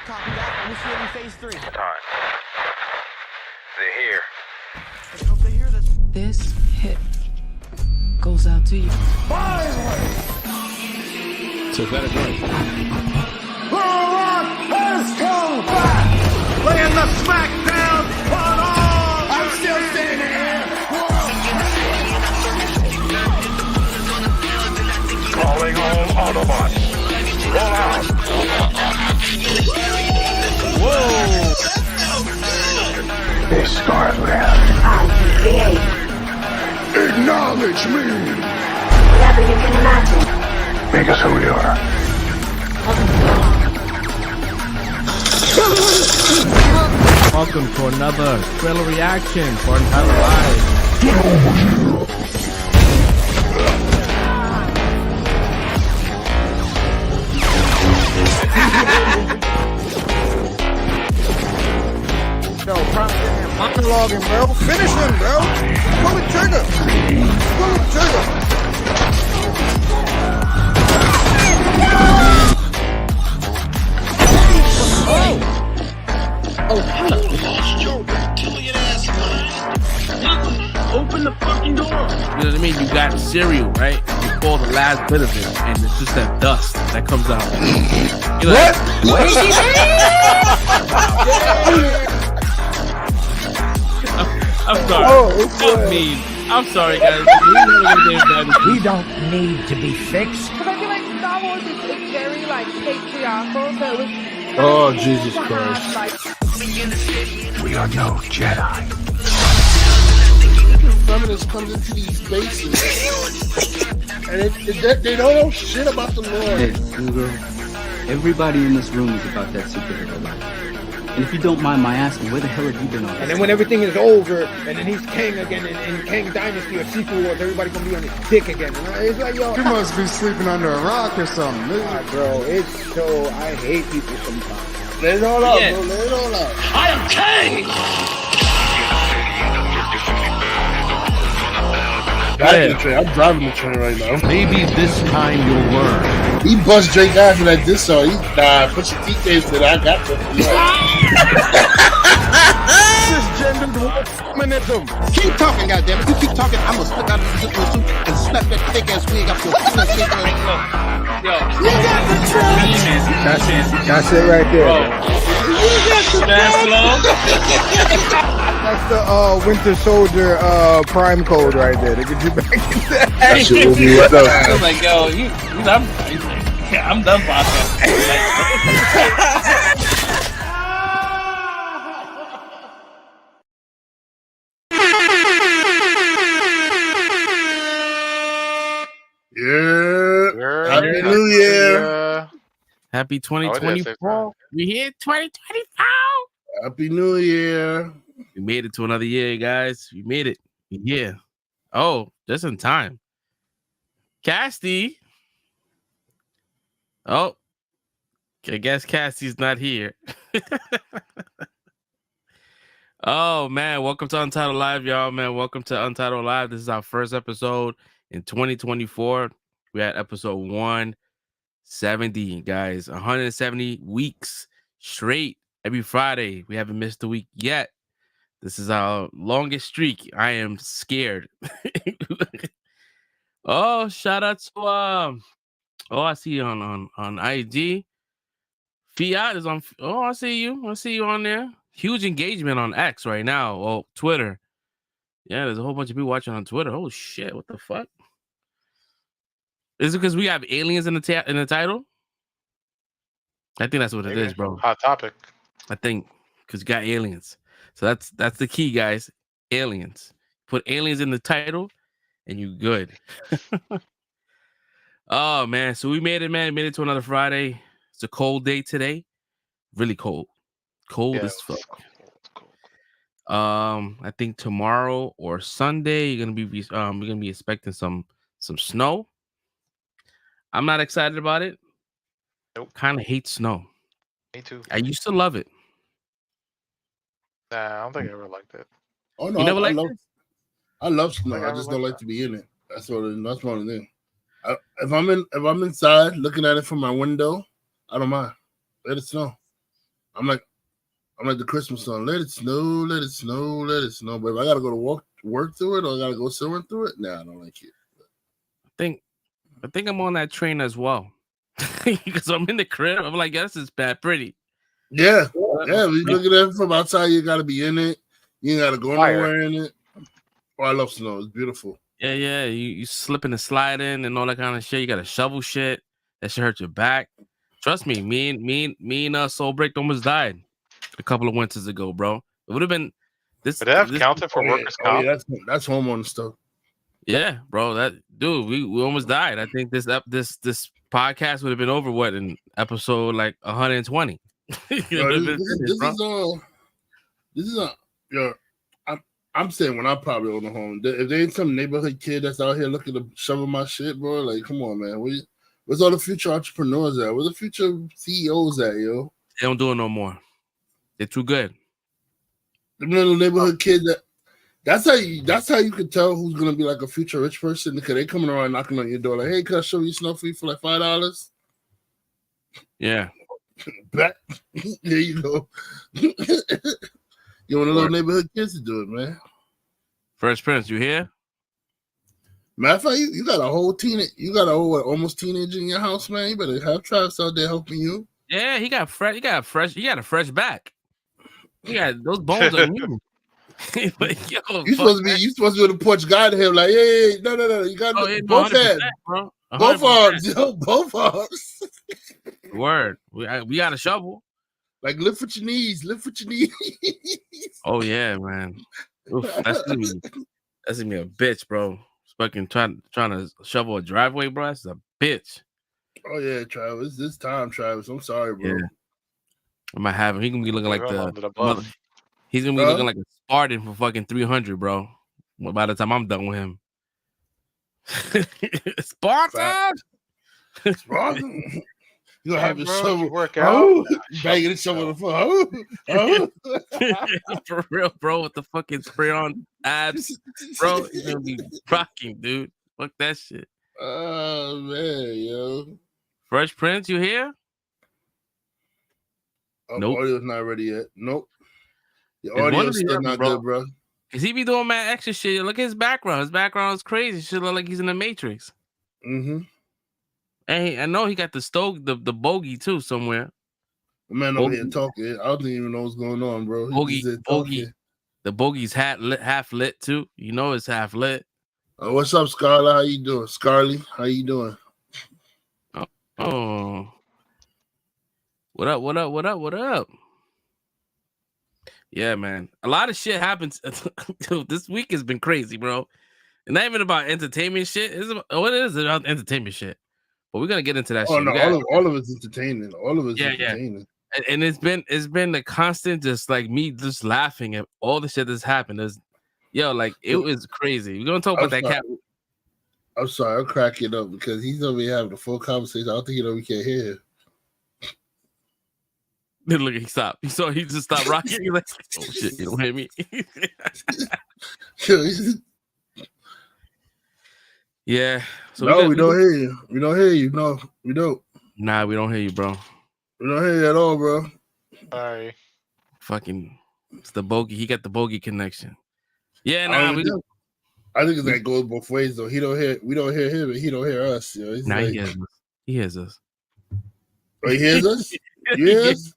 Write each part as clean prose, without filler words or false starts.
Copy that. We'll see you in phase 3. Time. They're here. I hope they hear this. This hit goes out to you. Finally! So better go. The Rock has come back! Laying the smack down on all! I'm still standing here! Calling all Autobots. Roll out. Whoa! They start with. Acknowledge me! Whatever you can imagine. Make us who we are. Welcome to another trailer reaction for Untitled Live. Yo, monologuing, bro. Finish him, bro. Pull the trigger. Pull the trigger. Oh, open the fucking door. You know what I mean? You got cereal, right? You pull the last bit of it, and it's just that dust that comes out. You're like, What is he I'm sorry. I'm mean. I'm sorry, guys. We don't need to be fixed. Because I feel like Star Wars is very like patriarchal, so it was. Oh, Jesus Christ. We are no Jedi. Feminists comes into these bases and they don't know shit about the Lord. Hey, Google, everybody in this room is about that superhero life. And if you don't mind my asking, where the hell have you been all this And then time? when everything is over, and then he's king again in King Dynasty or Sequel Wars, everybody gonna be on his dick again. And it's like, yo, You must be sleeping under a rock or something. bro, it's so, I hate people sometimes. Let it all out, bro, let it all out. I am king! I'm driving the train right now. Maybe this time you'll learn. He bust Drake after that diss song. Put your teeth in that I got them. Cisgendered feminism. Keep talking, goddammit. You keep talking, I'm gonna slip out of the zipper suit and snap that thick ass wig up your face. Yo, You got the truth. That's it right there. That's the Winter Soldier Prime code right there to get you back in that. That shit will be right up. I was like, yo, I'm done podcasting. Yeah. Happy New Year. Happy 2024. We here 2024. Happy New Year. We made it to another year, guys. We made it. Yeah. Oh, just in time. Casty. Oh, I guess Cassie's not here. Oh, man. Welcome to Untitled Live, y'all, man. Welcome to Untitled Live. This is our first episode in 2024. We're at episode 170, guys. 170 weeks straight every Friday. We haven't missed a week yet. This is our longest streak. I am scared. Oh, shout out to I see you on IG. Fiat is on. Oh, I see you. I see you on there. Huge engagement on X right now. Oh, Twitter. Yeah, there's a whole bunch of people watching on Twitter. Oh shit, what the fuck? Is it because we have aliens in the title? I think that's what it is, bro. Hot topic. I think because you got aliens. So that's the key, guys. Aliens. Put aliens in the title, and you good. Oh man, so we made it, man. Made it to another Friday. It's a cold day today. Really cold. Cold as fuck. I think tomorrow or Sunday you're gonna be expecting some snow. I'm not excited about it. Nope. Kind of hate snow. Me too. I used to love it. Nah, I don't think I ever liked it. Oh no, You never I liked love it? I love snow. I I just like don't like that. to be in it. That's one of the things. If I'm inside looking at it from my window, I don't mind. Let it snow. I'm like the Christmas song. Let it snow, let it snow, let it snow. But if I gotta go to work through it, or I gotta go somewhere through it, nah, I don't like it. I think I'm on that train as well. Because I'm in the crib. I'm like, yeah, this is bad pretty. Yeah. We look at it from outside. You gotta be in it. You ain't gotta go nowhere in it. Oh, I love snow. It's beautiful. Yeah. You slipping and sliding and all that kind of shit. You got to shovel shit. That shit hurt your back. Trust me, me and Soul Break almost died a couple of winters ago, bro. It would have been this. But they have counted for workers' comp. Yeah, that's homeowner stuff. Yeah, bro. That dude, we almost died. I think this podcast would have been over in episode like 120. I'm saying when I probably own a home. If there ain't some neighborhood kid that's out here looking to shovel my shit, bro, like come on, man. Where's all the future entrepreneurs at? Where's the future CEOs at, yo? They don't do it no more. They're too good. The little neighborhood kid that's how you can tell who's gonna be like a future rich person, because they coming around knocking on your door like, hey, can I show you snow for you for like $5? Yeah. There you go. You want a little neighborhood kids to do it, man. Fresh Prince, you here? Matter of fact, you got a whole almost teenager in your house, man. You better have Travis out there helping you. Yeah, he got a fresh back. He got those bones on you. But, yo, you supposed to be the porch guy to him, like, hey, no, you got both hands, bro. both arms, yo, both arms. Word, we got a shovel. Like lift with your knees. Oh yeah, man. Oof, that's gonna be a bitch, bro. Fucking trying to shovel a driveway, bro. That's a bitch. Oh yeah, Travis. This time, Travis. I'm sorry, bro. Yeah. I might have him. He gonna be looking like he's gonna be looking like a Spartan for fucking 300, bro. By the time I'm done with him. Spartan. You gonna have your shovel work out, banging the shovel on the floor. For real, bro, with the fucking spray on abs, bro. You're gonna be rocking, dude. Fuck that shit. Oh man, yo. Fresh Prince, you here? Nope. Audio's not ready yet. Nope. The audio's still not good, bro. Cause he be doing mad extra shit. Look at his background. His background is crazy. Shit look like he's in the Matrix. Mm-hmm. And I know he got the bogey too somewhere. The man over here talking. I don't even know what's going on, bro. Bogey. The bogey's half lit too. You know it's half lit. What's up, Scarlett? How you doing? Scarly, how you doing? Oh. What up? Yeah, man. A lot of shit happens. Dude, this week has been crazy, bro. And not even about entertainment shit. It's about entertainment shit. But we're gonna get into that shit. No, all of it's entertaining. All of it's entertaining. And it's been the constant, just like me just laughing at all the shit that's happened. It was crazy. We're gonna talk about that cat. I'm sorry, I'm cracking up because he's over here having a full conversation. I don't think we can't hear him. Then look, he stopped. He just stopped rocking. He's like, oh shit, you don't hear me. Yeah. So we don't hear you. We don't hear you. No, we don't. Nah, we don't hear you, bro. We don't hear you at all, bro. Sorry. Fucking, it's the bogey. He got the bogey connection. Yeah, I think that goes both ways though. We don't hear him, and he don't hear us. You know? Nah, he hears us. Oh, he hears us? You hear us?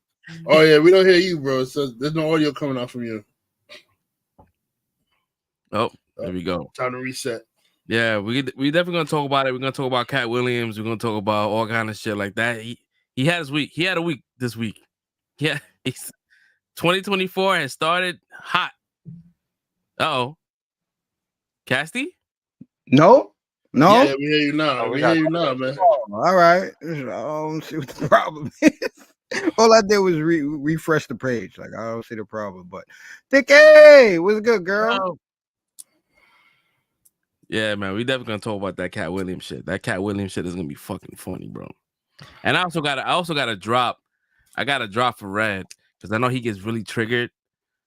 Oh yeah, we don't hear you, bro. So there's no audio coming out from you. Oh, there we go. Time to reset. Yeah, we definitely gonna talk about it. We're gonna talk about Cat Williams. We're gonna talk about all kind of shit like that. He had his week. He had a week this week. Yeah, 2024 has started hot. Oh, Casty? No. Yeah, we hear you now. Oh, we hear you now, man. All right. I don't see what the problem is. All I did was refresh the page. Like I don't see the problem. But Dickie, what's good, girl? Oh. Yeah, man, we definitely gonna talk about that Cat Williams shit. That Cat Williams shit is gonna be fucking funny, bro. And I also got a drop. I got a drop for Red because I know he gets really triggered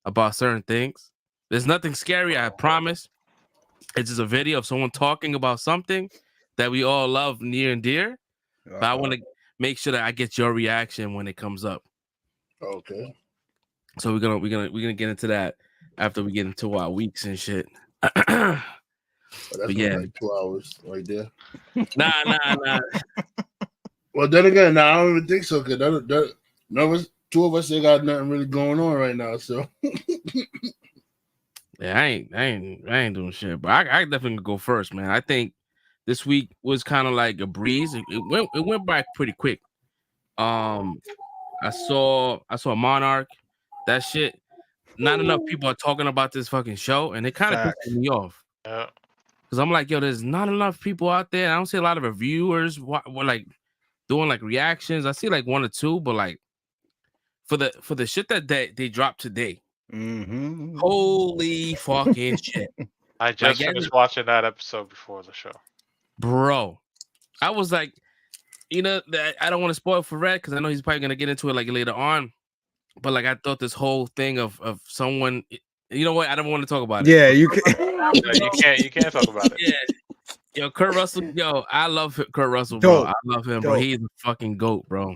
about certain things. There's nothing scary, I promise. It's just a video of someone talking about something that we all love near and dear. But I want to make sure that I get your reaction when it comes up. Okay. So we're gonna get into that after we get into our weeks and shit. That's like 2 hours right there. Nah. Well, then again, I don't even think so. Cause two of us ain't got nothing really going on right now. So yeah, I ain't doing shit. But I definitely go first, man. I think this week was kind of like a breeze. It went by pretty quick. I saw Monarch. That shit. Not enough people are talking about this fucking show, and it kind of pissed me off. Yeah. Cause I'm like, yo, there's not enough people out there. I don't see a lot of reviewers like doing like reactions. I see like one or two, but like for the shit that they dropped today, holy fucking shit! I just finished watching that episode before the show, bro. I was like, I don't want to spoil for Red because I know he's probably gonna get into it like later on. But like, I thought this whole thing of someone. You know what? I don't want to talk about it. Yeah, you can. You can't talk about it. Yeah. Yo, Kurt Russell. Yo, I love Kurt Russell, bro. I love him, bro. He's a fucking goat, bro.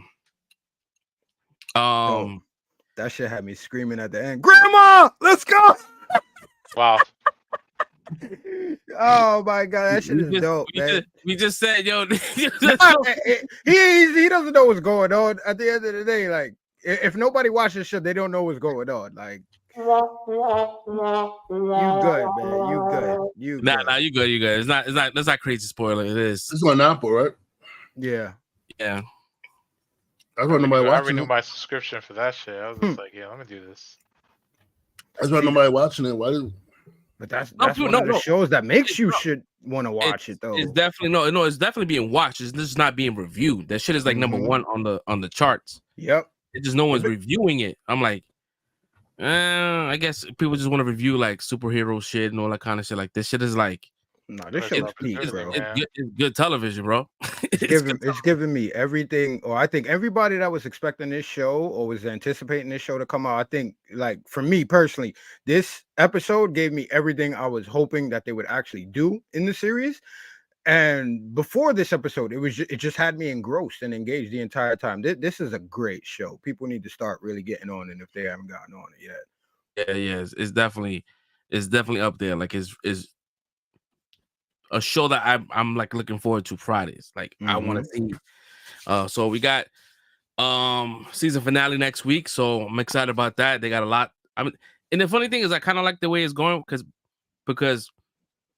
That shit had me screaming at the end. Grandma, let's go. Wow. Oh my god, that shit is dope, man. We just said, yo, he doesn't know what's going on. At the end of the day, like if nobody watches shit, they don't know what's going on. Like. You good, man. You good. You good. Nah, you good. You good. That's not crazy spoiler. It is. This one Apple, right? Yeah. Yeah. That's why nobody watching. I renewed my subscription for that shit. I was just like, yeah, let me do this. That's why nobody watching it. Why do? But that's one of the shows that makes you should want to watch it though. It's definitely it's definitely being watched. It's just not being reviewed. That shit is like number one on the charts. Yep. It just no one's reviewing it. I'm like. I guess people just want to review like superhero shit and all that kind of shit. Like this shit is like, this shit is peak, bro. It's good television, bro. It's giving me everything. Or I think everybody that was expecting this show or was anticipating this show to come out. I think, like for me personally, this episode gave me everything I was hoping that they would actually do in the series. And before this episode, it just had me engrossed and engaged the entire time. This is a great show. People need to start really getting on it if they haven't gotten on it yet. Yeah, it's definitely up there. Like it's a show that I'm like looking forward to Fridays. Like I want to see. So we got season finale next week. So I'm excited about that. They got a lot. And the funny thing is, I kind of like the way it's going because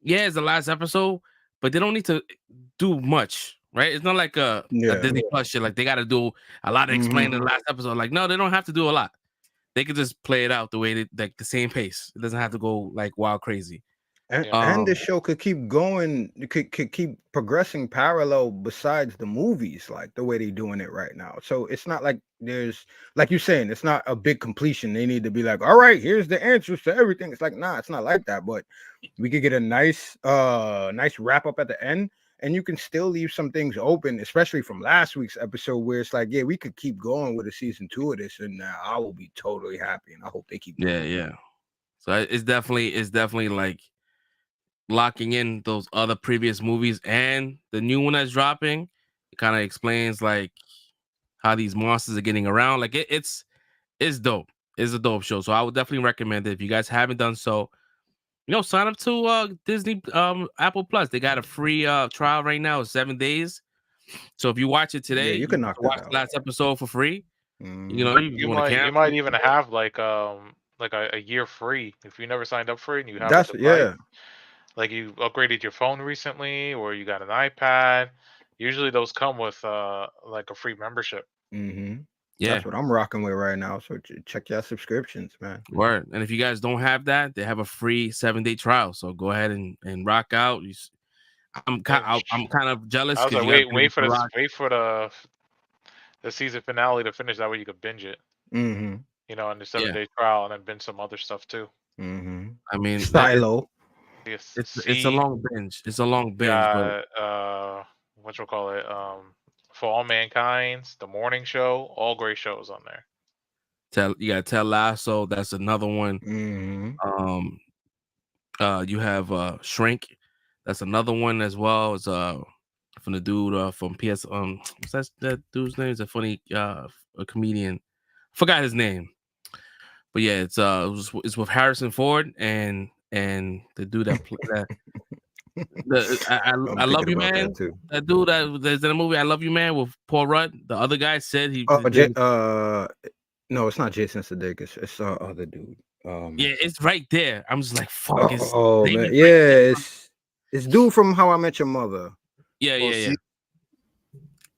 yeah, it's the last episode. But they don't need to do much, right? It's not like a Disney Plus shit. Like they got to do a lot of explaining in the last episode. Like no, they don't have to do a lot. They could just play it out the way like the same pace. It doesn't have to go like wild crazy. And the show could keep going. Could keep progressing parallel besides the movies, like the way they're doing it right now. So it's not like there's, like you're saying, it's not a big completion. They need to be like, all right, here's the answers to everything. It's like, nah, it's not like that. But we could get a nice wrap up at the end, and you can still leave some things open, especially from last week's episode, where it's like, yeah, we could keep going with a season 2 of this, and I will be totally happy. And I hope they keep going. Yeah. So it's definitely like locking in those other previous movies and the new one that's dropping. It kind of explains like how these monsters are getting around. Like it's dope. It's a dope show. So I would definitely recommend it. If you guys haven't done so, sign up to Disney Apple Plus. They got a free trial right now, 7 days. So if you watch it today, you can watch the last episode for free. You might even have like a year free if you never signed up for it and you have like you upgraded your phone recently or you got an iPad. Usually those come with like a free membership. Mm-hmm. Yeah, That's what I'm rocking with right now. So check your subscriptions, man. word. And if you guys don't have that, they have a free 7-day trial. So go ahead and rock out. I'm kind of jealous I was because like, you guys wait for to this, rock. wait for the season finale to finish. That way you could binge it. Mm-hmm. You know, in the Yeah. 7-day trial, and then binge some other stuff too. Mm-hmm. I mean, Stylo. Yes, it's a long binge. It's a long binge, but what you call it? For All Mankind's, The Morning Show, all great shows on there. you got Ted Lasso. That's another one. Mm-hmm. You have Shrink. That's another one as well. It's from the dude from PS. What's that dude's name? Is a funny a comedian. Forgot his name. But yeah, it's with Harrison Ford and the dude that played that. I love you, man. That dude that's in the movie I Love You, Man with Paul Rudd. The other guy said he. No, it's not Jason Sudeikis. It's other dude. Yeah, it's right there. I'm just like, fuck. Oh man, yeah, it's dude from How I Met Your Mother. Yeah.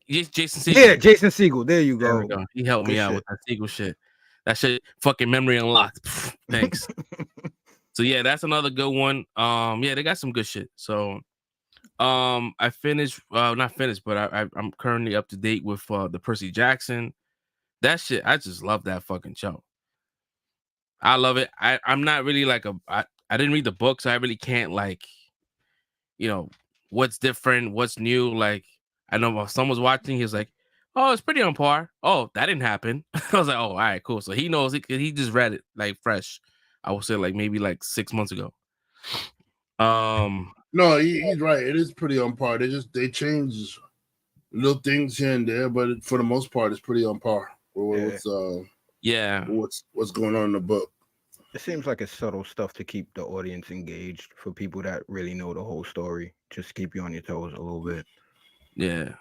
Jason Segel. Yeah, Jason Segel. There you go. There we go. He helped me out with that Segel shit. That shit fucking memory unlocked. Thanks. So yeah, that's another good one. Yeah, they got some good shit. So I finished not finished, but I'm currently up to date with the Percy Jackson. That shit, I just love that fucking show. I love it. I'm not really like I didn't read the book, so I really can't like, what's different, what's new. Like, I know if someone's watching, he's like, oh, it's pretty on par. Oh, that didn't happen. I was like, oh, all right, cool. So he knows he just read it like fresh. I would say like maybe like 6 months ago. No, he's right. It is pretty on par. They change little things here and there, but for the most part, it's pretty on par with what's going on in the book. It seems like it's subtle stuff to keep the audience engaged for people that really know the whole story. Just keep you on your toes a little bit. Yeah,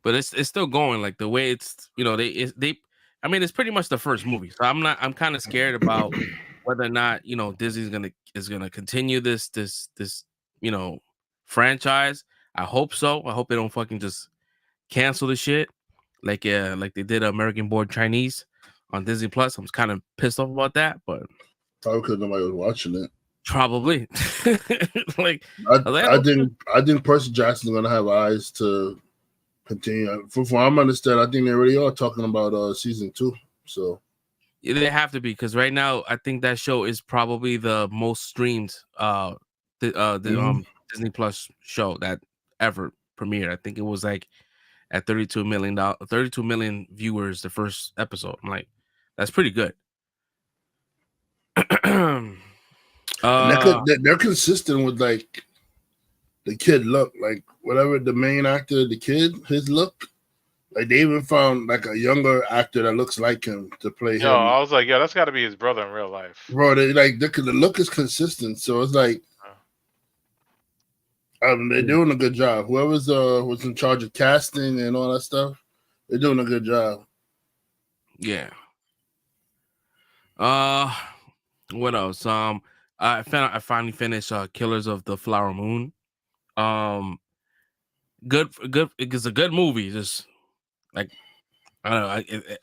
but it's still going like the way it's I mean, it's pretty much the first movie, so I'm kind of scared about whether or not Disney's gonna continue this franchise. I hope so. I hope they don't fucking just cancel the shit like they did American Born Chinese on Disney Plus. I'm kind of pissed off about that, but probably because nobody was watching it. Probably. Like I think Percy Jackson's gonna have eyes to continue. From what I'm understanding, I think they already are talking about season 2. So yeah, they have to be, because right now I think that show is probably the most streamed Disney Plus show that ever premiered. I think it was like at 32 million viewers the first episode. I'm like, that's pretty good. They're consistent with like the kid look, like whatever the main actor, the kid, his look. Like they even found like a younger actor that looks like him to play him. I was like, that's got to be his brother in real life. Bro, the look is consistent, so it's like they're doing a good job. Whoever's was in charge of casting and all that stuff, they're doing a good job. Yeah. What else? I finally finished Killers of the Flower Moon. Good. It's a good movie. Just like I don't know.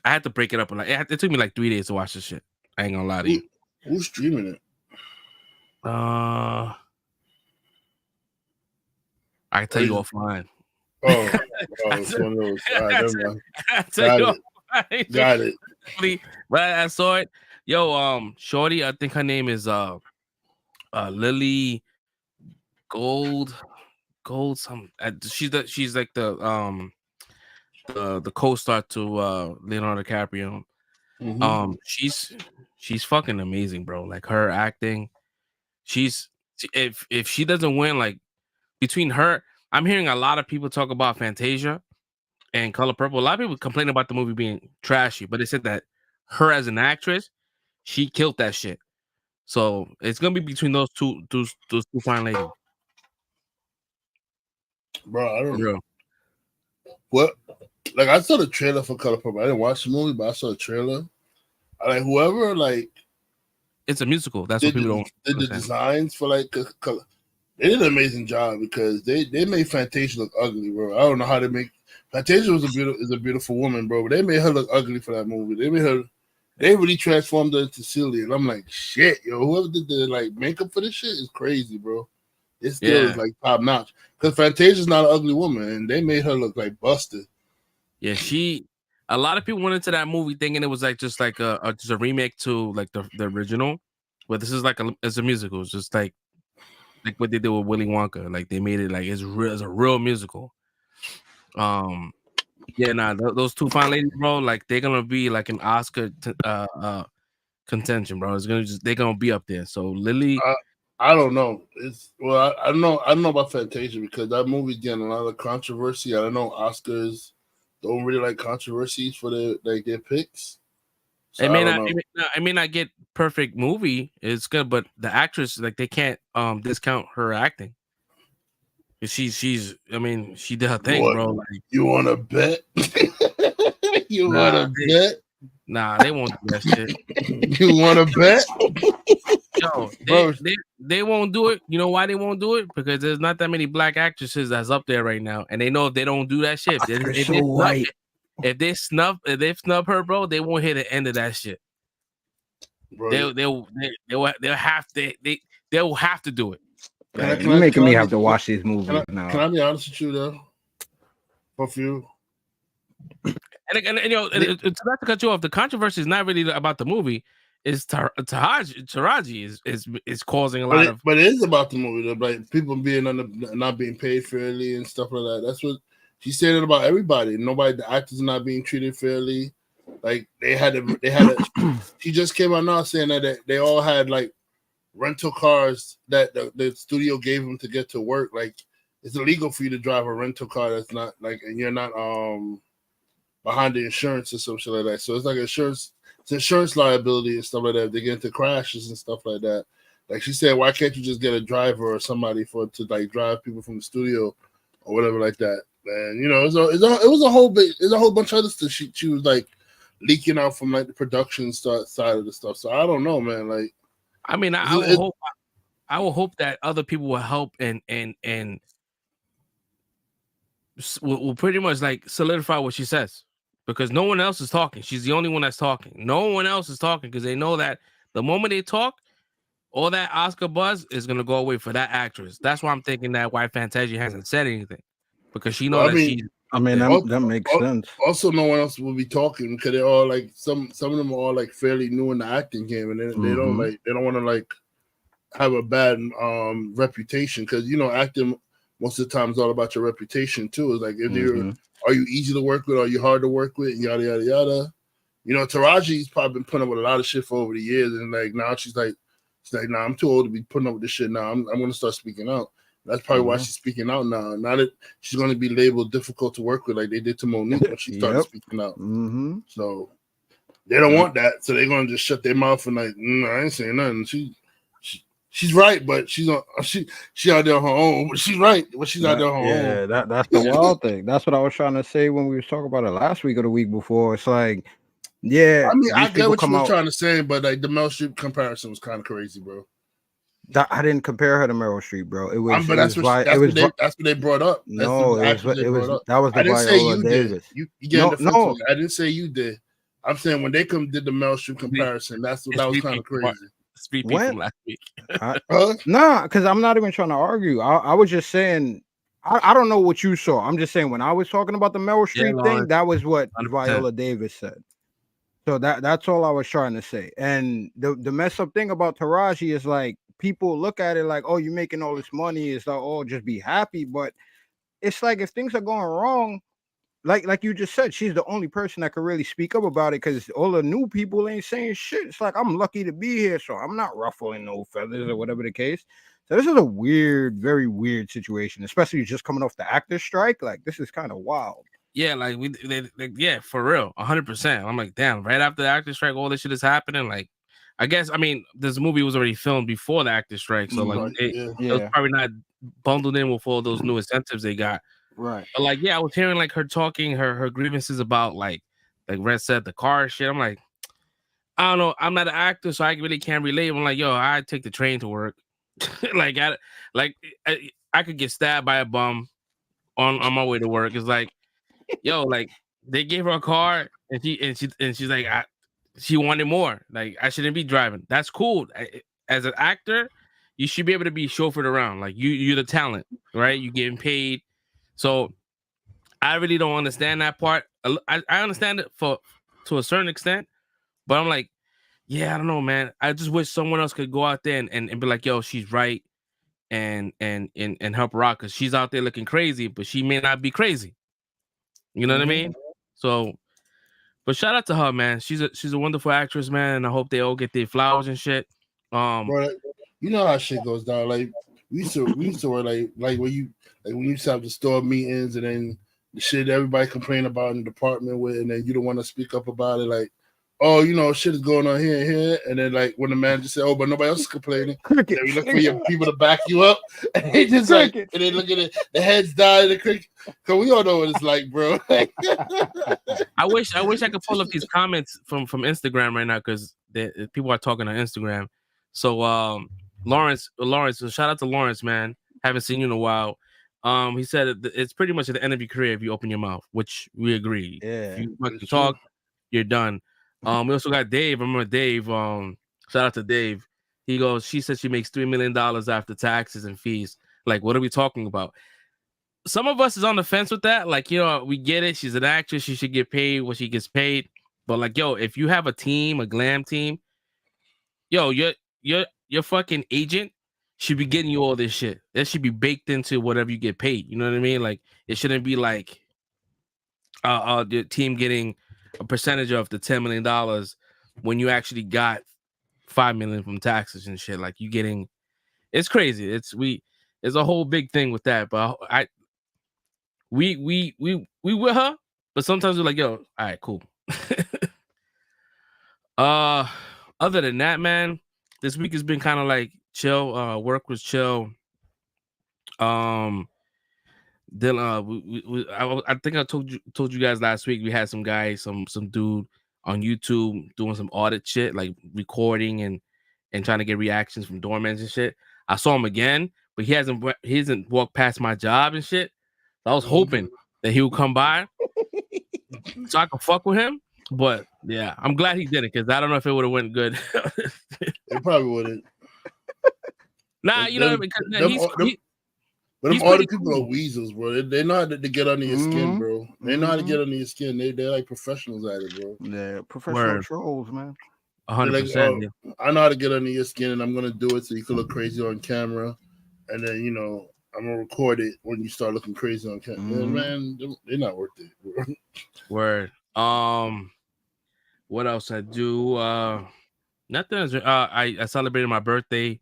I had to break it up. And it took me like 3 days to watch this shit. I ain't gonna lie to you. Who's streaming it? I can tell you offline. It's one of those. All right, never mind. Got it. But I saw it. Yo, shorty, I think her name is Lily Gold some. She's like the co-star to Leonardo DiCaprio. Mm-hmm. She's fucking amazing, bro. Like her acting, if she doesn't win, like between her, I'm hearing a lot of people talk about Fantasia and Color Purple. A lot of people complain about the movie being trashy, but they said that her as an actress, she killed that shit. So it's gonna be between those two fine ladies. Bro, I don't know. What? Like I saw the trailer for Color Purple. I didn't watch the movie, but I saw the trailer. Like whoever, like it's a musical. That's what people don't. Did the designs for like color? They did an amazing job because they made Fantasia look ugly, bro. I don't know how they make Fantasia is a beautiful woman, bro. But they made her look ugly for that movie. They really transformed her into Celia, and I'm like, shit, yo. Whoever did the like makeup for this shit is crazy, bro. It still is like top notch because Fantasia's not an ugly woman, and they made her look like busted. Yeah, a lot of people went into that movie thinking it was like just like a remake to like the original, but this is like it's a musical. It's just like what they did with Willy Wonka. Like they made it like it's a real musical. Those two fine ladies, bro, like they're gonna be like an Oscar contention, bro. They're gonna be up there. So Lily, I don't know. I don't know about Fantasia because that movie's getting a lot of controversy. I don't know Oscars don't really like controversies for their picks. So it may not get perfect movie. It's good, but the actress, like they can't discount her acting. She did her thing, bro. Like, you want to bet? You want to bet? Nah, they won't do that shit. You want to bet? Yo, they won't do it. You know why they won't do it? Because there's not that many black actresses that's up there right now, and they know if they don't do that shit, if they snub her, bro, they won't hit the end of that shit. Bro. They'll have to do it. You're making me have to watch these movies now. Can I be honest with you though? For a few. And you know, to not to cut you off, the controversy is not really about the movie. It's Taraji is causing a lot of. But it is about the movie, though, like people not being paid fairly and stuff like that. That's what she's saying it about everybody. The actors are not being treated fairly. Like they had she just came out now saying that they all had like rental cars that the studio gave them to get to work. Like it's illegal for you to drive a rental car that's not like, and you're not behind the insurance or some shit like that. So it's like insurance liability and stuff like that. If they get into crashes and stuff like that. Like she said, why can't you just get a driver or somebody to like drive people from the studio or whatever like that? And you know, it was a whole bunch of other stuff. She was like leaking out from like the production side of the stuff. So I don't know, man. Like, I mean, I will hope that other people will help and will pretty much like solidify what she says, because no one else is talking. She's the only one that's talking. No one else is talking because they know that the moment they talk, all that Oscar buzz is gonna go away for that actress. That's why I'm thinking that why Fantasia hasn't said anything, because she knows that makes sense. Also, no one else will be talking because they're all like some of them are all like fairly new in the acting game, and they don't want to like have a bad reputation, because you know acting most of the time is all about your reputation too. It's like if are you easy to work with, are you hard to work with, and yada yada yada. You know, Taraji's probably been putting up with a lot of shit for over the years, and like now she's like, nah, I'm too old to be putting up with this shit now. I'm gonna start speaking out. That's probably why she's speaking out now. Now that she's going to be labeled difficult to work with, like they did to Monique when she started speaking out. So they don't want that. So they're going to just shut their mouth and like, I ain't saying nothing. She's right, but she out there on her own. But she's right, but she's out there on her own. Yeah, that's the wild thing. That's what I was trying to say when we was talking about it last week or the week before. It's like, yeah. I mean, I get what you were trying to say, but like the Mel Streep comparison was kind of crazy, bro. I didn't compare her to Meryl Streep, bro. It was. But that's what they brought up. That was the Viola Davis. You get no. I didn't say you did. I'm saying when they did the Meryl Streep comparison, that was kind of crazy. Last week. Nah, because I'm not even trying to argue. I was just saying. I don't know what you saw. I'm just saying when I was talking about the Meryl Streep thing, that was what 100%. Viola Davis said. So that's all I was trying to say. And the mess up thing about Taraji is like, people look at it like, oh, you're making all this money. It's like, oh, just be happy. But it's like if things are going wrong, like you just said, she's the only person that can really speak up about it, because all the new people ain't saying shit. It's like, I'm lucky to be here, so I'm not ruffling no feathers or whatever the case. So this is a weird, very weird situation, especially just coming off the actor strike. Like, this is kind of wild. Yeah, like yeah, for real, 100%. I'm like, damn, right after the actor strike, all this shit is happening. Like, I guess, I mean, this movie was already filmed before the actor strike, so like, it was probably not bundled in with all those new incentives they got. Right. But like, yeah, I was hearing like her talking her grievances about like Red said, the car shit. I'm like, I don't know. I'm not an actor, so I really can't relate. I'm like, yo, I take the train to work. like I could get stabbed by a bum on my way to work. It's like, yo, like they gave her a car and she's like, she wanted more. Like I shouldn't be driving. That's cool. As an actor, you should be able to be chauffeured around. Like you're the talent, right? You getting paid. So I really don't understand that part. I understand it to a certain extent, but I'm like, yeah, I don't know, man. I just wish someone else could go out there and be like, yo, she's right, and help her out because she's out there looking crazy, but she may not be crazy. You know what I mean? So, but shout out to her, man. She's a wonderful actress, man, and I hope they all get their flowers and shit. Bro, you know how shit goes down. Like we used to work like when you used to have the store meetings and then the shit everybody complain about in the department with, and then you don't want to speak up about it. Like, oh, you know, shit is going on here and here, and then like when the manager said, oh, but nobody else is complaining, then you look for your people to back you up, and they just like, and then look at it, the heads die in the cricket. Cause we all know what it's like, bro. I wish I could pull up these comments from Instagram right now because people are talking on Instagram. So Lawrence, so shout out to Lawrence, man. Haven't seen you in a while. He said it's pretty much at the end of your career if you open your mouth, which we agree. Yeah, if you fucking talk, you're done. We also got Dave. I remember Dave. Shout out to Dave. He goes, she said she makes $3 million after taxes and fees. Like, what are we talking about? Some of us is on the fence with that. Like, you know, we get it. She's an actress. She should get paid what she gets paid. But like, yo, if you have a team, a glam team, yo, your fucking agent should be getting you all this shit. That should be baked into whatever you get paid. You know what I mean? Like, it shouldn't be like the team getting a percentage of the $10 million when you actually got $5 million from taxes and shit. Like you getting, it's crazy. It's a whole big thing with that. But we with her, but sometimes we're like, yo, all right, cool. Other than that, man, this week has been kind of like chill. Work was chill. Then I think I told you guys last week we had some guy, some dude on YouTube doing some audit shit, like recording and trying to get reactions from doormans and shit. I saw him again, but he hasn't walked past my job and shit. So I was hoping that he would come by so I could fuck with him. But yeah, I'm glad he did it because I don't know if it would have went good. It probably wouldn't. Nah, you know, because but all the people are weasels, bro. They know how to get under your skin, bro. They know how to get under your skin. They're like professionals at it, bro. Yeah, professional trolls, man. 100%. Like, I know how to get under your skin, and I'm gonna do it so you can look crazy on camera, and then you know I'm gonna record it when you start looking crazy on camera. Man, they're not worth it, bro. Word. What else I do? Nothing. I celebrated my birthday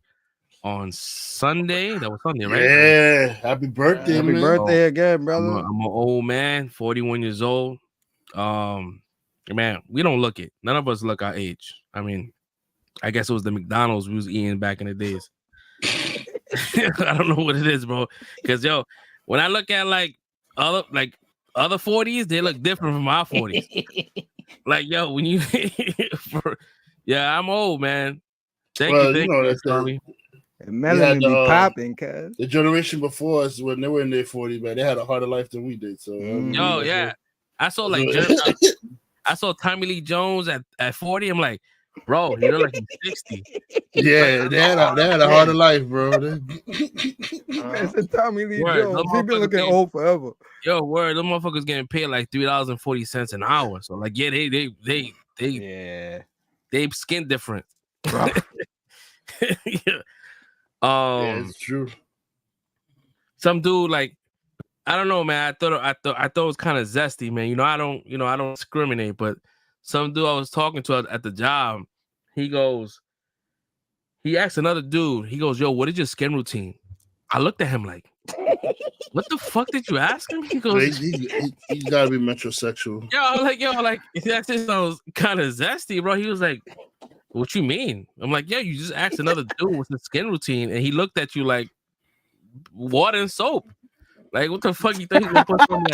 on Sunday. That was Sunday, right? Yeah. Happy birthday, Happy man. birthday again, brother. I'm an old man, 41 years old. Man, we don't look it. None of us look our age. I mean, I guess it was the McDonald's we was eating back in the days. I don't know what it is, bro. Because yo, when I look at like other 40s, they look different from our 40s. Like yo, when you yeah, I'm old, man. Thank you, that's Charlie. Melanie be popping, cuz the generation before us when they were in their 40s, man, they had a harder life than we did. So yo, yeah. I saw like I saw Tommy Lee Jones at 40. I'm like, bro, you look like he's 60. Yeah, they had a harder life, bro. It's a Tommy Lee Jones. He been looking old forever. Yo, word, them motherfuckers getting paid like $3.40 an hour. So like, yeah, they skin different. Yeah, it's true. Some dude like, I don't know, man. I thought it was kind of zesty, man. I don't discriminate, but some dude I was talking to at the job, he asked another dude, he goes, yo, what is your skin routine? I looked at him like, what the fuck did you ask him? He goes, he's gotta be metrosexual. Yo, that just sounds kind of zesty, bro. He was like, what you mean? I'm like, yeah, you just asked another dude what's his skin routine, and he looked at you like water and soap. Like, what the fuck you think he's gonna put some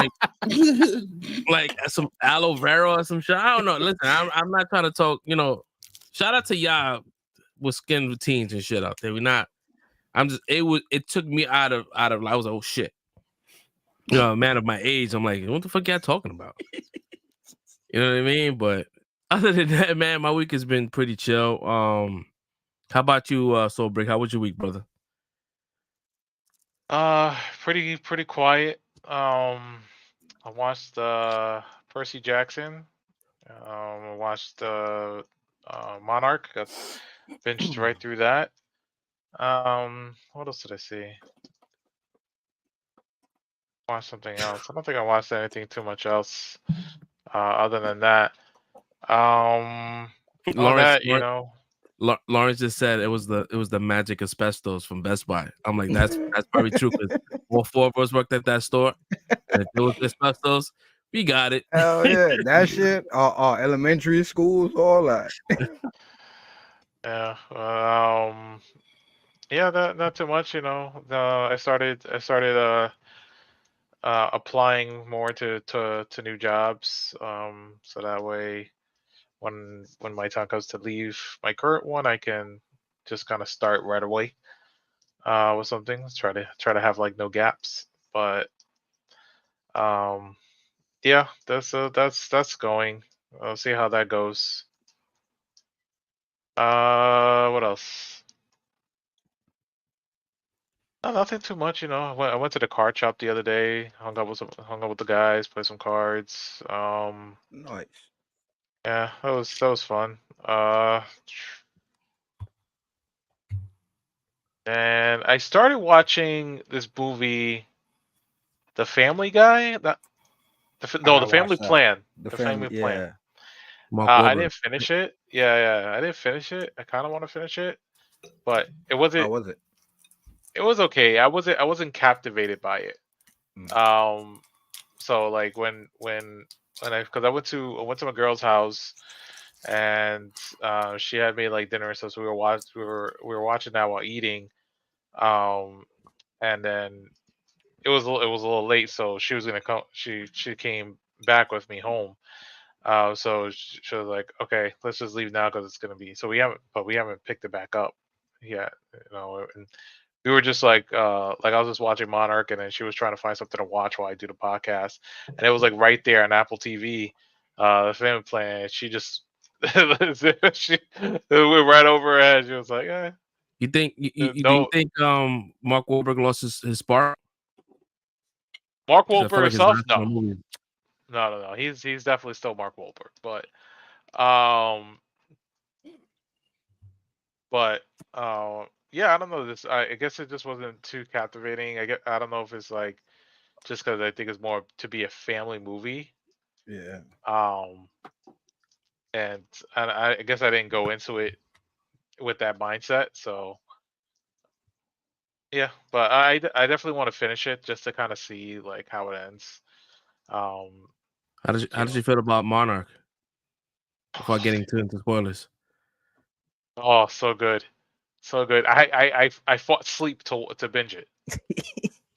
like some aloe vera or some shit? I don't know. Listen, I'm not trying to talk, shout out to y'all with skin routines and shit out there. It took me out of. I was like, oh shit. You know, a man of my age, I'm like, what the fuck y'all talking about? You know what I mean? But other than that, man, my week has been pretty chill. How about you, Soul Break? How was your week, brother? Pretty quiet. I watched Percy Jackson. I watched Monarch. Got binged right through that. What else did I see? Watched something else. I don't think I watched anything too much else. Other than that, Lawrence just said it was the magic asbestos from Best Buy. I'm like, that's probably true because all four of us worked at that store. And if it was asbestos, we got it. Hell yeah, that shit. All elementary schools, all that. Yeah. Yeah. Not too much. I started applying more to new jobs. So that way, when my time comes to leave my current one, I can just kind of start right away with something. Try to have like no gaps. But yeah, that's going. I'll see how that goes. What else? No, nothing too much. I went to the card shop the other day. Hung out with the guys, played some cards. Nice. Yeah, that was fun. And I started watching this movie, The Family Guy. The Family Plan. The Family Plan. I didn't finish it. Yeah, I didn't finish it. I kind of want to finish it, but it wasn't. How was it? It was okay. I wasn't captivated by it. So like when because I went to my girl's house, and she had made like dinner and stuff. So we were watching that while eating, and then it was a little late, so she was gonna come. She came back with me home. So she was like, okay, let's just leave now because it's gonna be. So we haven't picked it back up yet. And we were just like I was just watching Monarch, and then she was trying to find something to watch while I do the podcast, and it was like right there on Apple TV, the Family Plan. She just she went right over her head. She was like, eh. You think Mark Wahlberg lost his spark? Mark Wahlberg himself? No. He's definitely still Mark Wahlberg, but yeah, I don't know. I guess it just wasn't too captivating. I don't know if it's like just because I think it's more to be a family movie. Yeah. And I guess I didn't go into it with that mindset. So yeah, but I definitely want to finish it just to kind of see like how it ends. How did you feel about Monarch? Before getting into spoilers. Oh, so good. So good. I fought sleep to binge it.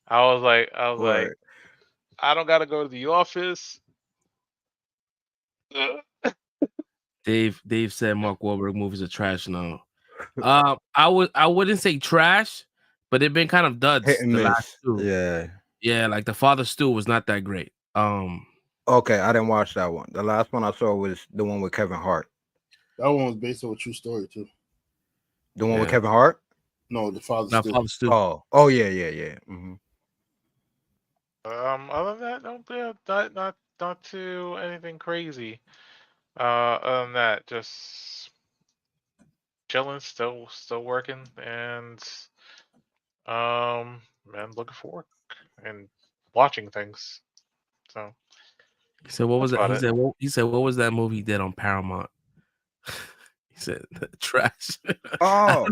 I was like, I don't gotta go to the office. Dave said Mark Wahlberg movies are trash now. I wouldn't say trash, but they've been kind of duds. Hit and the miss. last two. Yeah, like The Father Stew was not that great. Okay, I didn't watch that one. The last one I saw was the one with Kevin Hart. That one was based on a true story too. The one with Kevin Hart? No, The Father Stew. Oh yeah. Mm-hmm. Other than that, not too anything crazy. Other than that, just chilling, still working, and man, looking forward and watching things. So he said, "What was that?" He said, "What was that movie he did on Paramount?" He said, "Trash." Oh,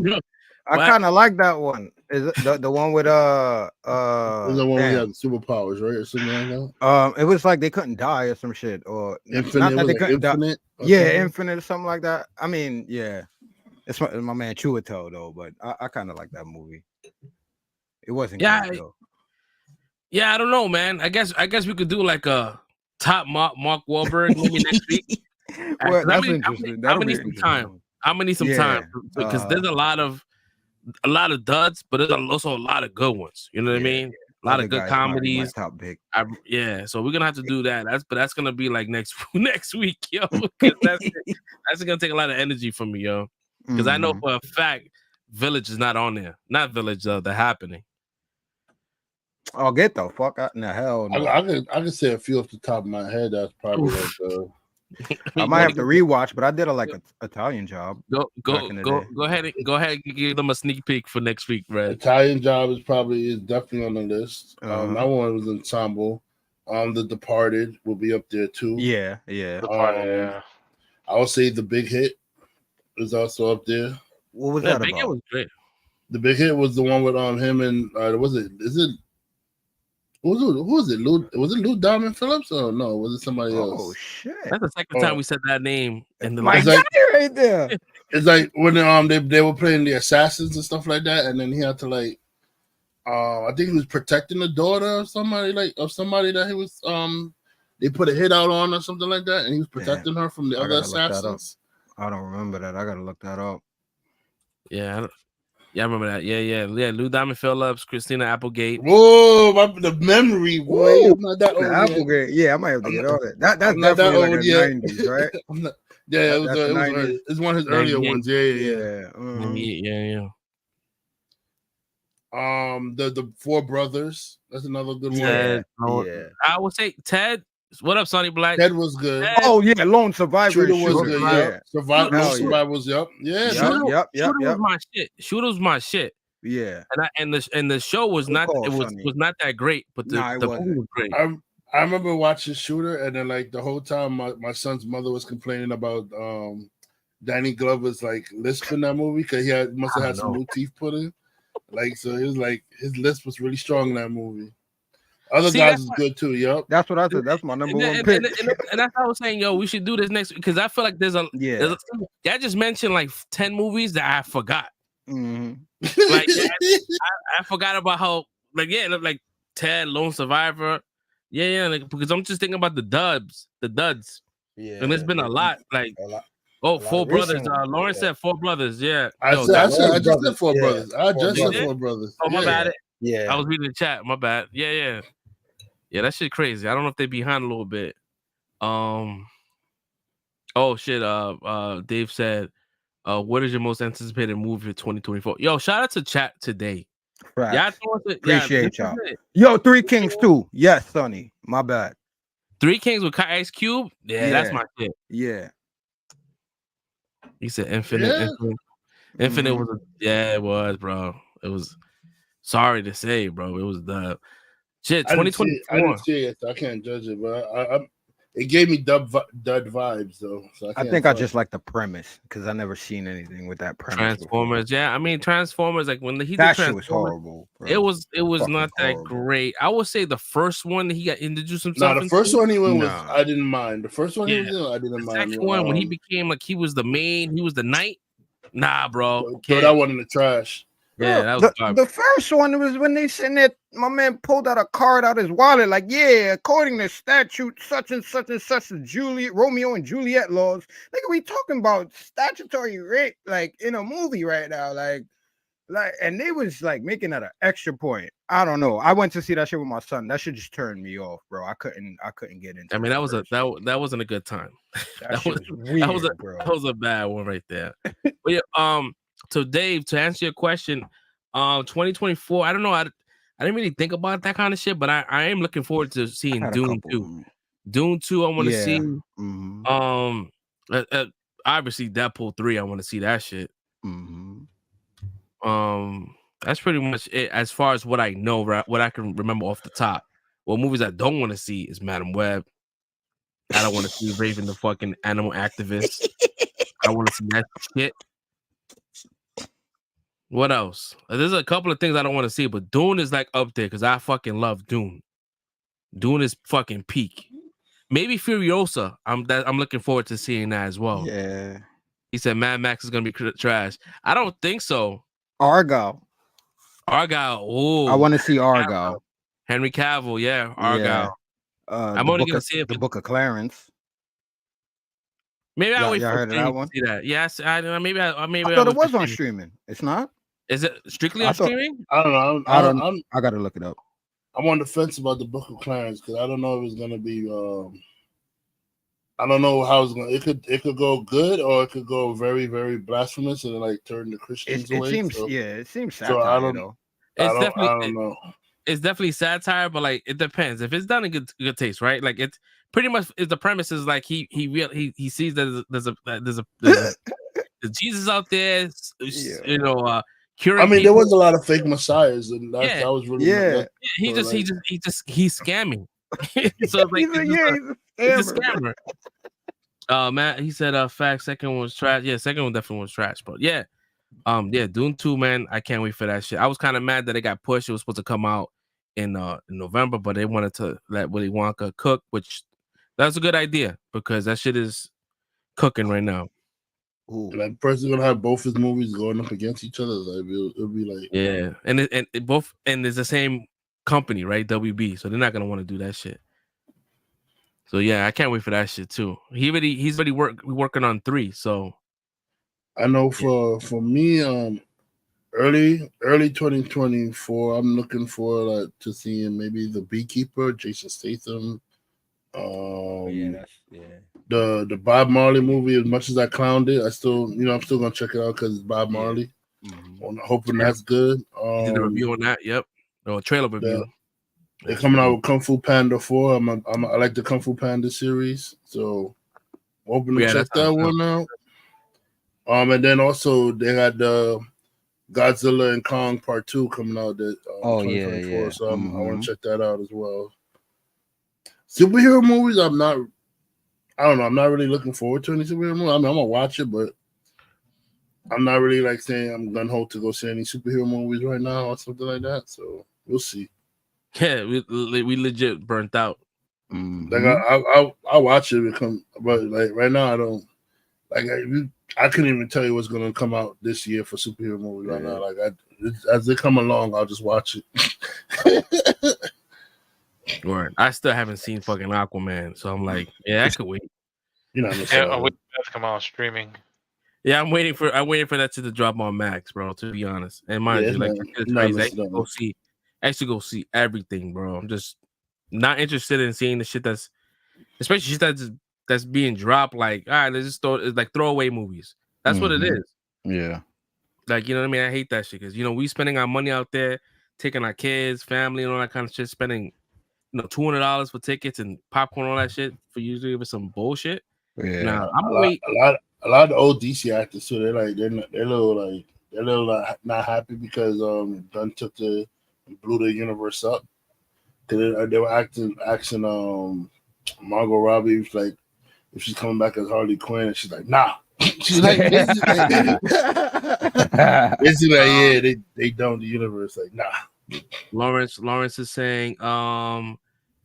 I kind of like that one. Is it the one with was the one where he had superpowers, right, or something like that? It was like they couldn't die or some shit, or infinite. Not that they couldn't Infinite. Infinite or something like that. I mean, yeah, it's my man Chiwetel though, but I kind of like that movie. It wasn't good though. Yeah, I don't know, man. I guess we could do like a top Mark Wahlberg maybe next week. Well, that's interesting. I'm gonna need some time. I'm gonna need some time because there's a lot of a lot of duds, but there's also a lot of good ones. You know what I mean? A lot of good comedies. Top pick. Yeah, so we're gonna have to do that. That's gonna be like next week, yo. 'Cause that's gonna take a lot of energy from me, yo. Because I know for a fact Village is not on there. Not Village, The Happening. Oh, get the fuck out in the hell. No. I can say a few off the top of my head. That's probably like I might have to rewatch, but I did an Italian Job. Go ahead and give them a sneak peek for next week, Red. Italian Job is definitely on the list. That one was Ensemble. The Departed will be up there too. Yeah. Yeah. I would say The Big Hit is also up there. What was that Big about? Hit was great. The Big Hit was the one with him and who was it? Was it Lou Diamond Phillips or no? Was it somebody else? Oh shit! That's the second time we said that name in the My guy right there. It's like when they were playing the assassins and stuff like that, and then he had to like I think he was protecting the daughter of somebody that he was they put a hit out on or something like that, and he was protecting her from the other assassins. I don't remember that. I gotta look that up. Yeah, I remember that. Yeah. Lou Diamond Phillips, Christina Applegate. Whoa, the memory, boy. I'm not that old. Applegate. Yeah, I might have to get all that. That's definitely like the 90s, right? It's one of his earlier ones. Yeah. The Four Brothers. That's another good one. Yeah. I would say Ted. What up, Sonny Black? Ted was good. Ted. Oh yeah, Lone Survivor. Shooter was good. Yeah. Survivors. Yep. Yeah. Shooter was my shit. Shooter was my shit. Yeah. And the show was not. It was not that great, but the movie was great. I remember watching Shooter, and then like the whole time, my son's mother was complaining about Danny Glover's like lisp in that movie because he must have had some new teeth put in. Like so, it was like his lisp was really strong in that movie. Other guys is good too. Yep. That's what I said. That's my number one pick. And that's how I was saying, yo, we should do this next because I feel like there's a I just mentioned like 10 movies that I forgot. Mm-hmm. Like I forgot about how like Ted, Lone Survivor. Yeah, like, because I'm just thinking about the duds. Yeah. And there's been a lot like Four Brothers. Lawrence said Four Brothers. Yeah. I just said Four Brothers. I just said Four Brothers. Oh, my bad. Yeah. I was reading the chat. My bad. Yeah. Yeah, that shit crazy. I don't know if they're behind a little bit. Oh shit. Dave said, what is your most anticipated movie for 2024? Yo, shout out to chat today. Right. Yeah, appreciate y'all. Yo, Three Kings too. Yes, Sonny. My bad. Three Kings with Ice Cube. Yeah, that's my shit. Yeah. He said Infinite. Infinite was it was, bro. It was sorry to say, bro. It was the shit. 2024. I didn't see it, so I can't judge it, but it gave me dud vibes though. So I think I just like the premise because I never seen anything with that premise. Transformers, before. Yeah. I mean, Transformers, like when he that did shit was horrible. Bro. It was not that great. I would say the first one that he got introduced himself. No, the first one he went was I didn't mind. The first one he was in, I didn't mind. The second one when he became like he was the main, he was the knight. Nah, bro. Throw that one in the trash. Yeah, that was the first one was when they sitting there. My man pulled out a card out his wallet, like, yeah, according to statute, such and such and such, Romeo and Juliet laws. Like, we talking about statutory rape, like in a movie right now, like, and they was like making that an extra point. I don't know. I went to see that shit with my son. That shit just turned me off, bro. I couldn't get into. I mean, that wasn't a good time. That was weird, bro. That was a bad one right there. But yeah, so Dave, to answer your question, 2024. I don't know. I didn't really think about that kind of shit, but I am looking forward to seeing Dune 2. Dune 2, I want to see. Mm-hmm. Obviously Deadpool 3. I want to see that shit. Mm-hmm. That's pretty much it as far as what I know, what I can remember off the top. What movies I don't want to see is Madam Web. I don't want to see Raven the fucking animal activist. I want to see that shit. What else? There's a couple of things I don't want to see, but Dune is like up there because I fucking love Dune. Dune is fucking peak. Maybe Furiosa. I'm looking forward to seeing that as well. Yeah. He said Mad Max is gonna be trash. I don't think so. Argyle. Oh, I want to see Argyle. Henry Cavill, yeah, Argyle. Yeah. I'm only gonna see it. The Book of Clarence. Maybe I'll wait for heard of that one? see that. Yes, I thought it was on streaming. It's not. Is it strictly I on thought- streaming? I don't know. I don't. I gotta look it up. I'm on the fence about the Book of Clarence because I don't know if it's gonna be. I don't know how it's going. It could go good or it could go very very blasphemous and like turn the Christians It away. seems so, it seems so satire, I don't though. It's I definitely don't know. it's definitely satire, but like it depends. If it's done in good taste, right? Like it's pretty much is the premise is like he sees that there's Jesus out there, you know, curing. I mean, there people. was a lot of fake messiahs, and that was really he's scamming. So it's like he's a scammer. Matt, he said fact, second one was trash. Yeah, second one definitely was trash, but yeah. Dune 2, man. I can't wait for that shit. I was kind of mad that it got pushed. It was supposed to come out in November, but they wanted to let Willy Wonka cook, which that's a good idea because that shit is cooking right now. Like, person gonna have both his movies going up against each other. Like it'll be like and it's the same company, right? WB, so they're not gonna want to do that shit. So yeah, I can't wait for that shit too. He's already working on 3, so I know for me, early 2024, I'm looking for to see maybe The Beekeeper, Jason Statham. The Bob Marley movie. As much as I clowned it, I'm still gonna check it out because it's Bob Marley. I'm hoping that's good. You did a review on that, yep. No, a trailer review. They're coming out with Kung Fu Panda 4. I like the Kung Fu Panda series, so I'm hoping to check that one out. And then also they had the Godzilla and Kong Part 2 coming out that 2024. So I want to check that out as well. Superhero movies, I don't know. I'm not really looking forward to any superhero movie. I mean, I'm gonna watch it, but I'm not really like saying I'm gun ho to go see any superhero movies right now or something like that. So we'll see. Yeah, we legit burnt out. Like I watch it but like right now I don't like. I couldn't even tell you what's gonna come out this year for superhero movies right now. Like as they come along, I'll just watch it. Right. I still haven't seen fucking Aquaman, so I'm like, yeah, I could wait. I'm waiting for that to come out streaming. Yeah, I'm waiting for that to drop on Max, bro. To be honest, and mind you, like it's crazy. I used to go see everything, bro. I'm just not interested in seeing the shit especially shit that's being dropped. Like, all right, let's just it's like throwaway movies. That's what it is. Yeah. Like, you know what I mean? I hate that shit because we spending our money out there, taking our kids, family, and all that kind of shit, spending $200 for tickets and popcorn, all that shit for you to give us some bullshit. Yeah. Now I'm a lot of the old DC actors too. They're a little not happy because Dunn blew the universe up. They were asking Margot Robbie like if she's coming back as Harley Quinn, and she's like, nah. She's like, basically yeah, they don't the universe like nah. Lawrence is saying,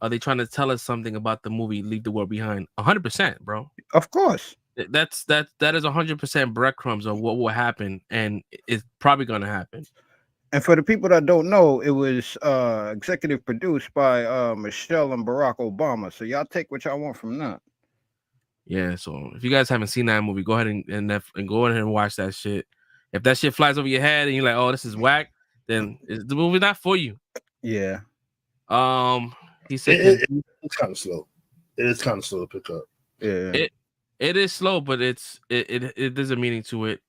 are they trying to tell us something about the movie Leave the World Behind? 100%, bro. Of course. That is 100% breadcrumbs of what will happen, and it's probably gonna happen. And for the people that don't know, it was executive produced by Michelle and Barack Obama. So y'all take what y'all want from that. Yeah. So if you guys haven't seen that movie, go ahead and go ahead and watch that shit. If that shit flies over your head and you're like, oh, this is whack, then the movie not for you. Yeah. He said it's kind of slow. It is kind of slow to pick up. Yeah. It is slow, but it there's a meaning to it.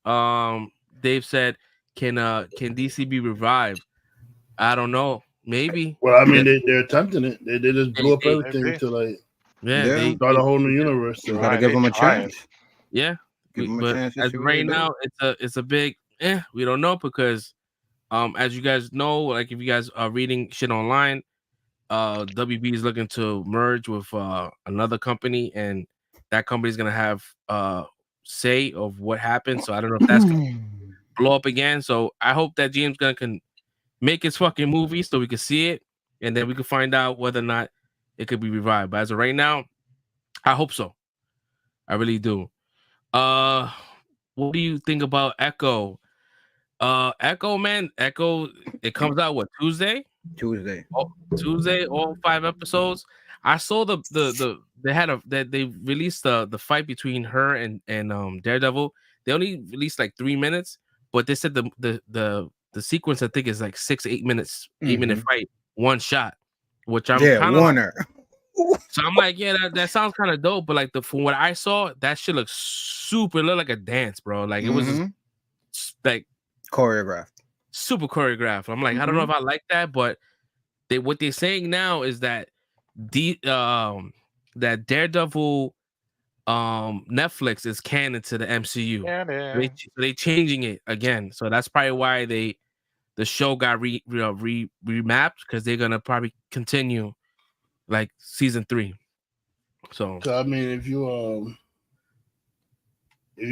Dave said, can DC be revived? I don't know. Maybe. Well, I mean, they're attempting it. They just blew up everything to like they start a whole new universe. So gotta give them a chance. Yeah, Give them a but chance. as right now, it's a big we don't know because as you guys know, like if you guys are reading shit online, WB is looking to merge with another company, and that company's gonna have say of what happened. So I don't know if that's gonna blow up again. So I hope that James Gunn can make his fucking movie so we can see it, and then we can find out whether or not it could be revived. But as of right now, I hope so. I really do. What do you think about Echo? Echo, man, it comes out what, Tuesday? Tuesday. Oh, Tuesday, all 5 episodes. I saw they released the fight between her and Daredevil. They only released like 3 minutes, but they said the the sequence I think is like 6 8 minutes, 8-minute fight, one shot, which I'm Yeah, kind of Warner. so I'm like, yeah, that sounds kind of dope, but like from what I saw, that shit looks super look like a dance, bro. Like it was just, like choreographed, super choreographed. I'm like, I don't know if I like that, but what they're saying now is that that Daredevil Netflix is canon to the MCU. They changing it again, so that's probably why the show got remapped, because they're gonna probably continue like season 3. So I mean, if you're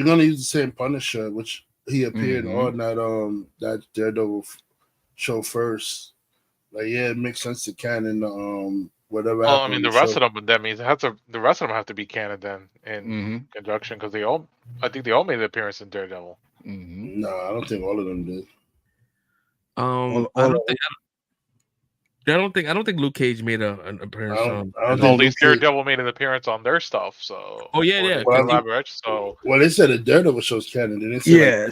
gonna use the same Punisher, which he appeared on that Daredevil show first, like it makes sense to canon whatever. Well, I mean, the rest of them, that means the rest of them have to be canon then in conjunction, because I think they all made an appearance in Daredevil. No, I don't think all of them did. I don't think Luke Cage made an appearance. At least Daredevil made an appearance on their stuff. So Well, they said the Daredevil show's canon. They didn't say they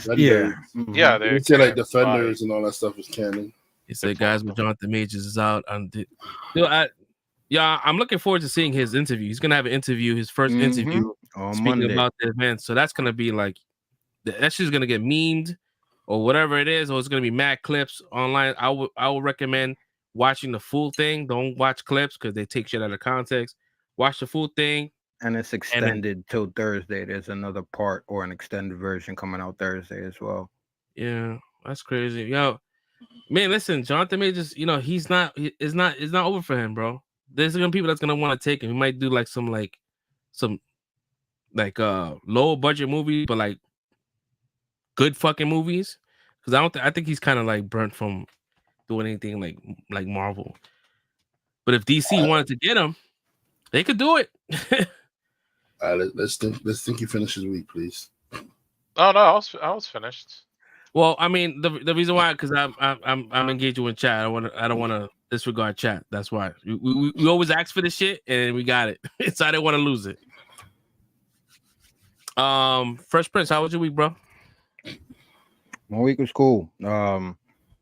said like Defenders and all that stuff is canon. He said guys with Jonathan Majors is out. I'm looking forward to seeing his interview. He's gonna have an interview, his first interview on speaking Monday about the event. So that's gonna be like that shit's gonna get memed or whatever it is, or it's gonna be mad clips online. I would recommend watching the full thing. Don't watch clips because they take shit out of context. Watch the full thing. And it's extended till Thursday. There's another part or an extended version coming out Thursday as well. Yeah, that's crazy. Yo, man, listen, Jonathan Majors, it's not over for him, bro. There's gonna be people that's gonna want to take him. He might do like some lower budget movie, but like good fucking movies. Because I think he's kind of like burnt from doing anything like Marvel. But if DC wanted to get him, they could do it. All right, let's think he finishes the week, please. Oh no, I was finished. Well, I mean, the reason why, because I'm engaging with chat. I don't want to disregard chat. That's why we always ask for this shit, and we got it. So I didn't want to lose it. Fresh Prince, how was your week, bro? My week was cool.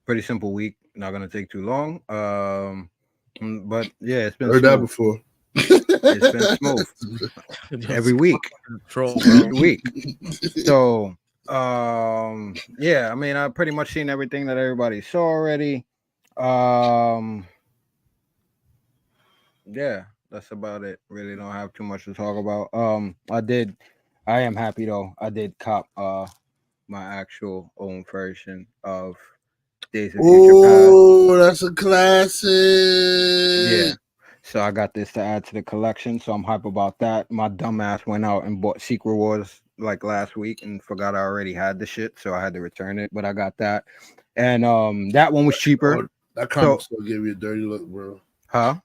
Pretty simple week. Not gonna take too long. But yeah, it's been heard that before. It's been smooth every week. Every week. So yeah, I mean, I've pretty much seen everything that everybody saw already. Yeah, that's about it. Really don't have too much to talk about. I am happy though. I did cop my actual own version of Days of Future Past. Oh, that's a classic. Yeah. So I got this to add to the collection. So I'm hype about that. My dumb ass went out and bought Secret Wars like last week and forgot I already had the shit. So I had to return it. But I got that. And that one was cheaper. Oh, that comic still gave you a dirty look, bro. Huh?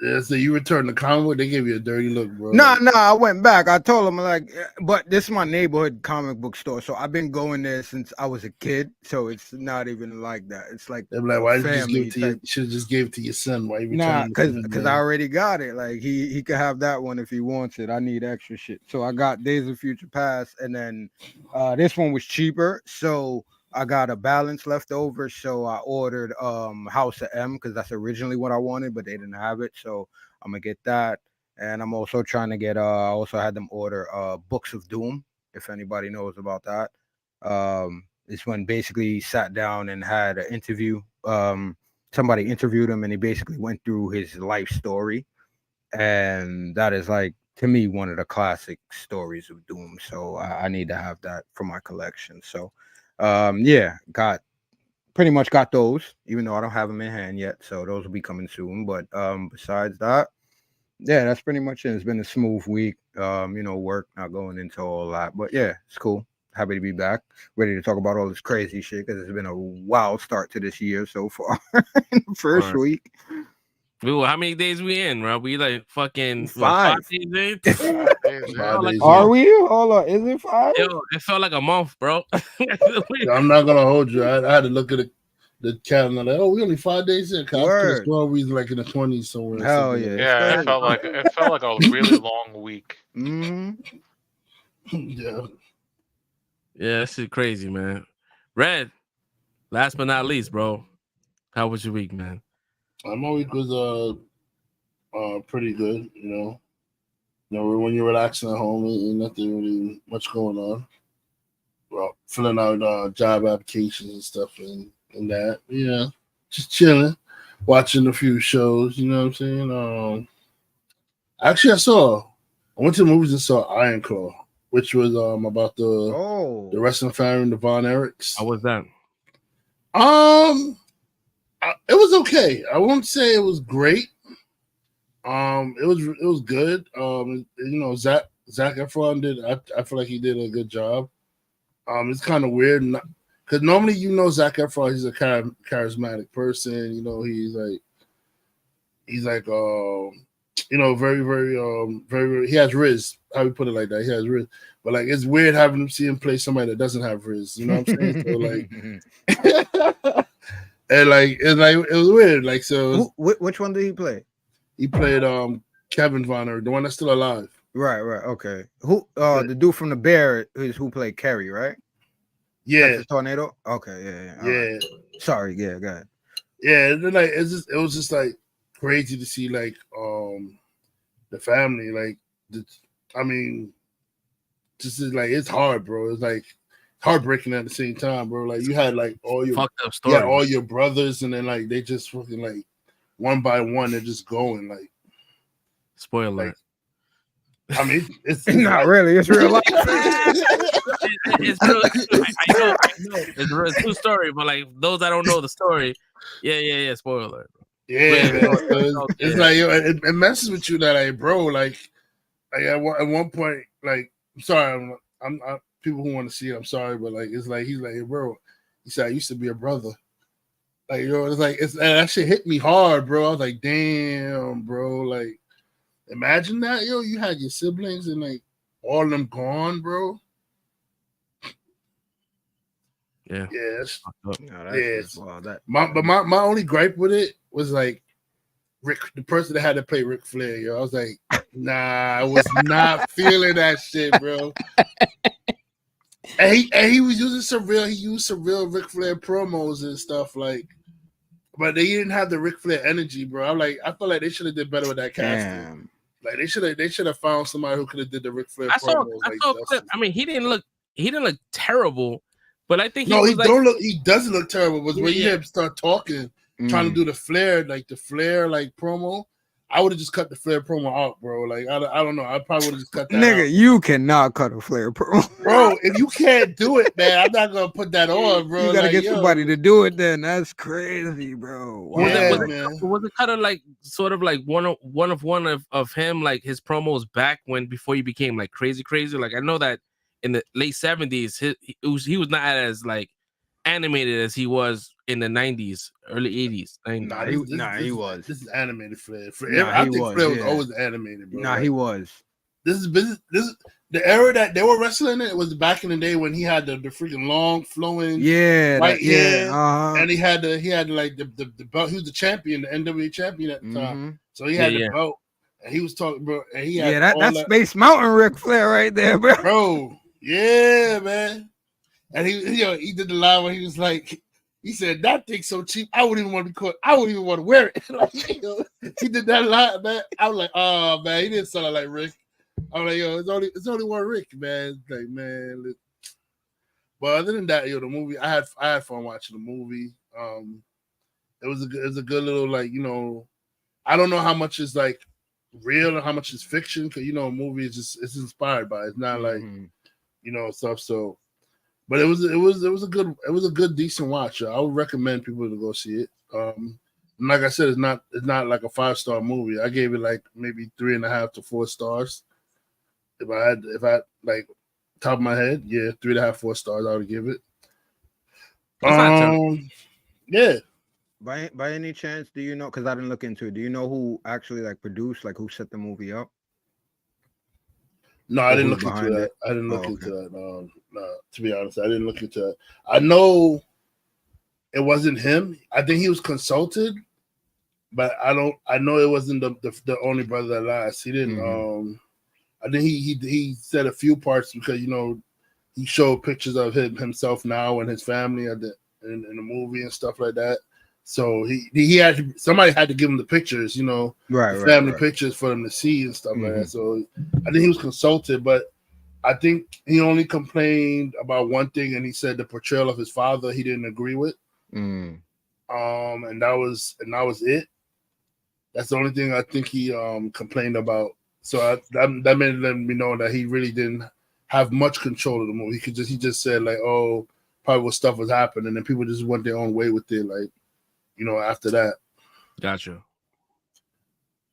Yeah, so you returned the comic, they gave you a dirty look, bro. No, I went back. I told them, like, but this is my neighborhood comic book store. So I've been going there since I was a kid. So it's not even like that. It's like, they're like, why did you just give it to you? Should have just gave it to your son. Why you because I already got it. Like he could have that one if he wants it. I need extra shit. So I got Days of Future Past, and then this one was cheaper. So I got a balance left over, so I ordered House of M because that's originally what I wanted, but they didn't have it, so I'm gonna get that. And I'm also trying to get I also had them order Books of Doom, if anybody knows about that. This one basically sat down and had an interview. Somebody interviewed him, and he basically went through his life story, and that is, like, to me, one of the classic stories of Doom. So I need to have that for my collection. So yeah, pretty much got those, even though I don't have them in hand yet, so those will be coming soon. But besides that, yeah, that's pretty much it. It's been a smooth week. Work, not going into all that, but yeah, it's cool. Happy to be back, ready to talk about all this crazy shit, because it's been a wild start to this year so far. In the first week. Ooh, how many days we in, bro? We like fucking 5 days in? Are we? Hold on, is it 5? Yo, it felt like a month, bro. I'm not gonna hold you. I had to look at the calendar. Like, we only 5 days in. Cause we like in the 20s somewhere. Hell yeah! Yeah, it felt like a really long week. Yeah. Yeah, this is crazy, man. Red, last but not least, bro, how was your week, man? My week was pretty good. You know, when you're relaxing at home, ain't nothing really much going on. Well, filling out job applications and stuff and that. Yeah, just chilling, watching a few shows. You know what I'm saying? Actually, I went to the movies and saw Iron Claw, which was about the wrestling family, the Von Erichs. How was that? It was okay. I won't say it was great. It was good. You know, Zach Efron did. I feel like he did a good job. It's kind of weird because normally you know Zach Efron, he's a charismatic person. You know, he's like you know, very very. He has Riz. How we put it like that? He has Riz. But like, it's weird having him see him play somebody that doesn't have Riz. You know what I'm saying? So like, and like it was weird. Like, so which one did he play? He played Kevin Von Erich, the one that's still alive. Right. Okay. Who the dude from the Bear is who played Kerry, right? Yeah. Texas Tornado. Okay, yeah. Yeah. Right. Sorry, yeah, go ahead. Yeah, and then like it was just like crazy to see like the family, like I mean, just like it's hard, bro. It's like heartbreaking at the same time, bro. Like you had like all your fucked up story. Yeah, all your brothers, and then like they just fucking like one by one, they're just going like. Spoiler. Like, I mean, it's not really. It's real life. It's real. I know. It's a true story, but like those that don't know the story, yeah. Spoiler. Yeah, man. It's like it messes with you that like, bro, like at one point, like, I'm sorry, I'm people who want to see it, I'm sorry, but like it's like he's like, hey, bro, he said I used to be a brother. Like, it's like and that shit hit me hard, bro. I was like, damn, bro, like. Imagine that, you had your siblings and like all of them gone, bro. Yeah. Yes. No, my only gripe with it was like Rick, the person that had to play Ric Flair, yo. I was like, nah, I was not feeling that shit, bro. And he was using some real Ric Flair promos and stuff like. But they didn't have the Ric Flair energy, bro. I feel like they should have did better with that casting. Like they should have found somebody who could have did the Ric Flair promos. I saw a clip. I mean, he didn't look terrible, but I think he doesn't look terrible. But when you hear him start talking, trying to do the Flair promo, I would have just cut the Flair promo out, bro. Like I don't know. I probably would have just cut that Nigga, out. you cannot cut a Flair promo. Bro, if you can't do it, man, I'm not gonna put that on, bro. You gotta get somebody to do it then. That's crazy, bro. Wow. Was it kind of like sort of like one of him, like his promos back before he became like crazy? Like I know that in the late 70s, he was not as like animated as he was in the 90s, early 80s. He was. This is animated Flair. I think Flair was always animated, bro. He was. This is the era that they were wrestling in. It was back in the day when he had the freaking long flowing white hair, and he had like the belt. He was the champion, the NWA champion at the time. So he had the belt, and he was talking, bro. And he had that's Space Mountain Ric Flair right there, bro. Yeah, man. And he did the line where he was like, he said, that thing's so cheap, I wouldn't even want to be caught. I wouldn't even want to wear it. Like, he did that line, man. I was like, oh, man, he didn't sound like Rick. I was like, it's only one Rick, man. Like, man. But other than that, the movie, I had fun watching the movie. It was a good little, like, I don't know how much is like real and how much is fiction, because a movie is it's inspired by it. It's not like stuff. So, but it was a good decent watch. I would recommend people to go see it. And like I said, it's not like a 5-star movie. I gave it like maybe 3.5 to 4 stars. If I like top of my head, 3.5, 4 stars, I would give it. Yeah. By any chance, do you know? Because I didn't look into it. Do you know who actually like produced, like who set the movie up? No, I didn't look into that. I didn't look into that. No, to be honest, I didn't look into that. I know it wasn't him. I think he was consulted, but I know it wasn't the only brother that last. He didn't. I think he said a few parts because he showed pictures of himself now and his family. in the movie and stuff like that. So he had somebody had to give him the pictures, you know, the family pictures for them to see and stuff like that. So I think he was consulted, but I think he only complained about one thing, and he said the portrayal of his father he didn't agree with. And that was it. That's the only thing I think he complained about. So that made me know that he really didn't have much control of the movie. He just said like, oh, probably what stuff was happening, and then people just went their own way with it, like, you know, after that. Gotcha.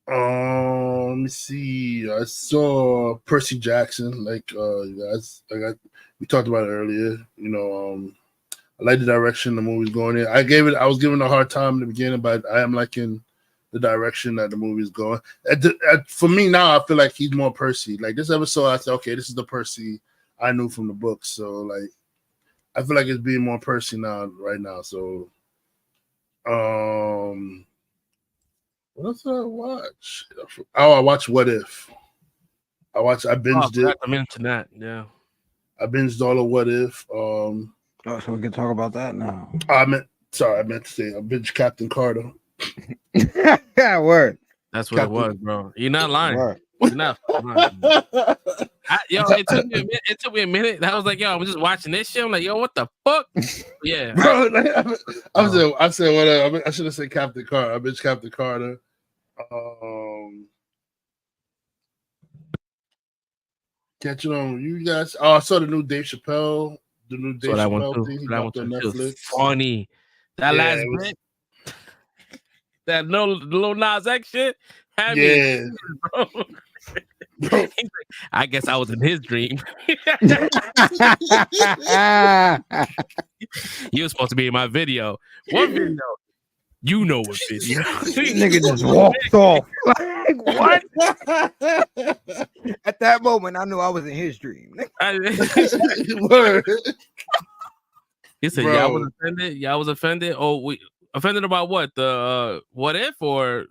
Let me see. I saw Percy Jackson, like we talked about it earlier. You know, I like the direction the movie's going in. I was giving it a hard time in the beginning, but I am liking the direction that the movie's going. For me now, I feel like he's more Percy. Like this episode, I said, okay, this is the Percy I knew from the books. So like, I feel like it's being more Percy right now. So, what else did I watch? Oh, I watched What If. I binged it. I mentioned that. Yeah, I binged all of What If. So we can talk about that now. I meant to say I binged Captain Carter. Yeah, word. That's what it was, bro. You're not lying. Word. You're not lying. It took me a minute. I was like, yo, I'm just watching this shit. I'm like, yo, what the fuck? Yeah, bro. I said whatever. I should have said Captain Carter. I binged Captain Carter. Catching on you guys. Oh, I saw the new Dave Chappelle. The new Dave Chappelle thing. He dropped on Netflix. Funny. That last bit. That little Nas X shit. Yeah. Bro. Like, I guess I was in his dream. You were supposed to be in my video. What video? You know what video. Nigga just walked off. Like, what? At that moment, I knew I was in his dream. Word. He said, y'all was offended? Y'all was offended? Oh, we offended about what? The What If or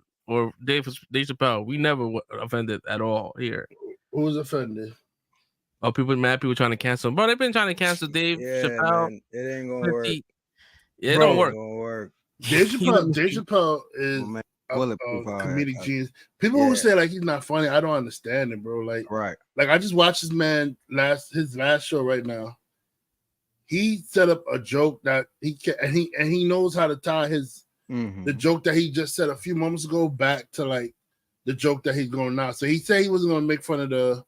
Dave Chappelle? We never offended at all here. Who was offended? Oh, people mad. People trying to cancel him. Bro, they've been trying to cancel Dave Chappelle. Man, it ain't gonna work. Yeah, it don't work. Dave Chappelle is a comedic genius. People who say like he's not funny, I don't understand it, bro. Like, like I just watched this man his last show right now. He set up a joke that he knows how to tie his the joke that he just said a few moments ago back to like the joke that he's going now. So he said he wasn't going to make fun of the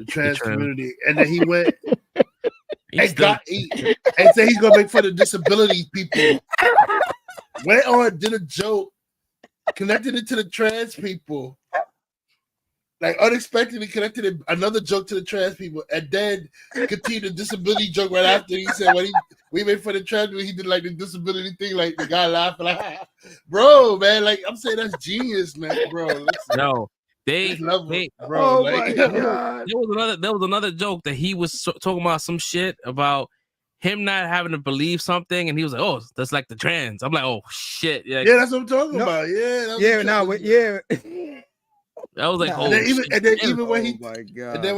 trans community, and then he went and said he's going to make fun of disability people. Went on, did a joke, connected it to the trans people, like unexpectedly connected another joke to the trans people, and then continued the disability joke right after. He said when we made fun of the trans people, he did like the disability thing, like the guy laughing, like, bro, man, like I'm saying that's genius, man, bro. Listen. No, they bro. Like, there was another joke that he was talking about some shit about him not having to believe something, and he was like, "Oh, that's like the trans." I'm like, "Oh shit, yeah, that's what I'm talking about." That was like, and then even when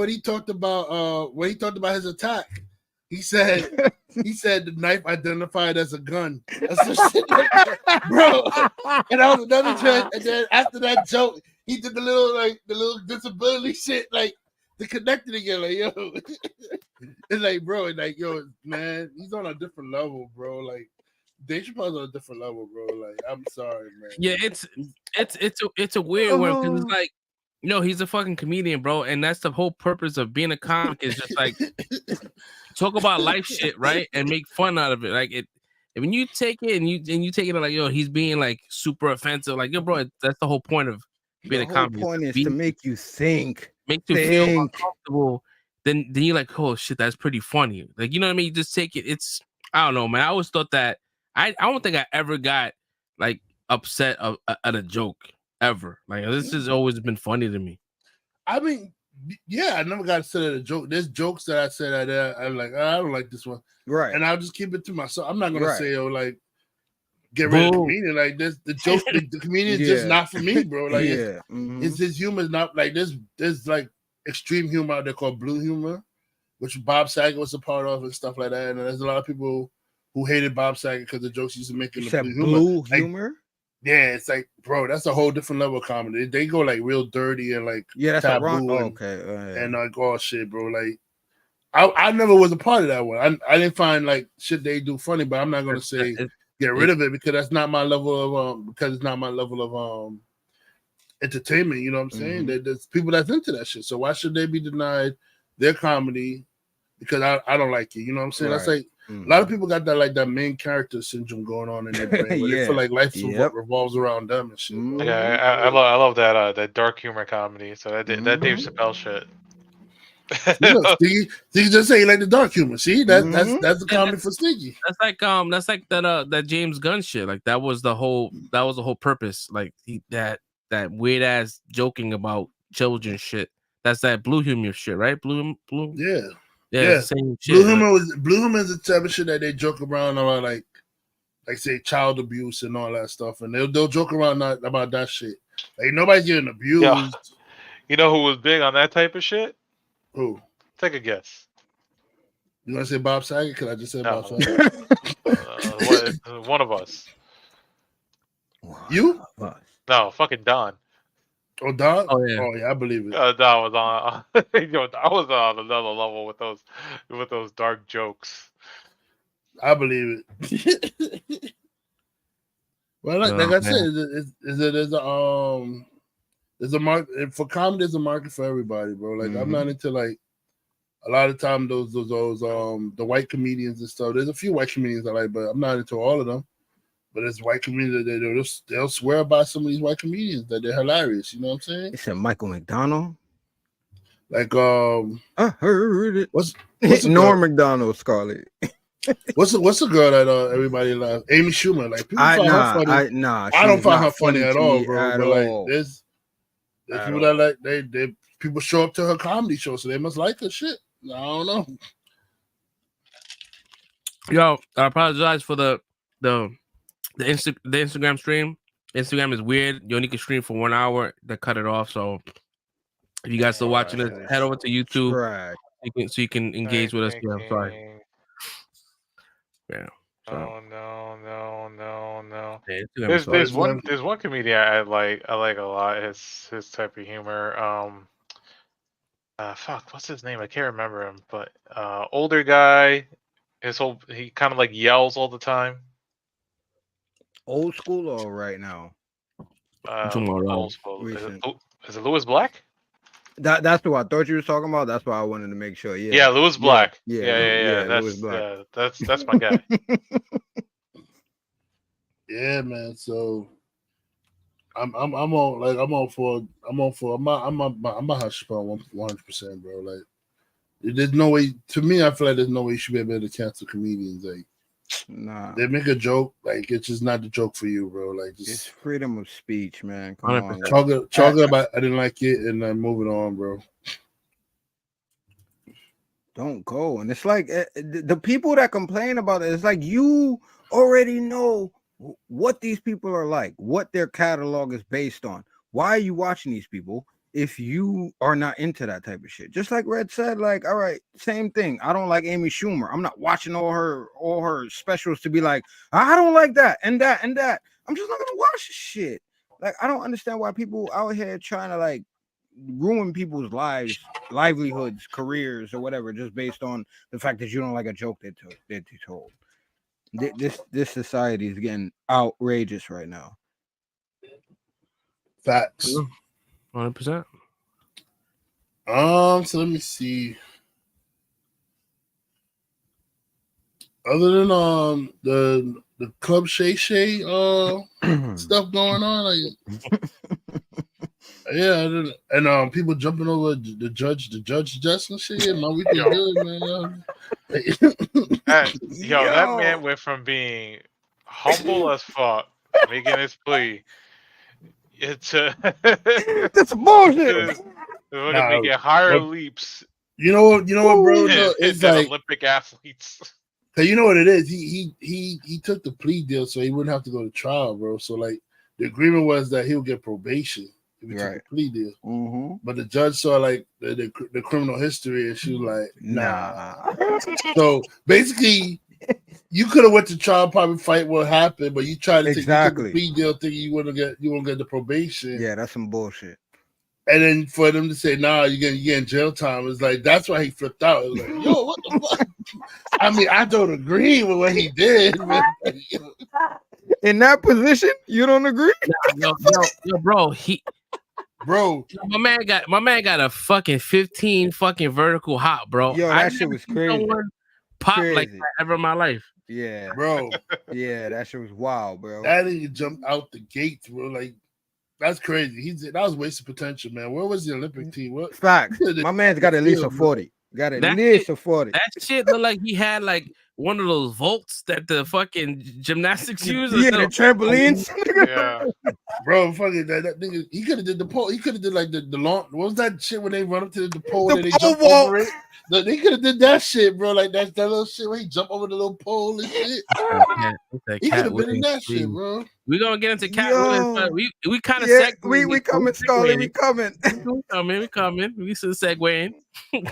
he talked about his attack, he said the knife identified as a gun. That's some shit like that, bro. And that was another trend. And then after that joke, he did the little disability shit, like to connect it again. Like, yo, it's like, bro, it's like, yo, man, he's on a different level, bro. Like, Dave Chappelle's on a different level, bro. Like, I'm sorry, man. Yeah, it's a weird one because it's like, you know, he's a fucking comedian, bro, and that's the whole purpose of being a comic is just like talk about life shit, right, and make fun out of it. Like it, when you take it and you take it like, yo, he's being like super offensive, like, yo, bro, that's the whole point of being a comic. The point is to make you think, make you feel uncomfortable. Then you're like, oh shit, that's pretty funny. Like, you know what I mean? You just take it. It's, I don't know, man. I always thought that I don't think I ever got like upset at a joke ever. Like, this has always been funny to me. I mean, yeah, I never got upset at a joke. There's jokes that I said I'm like, I don't like this one, right? And I'll just keep it to myself. I'm not gonna say, oh, like, get rid of the comedian. Like, this, the joke, the comedian is just not for me, bro. Like, it's his humor is not like there's like extreme humor out there called blue humor, which Bob Saget was a part of and stuff like that. And there's a lot of people who hated Bob Saget because the jokes he used to make in You the said blue blue Like, humor? yeah, it's like, bro, that's a whole different level of comedy. They go like real dirty and like Yeah, that's a taboo wrong. and, Okay. and like all shit, bro. Like I never was a part of that one. I didn't find like shit they do funny, but I'm not gonna say get rid of it because that's not my level of because it's not my level of entertainment. You know what I'm saying? There's people that's into that shit. So why should they be denied their comedy because I don't like it? You know what I'm saying? That's like a lot of people got that like that main character syndrome going on in their brain where they feel like life revolves around them and shit. Bro. Yeah, I love that dark humor comedy. So that Dave Chappelle shit. See, just say like the dark humor. See, that's the comedy for Stinky. That's like that James Gunn shit. Like that was the whole purpose. Like that weird ass joking about children shit. That's that blue humor shit, right? Blue. Yeah. Same shit. Blue humor is the type of shit that they joke around about, like say child abuse and all that stuff, and they'll joke around about that shit. Like nobody's getting abused. Yeah. You know who was big on that type of shit? Who? Take a guess. You want to say Bob Saget? Because I just said Bob Saget. One of us. You? No, fucking Don. Oh, Don? Oh yeah, I believe it. Don was on. I was on another level with those dark jokes. I believe it. Well, like I said, there's a market for comedy. There's a market for everybody, bro. Like I'm not into like a lot of time those the white comedians and stuff. There's a few white comedians I like, but I'm not into all of them. But it's white comedians they'll swear by some of these white comedians that they're hilarious. You know what I'm saying? It's a Michael McDonald. Like I heard it. What's Norm McDonald, Scarlett? What's the girl that everybody loves? Amy Schumer. Like people find her funny. I don't find her funny at all, bro. But like there's people that like they people show up to her comedy show, so they must like her shit. I don't know. Yo, I apologize for the Instagram stream. Instagram is weird. You only can stream for 1 hour. They cut it off. So if you guys still watching it, head over to YouTube. Right. So you can engage with us. Yeah, I'm sorry. Yeah. So. No. Yeah, there's one comedian I like a lot. His type of humor. Fuck, what's his name? I can't remember him. But older guy. He kind of like yells all the time. Old school or right now? Old school. Is it Louis Black? That's what I thought you were talking about. That's why I wanted to make sure. Yeah, Louis Black. Yeah. That's Black. That's my guy. Yeah, man. So I'm a hush about 100%, bro. Like there's no way to me. I feel like there's no way you should be able to cancel comedians. Like, nah, they make a joke, like it's just not the joke for you, bro. Like it's freedom of speech, man. Come on, talk about I didn't like it, and then moving on, bro. Don't go. And it's like the people that complain about it, it's like you already know what these people are like, what their catalog is based on. Why are you watching these people if you are not into that type of shit? Just like Red said, like, all right, same thing. I don't like Amy Schumer. I'm not watching all her specials to be like, I don't like that and that and that. I'm just not gonna watch shit. Like, I don't understand why people out here trying to like ruin people's lives, livelihoods, careers, or whatever, just based on the fact that you don't like a joke that they told. This society is getting outrageous right now. Facts. 100%. So let me see. Other than the Club Shay Shay stuff going on, like, yeah, and people jumping over the judge and shit. Yeah, my week is good, man. That man went from being humble as fuck, making his plea, to that's bullshit. Making higher leaps. You know what, bro? No, it's like Olympic athletes. Cause you know what it is. He took the plea deal so he wouldn't have to go to trial, bro. So like the agreement was that he'll get probation if he took the plea deal. Mm-hmm. But the judge saw like the criminal history, and she was like, nah. So basically, You could have went to trial, probably fight what happened, but you tried to take Exactly. the plea deal, thinking you won't get the probation. Yeah, that's some bullshit. And then for them to say, "Nah, you're getting jail time," it's like that's why he flipped out. It was like, "Yo, what the fuck?" I mean, I don't agree with what he did. But, In that position, you don't agree? Yo, bro, my man got a fucking 15 fucking vertical hop, bro. Yo, that shit was crazy. Pop Crazy. like that ever in my life. Yeah, bro. Yeah, that shit was wild, bro. That nigga jumped out the gates, bro. Like that's crazy. That was wasted potential, man. Where was the Olympic team? What facts? My man's got at least a 40. Got at least a 40. That shit looked like he had like one of those vaults that the fucking gymnastics use. Yeah, the trampolines. Yeah. Bro, fucking that nigga. He could have did the pole. He could have did like the long. What was that shit when they run up to the pole and they jump over it? They could have did that shit, bro. Like that little shit where he jump over the little pole and shit. He could have been in that shit, bro. We're gonna get into cat willing, but we kind of we coming, Scully. We coming. We coming. We should segueing.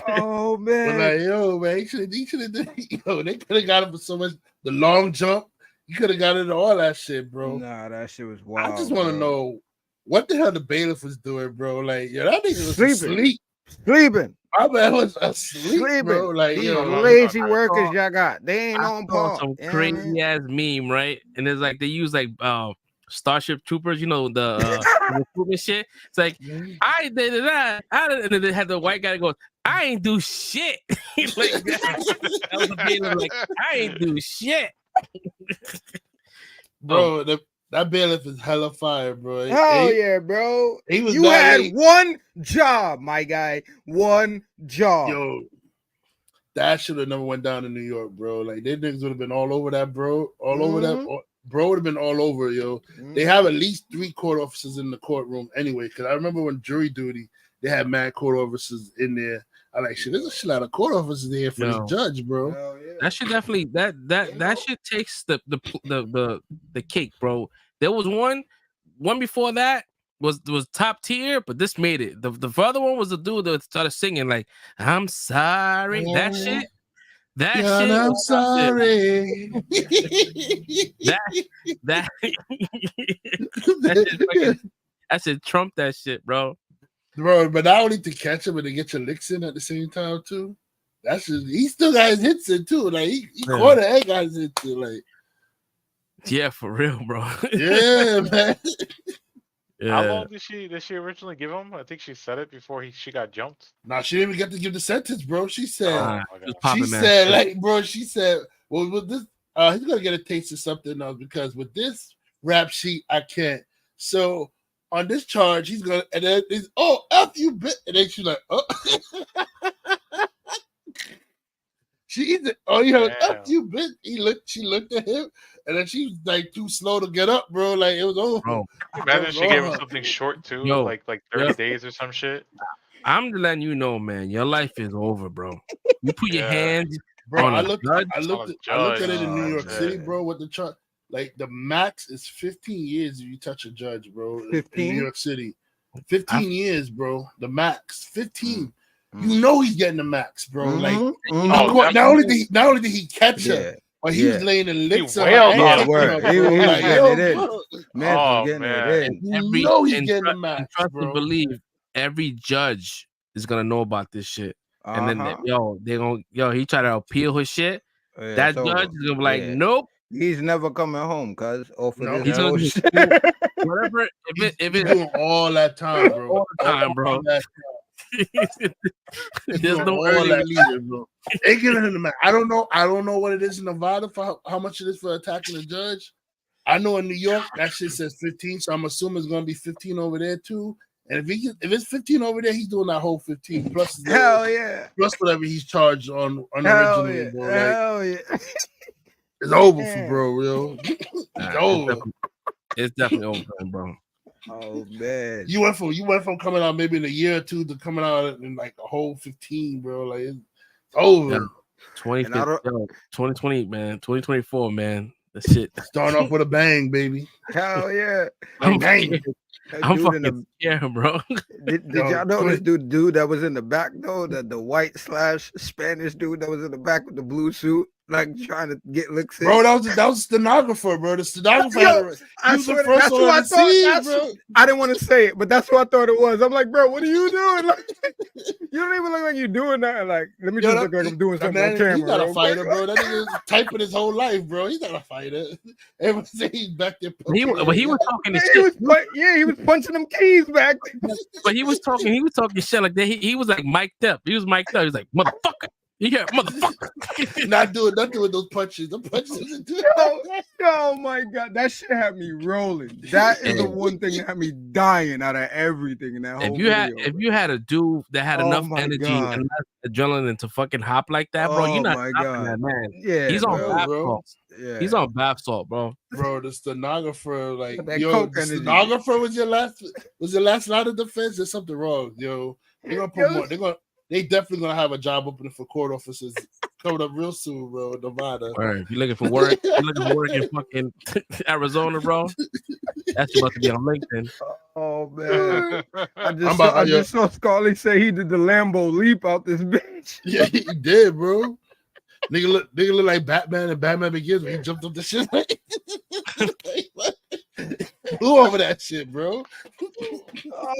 Oh man. But like, yo, man, he should have did. Yo, they could have got him for so much. The long jump, you could have got into all that shit, bro. Nah, that shit was wild. I just want to know what the hell the bailiff was doing, bro. Like, yo, that nigga was sleeping. My man was asleep, bro. Like, these yo, lazy workers y'all got. They ain't on par. Some crazy ass meme, right? And it's like they use like Starship Troopers, you know, the recruitment shit. It's like I did that, and then they had the white guy that goes, "I ain't do shit." Like that was the bailiff, like I ain't do shit, bro. That bailiff is hella fire, bro. Hell yeah, bro. You had one job, my guy. One job. Yo, that should have never went down in New York, bro. Like, they niggas would have been all over that, bro. All over that. Bro would have been all over, yo. They have at least 3 court officers in the courtroom anyway, because I remember when jury duty, they had mad court officers in there. I like, shit, there's a shit lot of court officers there for this judge, bro. That shit definitely that shit takes the cake, bro. There was one before that was top tier, but this made it. The other one was the dude that started singing like "I'm sorry." That shit. That shit. I'm sorry. that shit fucking, I said Trump that shit, bro. Bro, but not only to catch him, but to get your licks in at the same time too. That's just he still got his hits in too. Like he caught it and got his hits in. Like, yeah, for real, bro. Yeah, man. Yeah. How long did she originally give him? I think she said it before she got jumped. Nah, she didn't even get to give the sentence, bro. She said, she said, well, with this, he's gonna get a taste of something else because with this rap sheet, I can't. So on this charge, he's gonna, and then he's, F you, bitch. And then she's like, F you, bitch. She looked at him, and then she was like too slow to get up, bro. Like it was over. Bro. Imagine she gave him something short too, like 30 days or some shit. I'm just letting you know, man. Your life is over, bro. You put your hands, bro. on I looked at it in New York man. City, bro. What the charge? Like the max is 15 years if you touch a judge, bro. 15? In New York City, 15 years, bro. The max, 15. You know he's getting the max, bro. Like not only did he catch her, but he was laying the licks on her. He was getting it in. Man, getting it in. You know he's getting the max, trust bro. and believe every judge is gonna know about this shit. And then they're gonna he try to appeal his shit. That judge is gonna be like, nope. He's never coming home, cuz. He's gonna do whatever. If it's doing all that time, bro. All the time, bro. There's no early leader, bro. They giving him the max. I don't know what it is in Nevada for how much it is for attacking a judge. I know in New York that shit says 15, so I'm assuming it's gonna be 15 over there too. And if it's 15 over there, he's doing that whole 15 plus. Plus whatever he's charged on originally, bro. Hell yeah. It's over for bro, yo. It's over. It's definitely over, bro. Oh man, you went from coming out maybe in a year or two to coming out in like a whole 15, bro. Like it's over. Yeah. 2020, man. 2024, man. The shit starting off with a bang, baby. Hell yeah, I'm fucking scared, bro. Did y'all know this dude that was in the back though? The white / Spanish dude that was in the back with the blue suit. like trying to get licks in. Bro, that was the stenographer, bro. The stenographer Yo, had he I was the swear, first that's one who on I the thought. scene, bro. I didn't want to say it, but that's what I thought it was. I'm like, bro, what are you doing? Like, you don't even look like you're doing that. Like, let me just look like I'm doing something on camera. He's not a real fighter, quick. bro. That nigga's typing his whole life, bro. He's not a fighter. Everyone say he's back there. But he was talking his He shit. he was punching them keys back. But he was talking shit like that. He was like mic'd up. He was mic'd up. He was like, motherfucker. You hear motherfucker. Not doing nothing with those punches. The punches. Oh my god, that shit had me rolling. That is the one thing that had me dying out of everything in that whole video. If you had a dude that had enough energy and enough adrenaline to fucking hop like that, bro, you're not stopping that man. Yeah, he's on bath bro. salt. Yeah. He's on bath salt, bro. Bro, the stenographer, like, That yo, coke the energy. stenographer was your last line of defense. There's something wrong, yo. They're gonna promote. They definitely gonna have a job opening for court officers coming up real soon, bro. Nevada. All right, if you're looking for work, in fucking Arizona, bro. That's about to be on LinkedIn. Oh man, I just saw Scarlett say he did the Lambo leap out this bitch. Yeah, he did, bro. Nigga look like Batman and Batman Begins when he jumped up the shit. Blew over that shit, bro.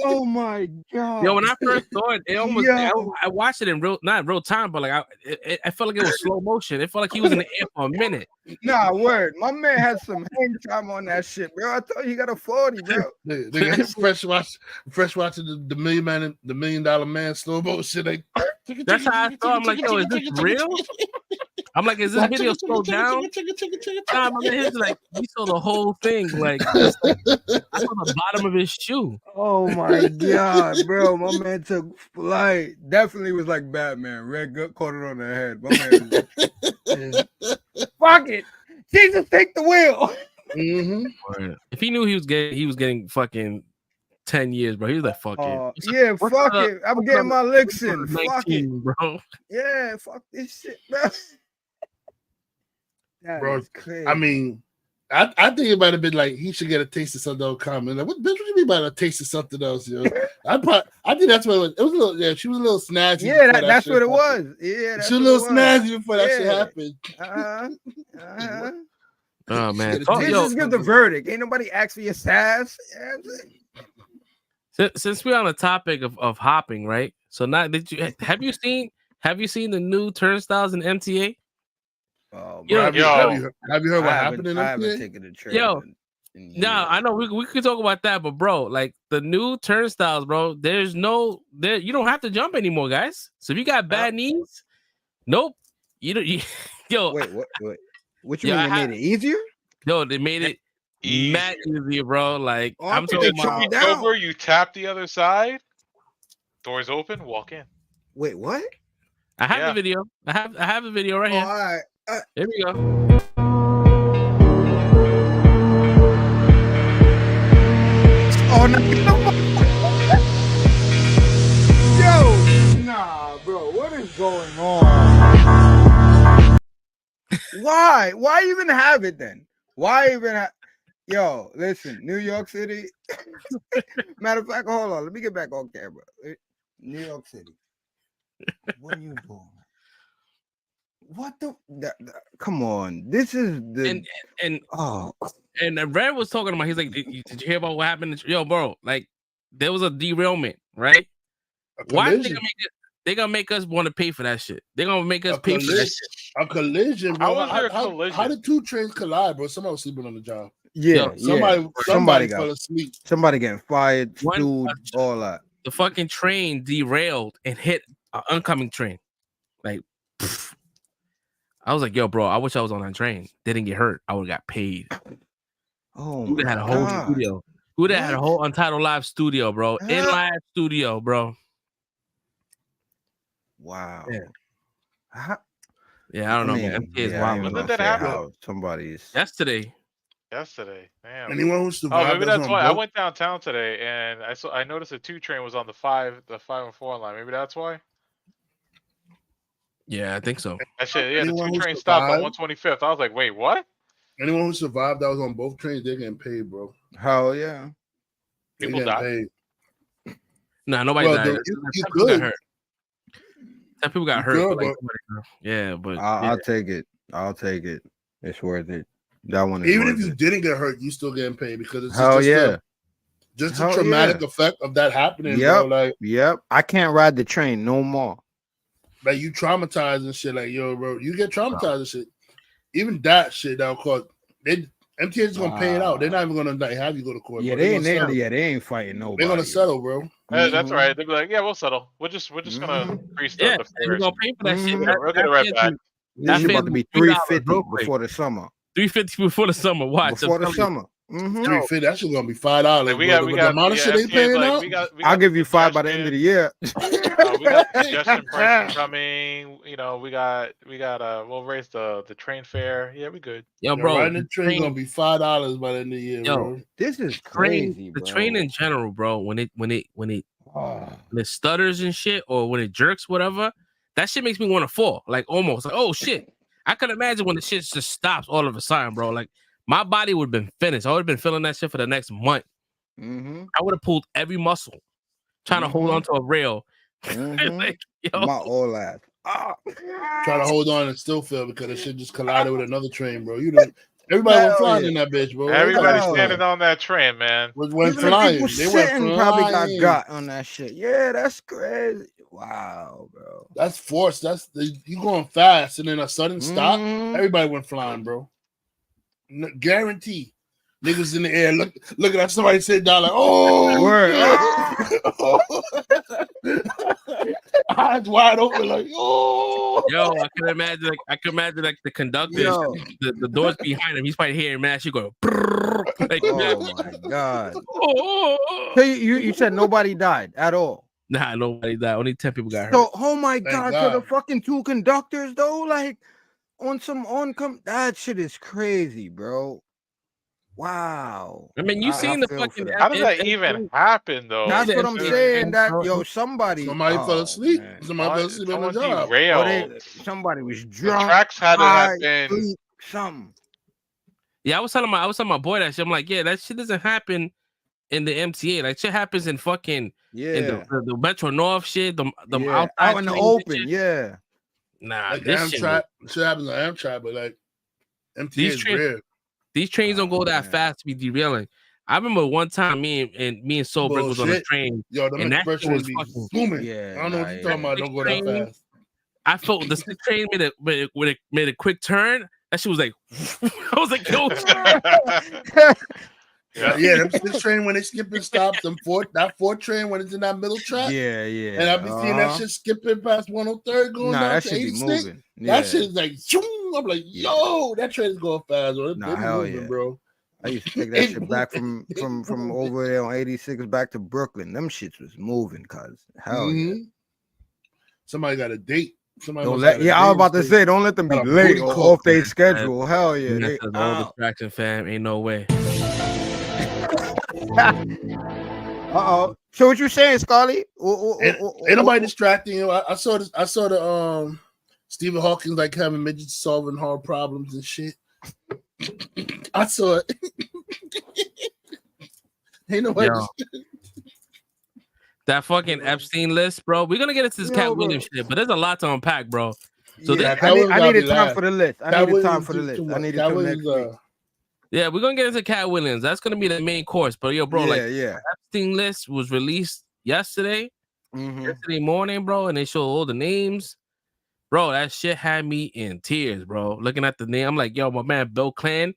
Oh my god. Yo, when I first saw it, I watched it in not real time, but like I felt like it was slow motion. It felt like he was in the air for a minute. Nah, word. My man had some hang time on that shit, bro. I thought he got a 40, bro. Nigga, fresh watching the $1 million man slow motion. Like, that's how I thought. I'm like, yo, is this real? I'm like, is this video slowed down? Nah, my man, like, he saw the whole thing. Like, I saw the bottom of his shoe. Oh my god, bro. My man took flight. Definitely was like Batman. Red gut caught it on the head. My man was fuck it. Jesus, take the wheel. Mm-hmm. If he knew he was getting fucking 10 years, bro, he was like, fuck it. Yeah, fuck it. I'm getting my licks in. 19, Fuck it, bro. Yeah, fuck this shit, bro. That Bro, is crazy. I mean, I think it might have been like he should get a taste of something else. Comment like, what do you mean by a taste of something else, yo? I think that's what it was. It was a little, she was a little snazzy. Yeah, that's what it was. Yeah, she was a little snazzy before that shit happened. Oh man, Just give the verdict. Ain't nobody asked for your sass. Since we're on the topic of hopping, right? So now, have you seen the new turnstiles in MTA? Oh, have you heard what happened in MTA? I haven't taken a train. Yo, no, I know we could talk about that, but bro, like the new turnstiles, bro, you don't have to jump anymore, guys. So if you got bad knees, nope, yo, wait, what? What you mean? They made it easier? Yo, they made it mad easier, bro. Like I'm talking about over, you tap the other side, doors open, walk in. Wait, what? I have the video. I have the video right here. All right. Here we go. Oh no! Yo, nah, bro. What is going on? Why? Why even have it then? Why even? Yo, listen, New York City. Matter of fact, hold on. Let me get back on camera. New York City. What are you doing? What the? Come on, this is the and Red was talking about. He's like, did you hear about what happened? Yo, bro, like there was a derailment, right? Why they gonna make us want to pay for that shit? They're gonna make us pay for that shit. A collision, bro. How was there a collision? How did two trains collide, bro? Somebody was sleeping on the job. Yeah, somebody fell asleep. Somebody getting fired, sued, all that. The fucking train derailed and hit an oncoming train. Like, I was like, yo, bro, I wish I was on that train. Didn't get hurt. I would have got paid. Oh, who had a whole studio? Who had a whole Untitled Live studio, bro? In live studio, bro. Wow. Yeah, I don't know, man. MTA is wild. When did that happen? Somebody's Yesterday. Damn. Anyone who survived. Oh, maybe that's why. I went downtown today and I noticed the 2 train was on the 5 and 4 line. Maybe that's why. Yeah, I think so. That shit, yeah, the 2 train stopped on 125th. I was like, wait, what? Anyone who survived that was on both trains, they're getting paid, bro. Hell yeah. People died. Nah, nobody died. You got hurt. Some people got hurt. Good, but like, yeah, but I'll take it. I'll take it. It's worth it. That one is Even worth if you it. didn't get hurt, you still getting paid because it's Hell just yeah. just Hell the traumatic yeah. effect of that happening, Yep. bro. Like I can't ride the train no more. like you traumatized and shit. Like yo, bro, you get traumatized and shit. Even that shit that'll cause MTA is gonna pay it out. They're not even gonna like, have you go to court. Yeah, bro. they Gonna ain't fighting nobody. They're gonna settle, bro. That's right. They'll be like, yeah, we'll settle. We're just gonna increase the Yeah, the and we're fares. gonna pay for that shit. We'll get it right back. This shit about to be $350 before the summer. $350 before the summer. Watch Before the summer. $350. That shit gonna be $5. Like, we the got amount of shit they FTA's paying like, out. we got I'll give you $5 by the end of the year. we got congestion pricing coming. You know, we got we'll raise the train fare. Yeah, we good. Yo, bro, riding the train gonna be $5 by the end of the year, bro. This is crazy, the bro. train in general, bro. When it stutters and shit, or when it jerks, whatever, that shit makes me want to fall. Like almost like, oh shit. I can imagine when the shit just stops all of a sudden, bro. Like my body would have been finished. I would have been feeling that shit for the next month. I would have pulled every muscle trying to hold on to a rail. Like, yo. My old ass. Trying to hold on and still feel because the shit just collided with another train, bro. You know, everybody went flying in that bitch, bro. Everybody standing on that train, man. Went Even flying. the people They went sitting flying. probably got on that shit. Yeah, that's crazy. Wow, bro. That's force. You going fast and then a sudden stop. Everybody went flying, bro. Guarantee. Niggas in the air looking at somebody sitting down like, oh, word. Eyes wide open like, oh. Yo, I can imagine like the conductor, the doors behind him. He's probably hearing man, she go, like, oh my god. Oh. So you said nobody died at all. Nah, nobody died. Only 10 people got hurt. So, oh my god, so the fucking 2 conductors though, like on some that shit is crazy, bro. Wow. I mean, you seen the fucking. How does that even happen, though? That's what I'm saying. That somebody fell asleep. Somebody fell asleep on the job. Somebody was drunk. The tracks had to have been sleep, something. Yeah, I was telling my boy that shit. I'm like, yeah, that shit doesn't happen in the MTA. Like, shit happens in fucking in the Metro North shit. The out in the open. Yeah. Nah, like this shit happens on Amtrak, but like MTA is rare. These trains don't go that fast to be derailing. I remember one time me and Solberg was on a train. Yo, the express train be booming. Yeah, I don't know what you're talking about. Don't go that fast. I felt the train made a quick turn. That shit was like, I was like, yo. This train when they skip and stops, that 4 train when it's in that middle track. Yeah. And I've been seeing that shit skipping past 103rd going down that to should be 86. moving. That shit is like, I'm like, yo, that train is going fast. Bro. Hell moving, bro. I used to take that shit back from over there on 86 back to Brooklyn. Them shits was moving, cuz hell yeah. Somebody got a date. I was about to say, don't let them be late or off their schedule. Hell yeah. That's an old distraction, fam. Ain't no way. So what you saying, Scully? Ain't nobody distracting you. I saw this. I saw the Stephen Hawking like having midgets solving hard problems and shit. I saw it. Ain't nobody. That fucking Epstein list, bro. We're gonna get into this Cat Williams shit, but there's a lot to unpack, bro. So I needed time for the list. I needed time for the list. I needed time next week. Yeah, we're gonna get into Cat Williams. That's gonna be the main course. But yo, bro, Epstein list was released yesterday morning, bro, and they show all the names. Bro, that shit had me in tears, bro. Looking at the name, I'm like, yo, my man Bill Clinton,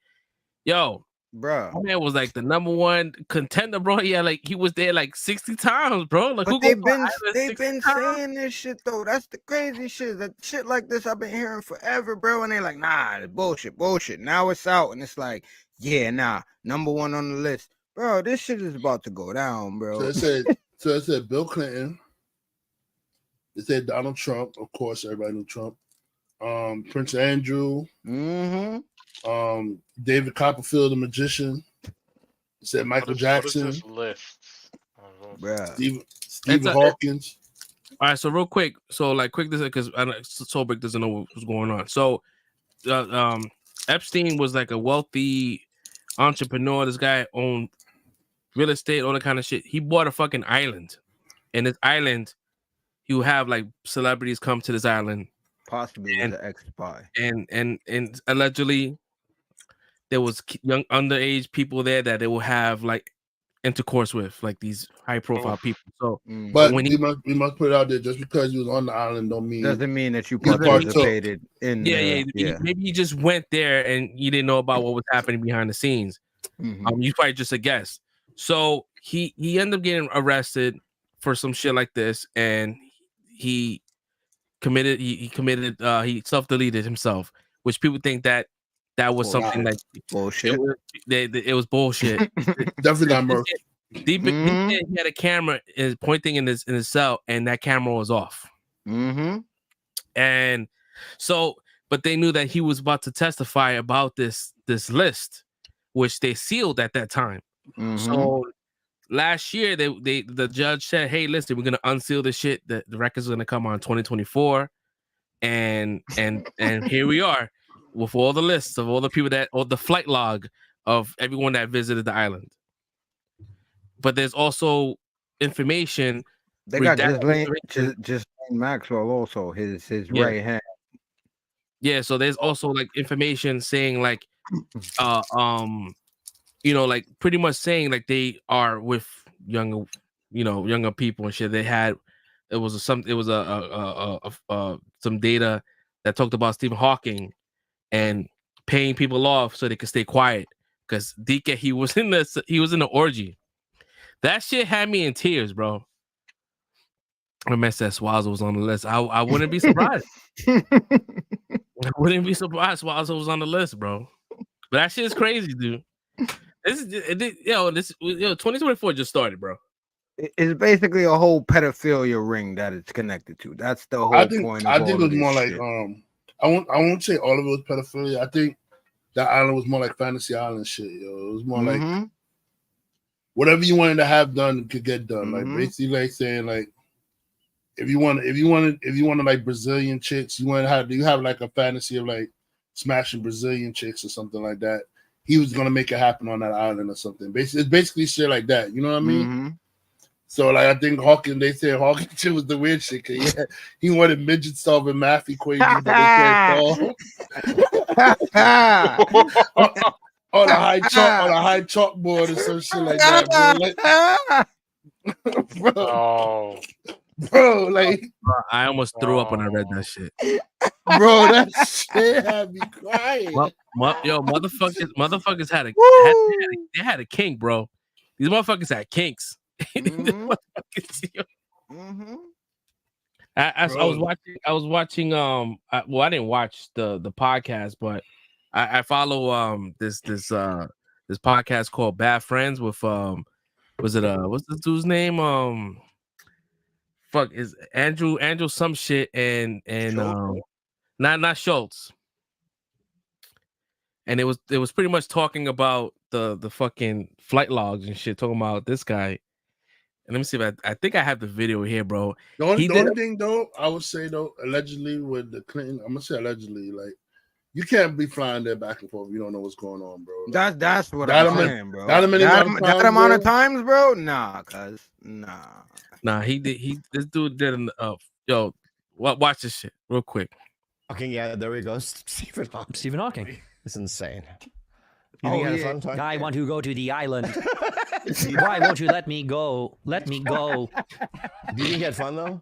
yo, bro, my man was like the #1 contender, bro. Yeah, like he was there like 60 times, bro. Like, but they've been saying this shit though. That's the crazy shit. That shit like this I've been hearing forever, bro. And they like, nah, it's bullshit. Now it's out, and it's like, yeah, nah, #1 on the list, bro. This shit is about to go down, bro. So it said Bill Clinton. It said Donald Trump, of course, everybody knew Trump. Prince Andrew. David Copperfield, the magician. It said Michael Jackson. What is this list? Stephen Hawkins. All right, so real quick, quick this because Solberg doesn't know what's going on. So, Epstein was like a wealthy entrepreneur. This guy owned real estate, all that kind of shit. He bought a fucking island, and this island, he would have like celebrities come to this island possibly was an ex-spy. And allegedly there was young underage people there that they will have like intercourse with, like these high profile people. So But when we must put it out there, just because you was on the island don't mean Doesn't mean that you you participated in. Maybe you just went there and you didn't know about what was happening behind the scenes. You probably just a guest. So he ended up getting arrested for some shit like this, and he self-deleted himself, which people think that was something like bullshit. It was bullshit. Definitely not murder. Deep he had a camera is pointing in his cell, and that camera was off. And so, but they knew that he was about to testify about this list, which they sealed at that time. So last year, the judge said, "Hey, listen, we're gonna unseal this shit. The record's gonna come on 2024." And here we are with all the lists of all the people or the flight log of everyone that visited the island. But there's also information. They got just Maxwell also, his right hand. Yeah, so there's also like information saying like like pretty much saying like they are with younger people and shit. It was some data that talked about Stephen Hawking and paying people off so they could stay quiet, because DK he was in the orgy. That shit had me in tears, bro. I messed that Swazzle was on the list. I wouldn't be surprised. I wouldn't be surprised Swazzle was on the list, bro. But that shit is crazy, dude. 2024 just started, bro. It's basically a whole pedophilia ring that it's connected to. That's the whole point. I think it was more like I won't say all of it was pedophilia. I think that island was more like fantasy island shit, yo. It was more like whatever you wanted to have done could get done. Like basically like saying like if you wanted like Brazilian chicks, you have like a fantasy of like smashing Brazilian chicks or something like that. He was gonna make it happen on that island or something. It's basically shit like that. You know what I mean? So like I think Hawking, they said Hawking shit was the weird shit. He wanted midget solving math equations that they can't solve. on a high chalkboard or some shit like that, bro. Bro, like I almost threw up when I read that shit. Bro, that shit had me crying. Motherfuckers had a kink, bro. These motherfuckers had kinks. I was watching I didn't watch the podcast, but I follow this podcast called Bad Friends with what's this dude's name? Is Andrew some shit and not Schultz. And it was pretty much talking about the fucking flight logs and shit, talking about this guy. And let me see if I think I have the video here, bro. The only thing though, I would say though, allegedly with the Clinton, I'm gonna say allegedly, like you can't be flying there back and forth. You don't know what's going on, bro. Like, that's what I'm saying, bro. That amount of times, bro. Nah. This dude did watch this shit real quick. Okay, yeah, there we go. Stephen Hawking. It's insane. I want to go to the island. Why won't you let me go? Let me go. Do you think you had fun though?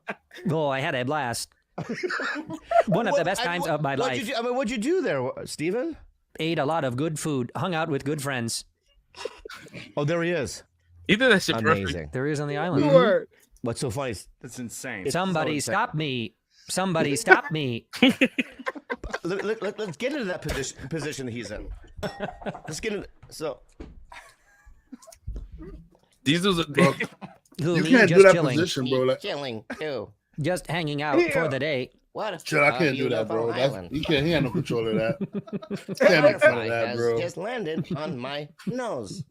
Oh, I had a blast. One of the best times of my life. What'd you do there, Stephen? Ate a lot of good food. Hung out with good friends. Oh, there he is. You did that shit amazing. Perfect. There he is on the island. What's so funny? That's insane. Somebody stop me. Somebody stop me. Let's get into that position that he's in. Let's get into these dudes you can't do that position, bro. Like chilling too. Just hanging out for the day. What? Chill, I can't do that, bro. He had no control of that. Can't make fun of that, bro. Just landed on my nose.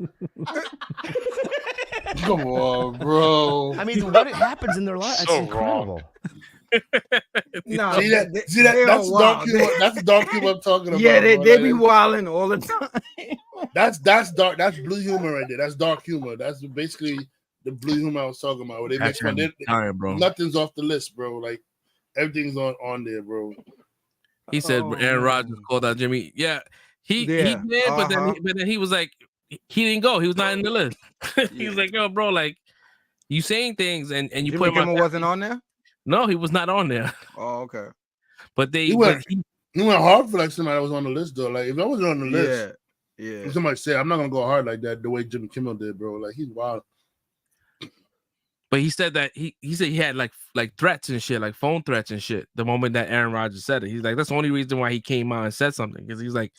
Come on, bro. I mean, what happens in their life? It's incredible. No, see that that's dark humor. That's dark humor I'm talking about. Yeah, they be wilding all the time. That's dark. That's blue humor right there. That's dark humor. That's basically the blue humor I was talking about. Where they make fun. Bro. Nothing's off the list, bro. Like everything's on there, bro. He said Aaron Rodgers called out Jimmy. Yeah, he did, but then he was like, he didn't go. He was not in the list. He was like, yo, bro, like you saying things and you Jimmy put him Kimmel wasn't on there. No, he was not on there. Oh, okay. But he went hard for like somebody that was on the list though. Like if I wasn't on the list, yeah. Somebody say I'm not gonna go hard like that the way Jimmy Kimmel did, bro. Like he's wild. But he said that he said he had like threats and shit, like phone threats and shit. The moment that Aaron Rodgers said it, he's like, that's the only reason why he came out and said something, because he's like,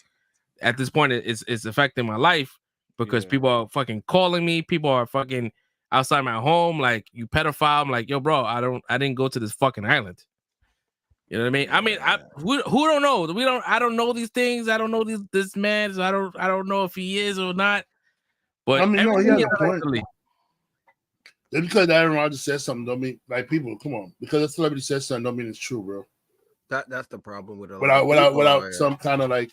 at this point, it's affecting my life because people are fucking calling me, people are fucking outside my home, like you pedophile. I'm like, yo, bro, I didn't go to this fucking island. You know what I mean? Who don't know? I don't know these things. I don't know this man. So I don't know if he is or not. But I mean, no, he has a point. Actually, just because Aaron Rodgers says something don't mean like people. Come on, because a celebrity says something don't mean it's true, bro. That's the problem with without some kind of like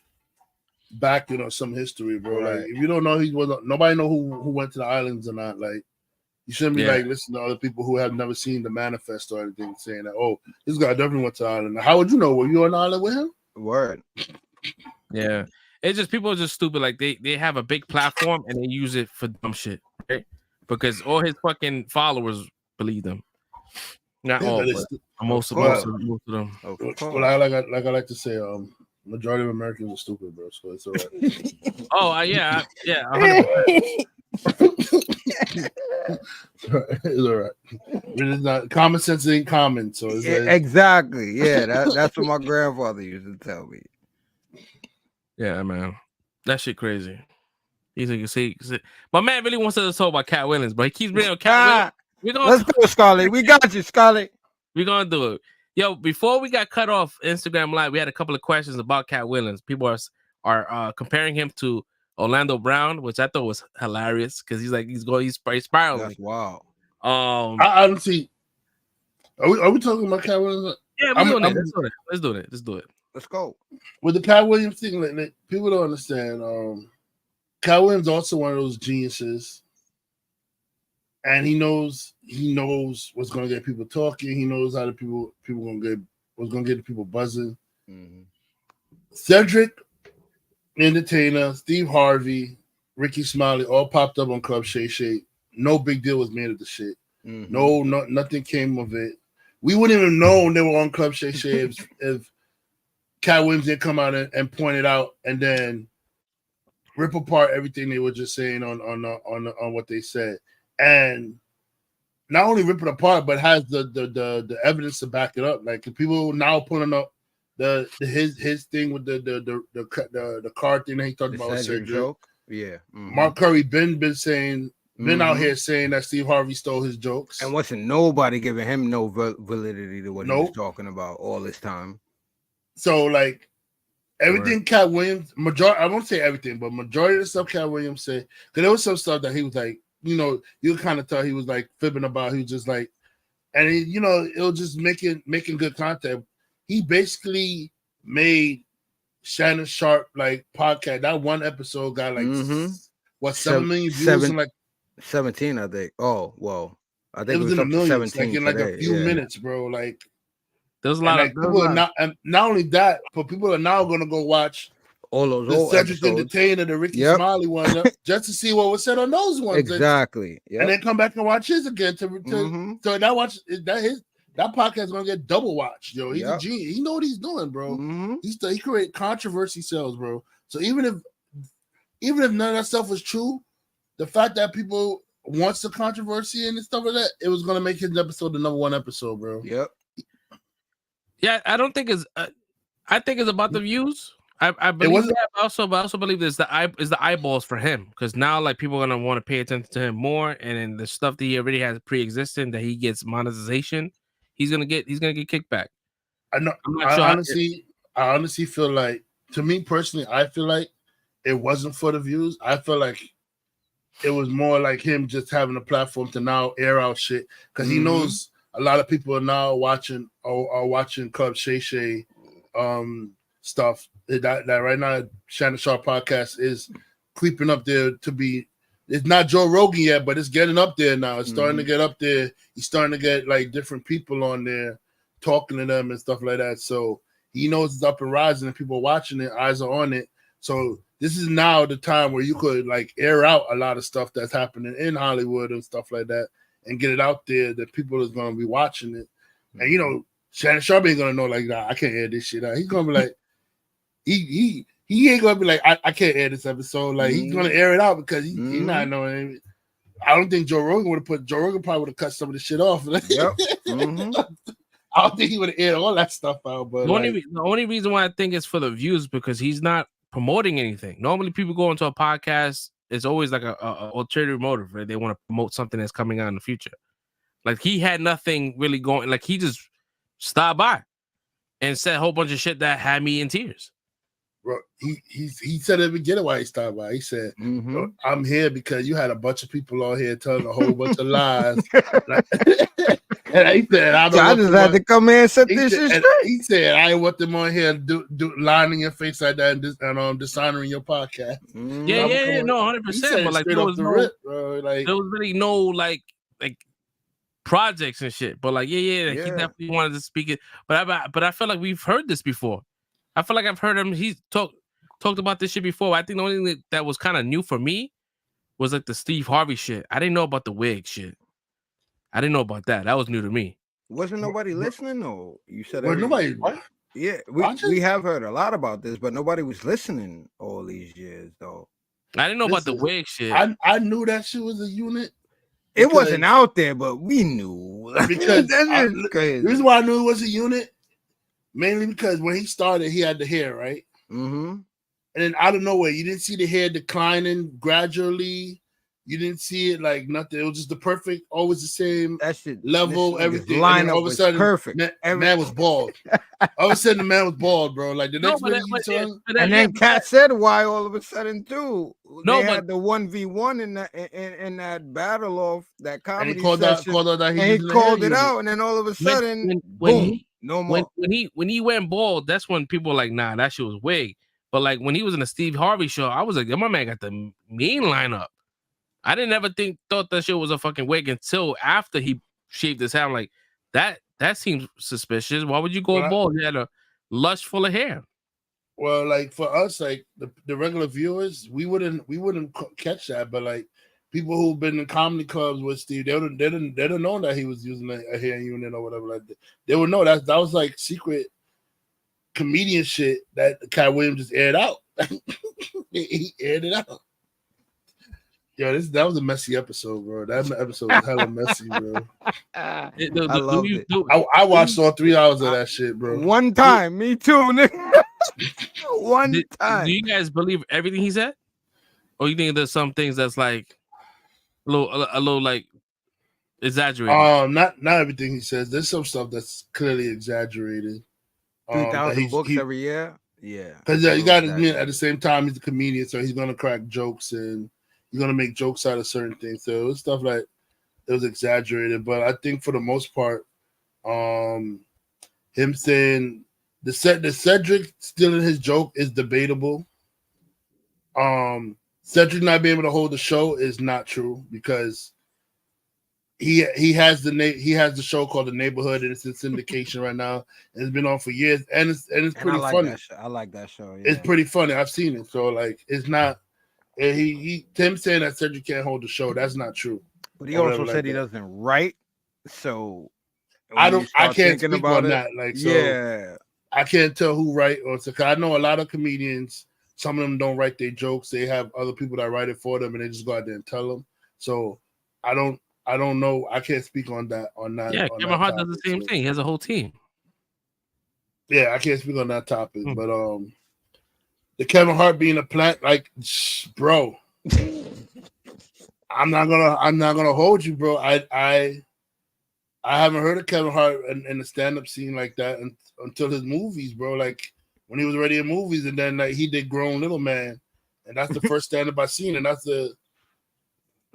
backing or some history, bro. Right. Like if you don't know nobody know who went to the islands or not. Like you shouldn't be like listening to other people who have never seen the manifest or anything saying that. Oh, this guy definitely went to the island. How would you know? Were you on the island with him? Word. Yeah, it's just people are just stupid. Like they have a big platform and they use it for dumb shit, right? Because all his fucking followers believe them. Not all, but most of them. Well, I like to say, majority of Americans are stupid, bro. So it's all right. Oh yeah. 100%. It's all right. It's not common sense ain't common, so it's like, exactly. Yeah, that's what my grandfather used to tell me. Yeah, man, that shit crazy. He's like, see, my man really wants us to talk about Cat Williams, but he keeps bringing up Cat Williams. Let's go, Scarlett. We got you, Scarlett. We're gonna do it. Yo, before we got cut off Instagram Live, we had a couple of questions about Cat Williams. People are comparing him to Orlando Brown, which I thought was hilarious because he's spiraling. That's wild. I don't see. Are we talking about Cat Williams? Yeah, Let's do it. Let's go. With the Cat Williams thing, like people don't understand. Cat Williams also one of those geniuses, and he knows what's gonna get people talking. He knows how the people what's gonna get the people buzzing. Mm-hmm. Cedric, Entertainer, Steve Harvey, Ricky Smiley all popped up on Club Shay Shay. No big deal was made of the shit. Mm-hmm. No, nothing came of it. We wouldn't even know they were on Club Shay Shay if Cat Williams didn't come out and point it out and then rip apart everything they were just saying on what they said, and not only rip it apart, but has the evidence to back it up. Like people now pulling up his thing with the card thing that he talked about with Cedric. Joke. Yeah, Mark Curry been out here saying that Steve Harvey stole his jokes, and wasn't nobody giving him no validity to what he was talking about all this time. So like. Everything Cat Williams, I won't say everything, but majority of the stuff Cat Williams said, because there was some stuff that he was like, you kind of thought he was like fibbing about. He was just like, and it was just making good content. He basically made Shannon Sharp like podcast. That one episode got like 7 million views in like 17, I think. Oh, well, I think it was in the millions, 17 like in like a few minutes, bro. Like. There's a lot of people are not, and not only that, but people are now going to go watch all those the old Cedric episodes. Entertainer, the Ricky Smiley one, just to see what was said on those ones. Exactly, and then come back and watch his again. So that podcast is going to get double watched. Yo, he's a genius. He know what he's doing, bro. Mm-hmm. He create controversy sells, bro. So even if none of that stuff was true, the fact that people wants the controversy and stuff like that, it was going to make his episode the number one episode, bro. Yep. Yeah, I don't think it's. I think it's about the views. I believe that, but I also believe it's the eyeballs for him, because now like people are gonna want to pay attention to him more, and then the stuff that he already has pre-existing that he gets monetization, he's gonna get kickback. I know. I honestly feel like, to me personally, I feel like it wasn't for the views. I feel like it was more like him just having a platform to now air out shit, because he knows a lot of people are now watching Club Shay Shay stuff. That right now, Shannon Sharp podcast is creeping up there to be. It's not Joe Rogan yet, but it's getting up there now. It's starting to get up there. He's starting to get like different people on there talking to them and stuff like that. So he knows it's up and rising and people are watching it, eyes are on it. So this is now the time where you could like air out a lot of stuff that's happening in Hollywood and stuff like that and get it out there that people is going to be watching it. And you know, Shannon Sharp ain't going to know like, nah, I can't air this shit out. He's going to be like, he ain't going to be like, I can't air this episode. Like he's going to air it out because he's not knowing. I don't think Joe Rogan probably would have cut some of the shit off. Yep. I don't think he would have aired all that stuff out. But the only reason why I think it's for the views because he's not promoting anything. Normally, people go into a podcast. It's always like a ulterior motive, right? They want to promote something that's coming out in the future. Like he had nothing really going. Like he just stopped by and said a whole bunch of shit that had me in tears. Bro, he said at the beginning why he stopped by. He said, "I'm here because you had a bunch of people on here telling a whole bunch of lies." And he said, "I just had to come in and set this shit straight." He said, "I ain't want them on here do lying in your face like that and dishonoring your podcast." Yeah, no, 100%. But like, there was really no like projects and shit. But like, he definitely wanted to speak it. But I feel like we've heard this before. I feel like I've heard him. He's talked about this shit before. I think the only thing that was kind of new for me was like the Steve Harvey shit. I didn't know about the wig shit. I didn't know about that. That was new to me. Wasn't nobody listening? Or you said nobody? What? Yeah, we have heard a lot about this, but nobody was listening all these years, though. I didn't know about the wig shit. I knew that shit was a unit. It wasn't out there, but we knew. Because that's crazy. The reason why I knew it was a unit, mainly because when he started, he had the hair, right? Mm-hmm. And then out of nowhere, you didn't see the hair declining gradually. You didn't see it like nothing. It was just the perfect, always the same level, everything. Line all of a sudden, perfect. Man was bald. All of a sudden, the man was bald, bro. Like the next minute you saw, and then Kat said why all of a sudden too. They had the 1v1 in that battle off that comedy and he called session, out that he called it out, and then all of a sudden, boom, no more. When he went bald, that's when people were like, nah, that shit was wig. But like when he was in the Steve Harvey show, I was like, my man got the mean lineup. I didn't ever thought that shit was a fucking wig until after he shaved his hair. I'm like, that seems suspicious. Why would you go bald? He had a lush full of hair. Well, like for us, like the regular viewers, we wouldn't catch that. But like people who've been in comedy clubs with Steve, they didn't know that he was using a hair unit or whatever like that. They would know that was like secret comedian shit that Cat Williams just aired out. He aired it out. Yo, that was a messy episode, bro. That episode was hella messy, bro. I loved it. I watched all 3 hours of that shit, bro. One time, me too, nigga. One time. Do you guys believe everything he said, or you think there's some things that's like a little like exaggerated? Not everything he says. There's some stuff that's clearly exaggerated. 3,000 books every year. Yeah, because you got to admit at the same time he's a comedian, so he's gonna crack jokes and he's gonna make jokes out of certain things. So it was stuff like it was exaggerated, but I think for the most part, him saying the Cedric stealing his joke is debatable. Cedric not being able to hold the show is not true because he has the show called The Neighborhood and it's in syndication right now and it's been on for years and it's pretty funny. I like that show. Yeah. It's pretty funny. I've seen it, so like it's not. Tim saying that Cedric can't hold the show, that's not true. But he also said he doesn't write. So I can't speak on that. Like, so yeah, I can't tell who write or so. Cause I know a lot of comedians. Some of them don't write their jokes. They have other people that write it for them, and they just go out there and tell them. So I don't know. I can't speak on that. Yeah, Kevin Hart does the same thing. He has a whole team. Yeah, I can't speak on that topic, but the Kevin Hart being a plant, like, bro, I'm not gonna hold you, bro. I haven't heard of Kevin Hart in the stand-up scene like that until his movies, bro. Like when he was already in movies, and then like he did Grown Little Man, and that's the first stand-up I seen, and that's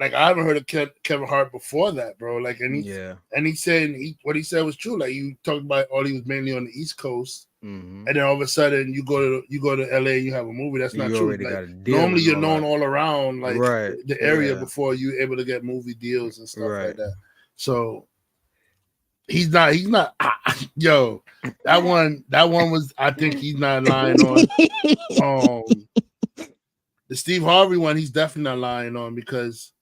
I haven't heard of Kevin Hart before that, bro. Like, and he said what he said was true. Like you talked about, he was mainly on the East Coast. Mm-hmm. And then all of a sudden you go to LA and you have a movie. That's not true. Like, normally you're known all around like the area before you're able to get movie deals and stuff like that. So he's not Yo, that one was. I think he's not lying on. The Steve Harvey one, he's definitely not lying on because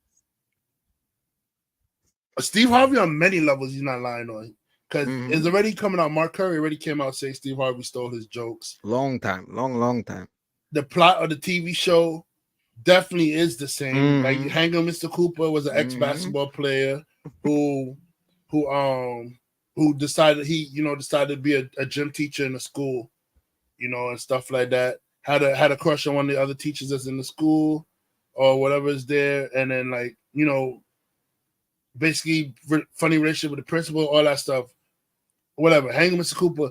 Steve Harvey on many levels, he's not lying on because it's already coming out. Mark Curry already came out saying Steve Harvey stole his jokes. Long time. The plot of the TV show definitely is the same. Like Hanging Mr. Cooper was an ex-basketball player who decided decided to be a gym teacher in a school, and stuff like that. Had a crush on one of the other teachers that's in the school or whatever is there, and then basically funny relationship with the principal, all that stuff. Whatever. Hanging Mr. Cooper.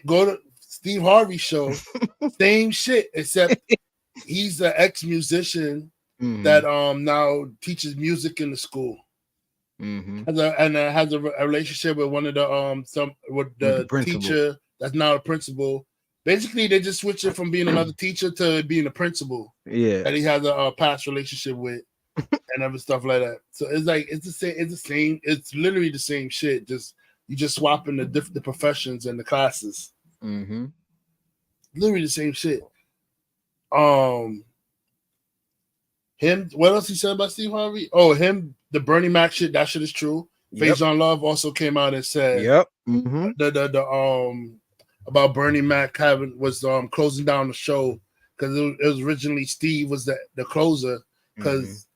Go to Steve Harvey's show. Same shit, except he's an ex-musician that now teaches music in the school. Has a relationship with one of the teacher that's now a principal. Basically, they just switched it from being another teacher to being a principal. Yeah, that he has a past relationship with, and other stuff like that. So it's the same. It's the same. It's literally the same shit. Just you just swapping the professions and the classes. Literally the same shit. Him. What else he said about Steve Harvey? Oh, him. The Bernie Mac shit. That shit is true. Faison Love also came out and said, about Bernie Mac was closing down the show because it was originally Steve was the closer because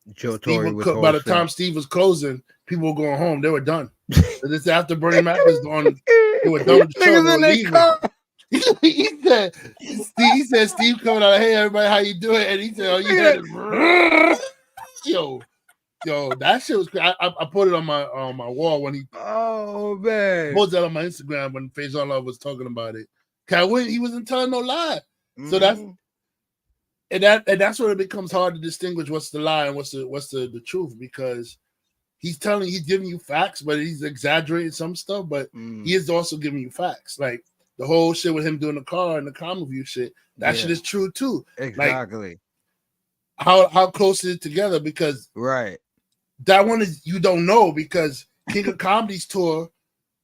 by the time Steve was closing, people were going home. They were done. This after Bernie Mac was on, they were done with the show. They were leaving. he said Steve coming out, hey everybody, how you doing? And he said, oh, you had it. Yo, that shit was crazy. I put it on my wall when he posted that on my Instagram when Faison Love was talking about it. He wasn't telling no lie. So that's where it becomes hard to distinguish what's the lie and what's the truth, because he's giving you facts, but he's exaggerating some stuff, but he is also giving you facts. Like the whole shit with him doing the car and the comic view shit, that shit is true too. Exactly. Like, how close is it together? Because that one is, you don't know, because King of Comedy's tour,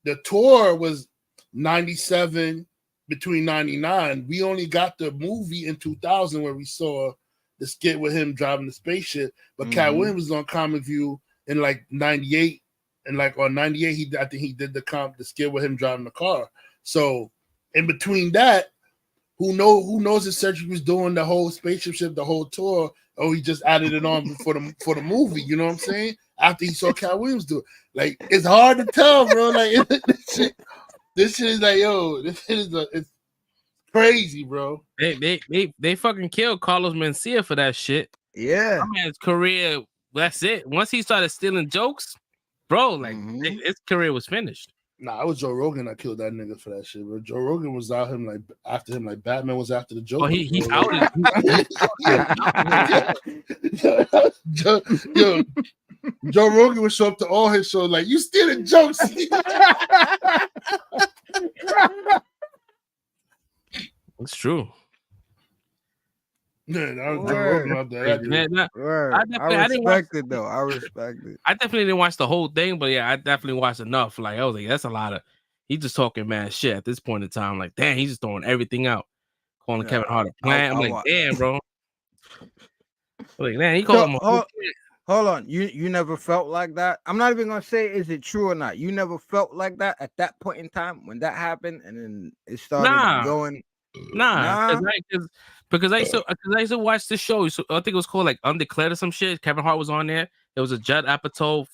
the tour was 97 between 99. We only got the movie in 2000 where we saw the skit with him driving the spaceship. But Cat Williams was on Comic View in 98, and on 98 I think he did the skit with him driving the car. So in between that, who knows if Cedric was doing the whole spaceship ship, the whole tour, or he just added it on for the movie, you know what I'm saying? After he saw Cat Williams do it. Like, it's hard to tell, bro. Like, this shit is like, yo, this shit is it's crazy, bro. They fucking killed Carlos Mencia for that shit. Yeah. My man's career, that's it. Once he started stealing jokes, bro, his career was finished. Nah, it was Joe Rogan that killed that nigga for that shit, bro. Joe Rogan was after him like Batman was after the Joker. Oh, he outed. Joe Rogan would show up to all his shows like, you stealing jokes. It's true. Yeah, that was Joe Rogan out there. I respect it though. I respect it. I definitely didn't watch the whole thing, but yeah, I definitely watched enough. Like, I was like, that's a lot of. He's just talking mad shit at this point in time. Like, damn, he's just throwing everything out, calling Kevin Hart a plant. I'm like, damn, bro. Like, man, he called him. Hold on, you never felt like that? I'm not even gonna say is it true or not. You never felt like that at that point in time when that happened, and then it started going. Nah. Because I used to watch this show. So I think it was called like Undeclared or some shit. Kevin Hart was on there. It was a Judd Apatow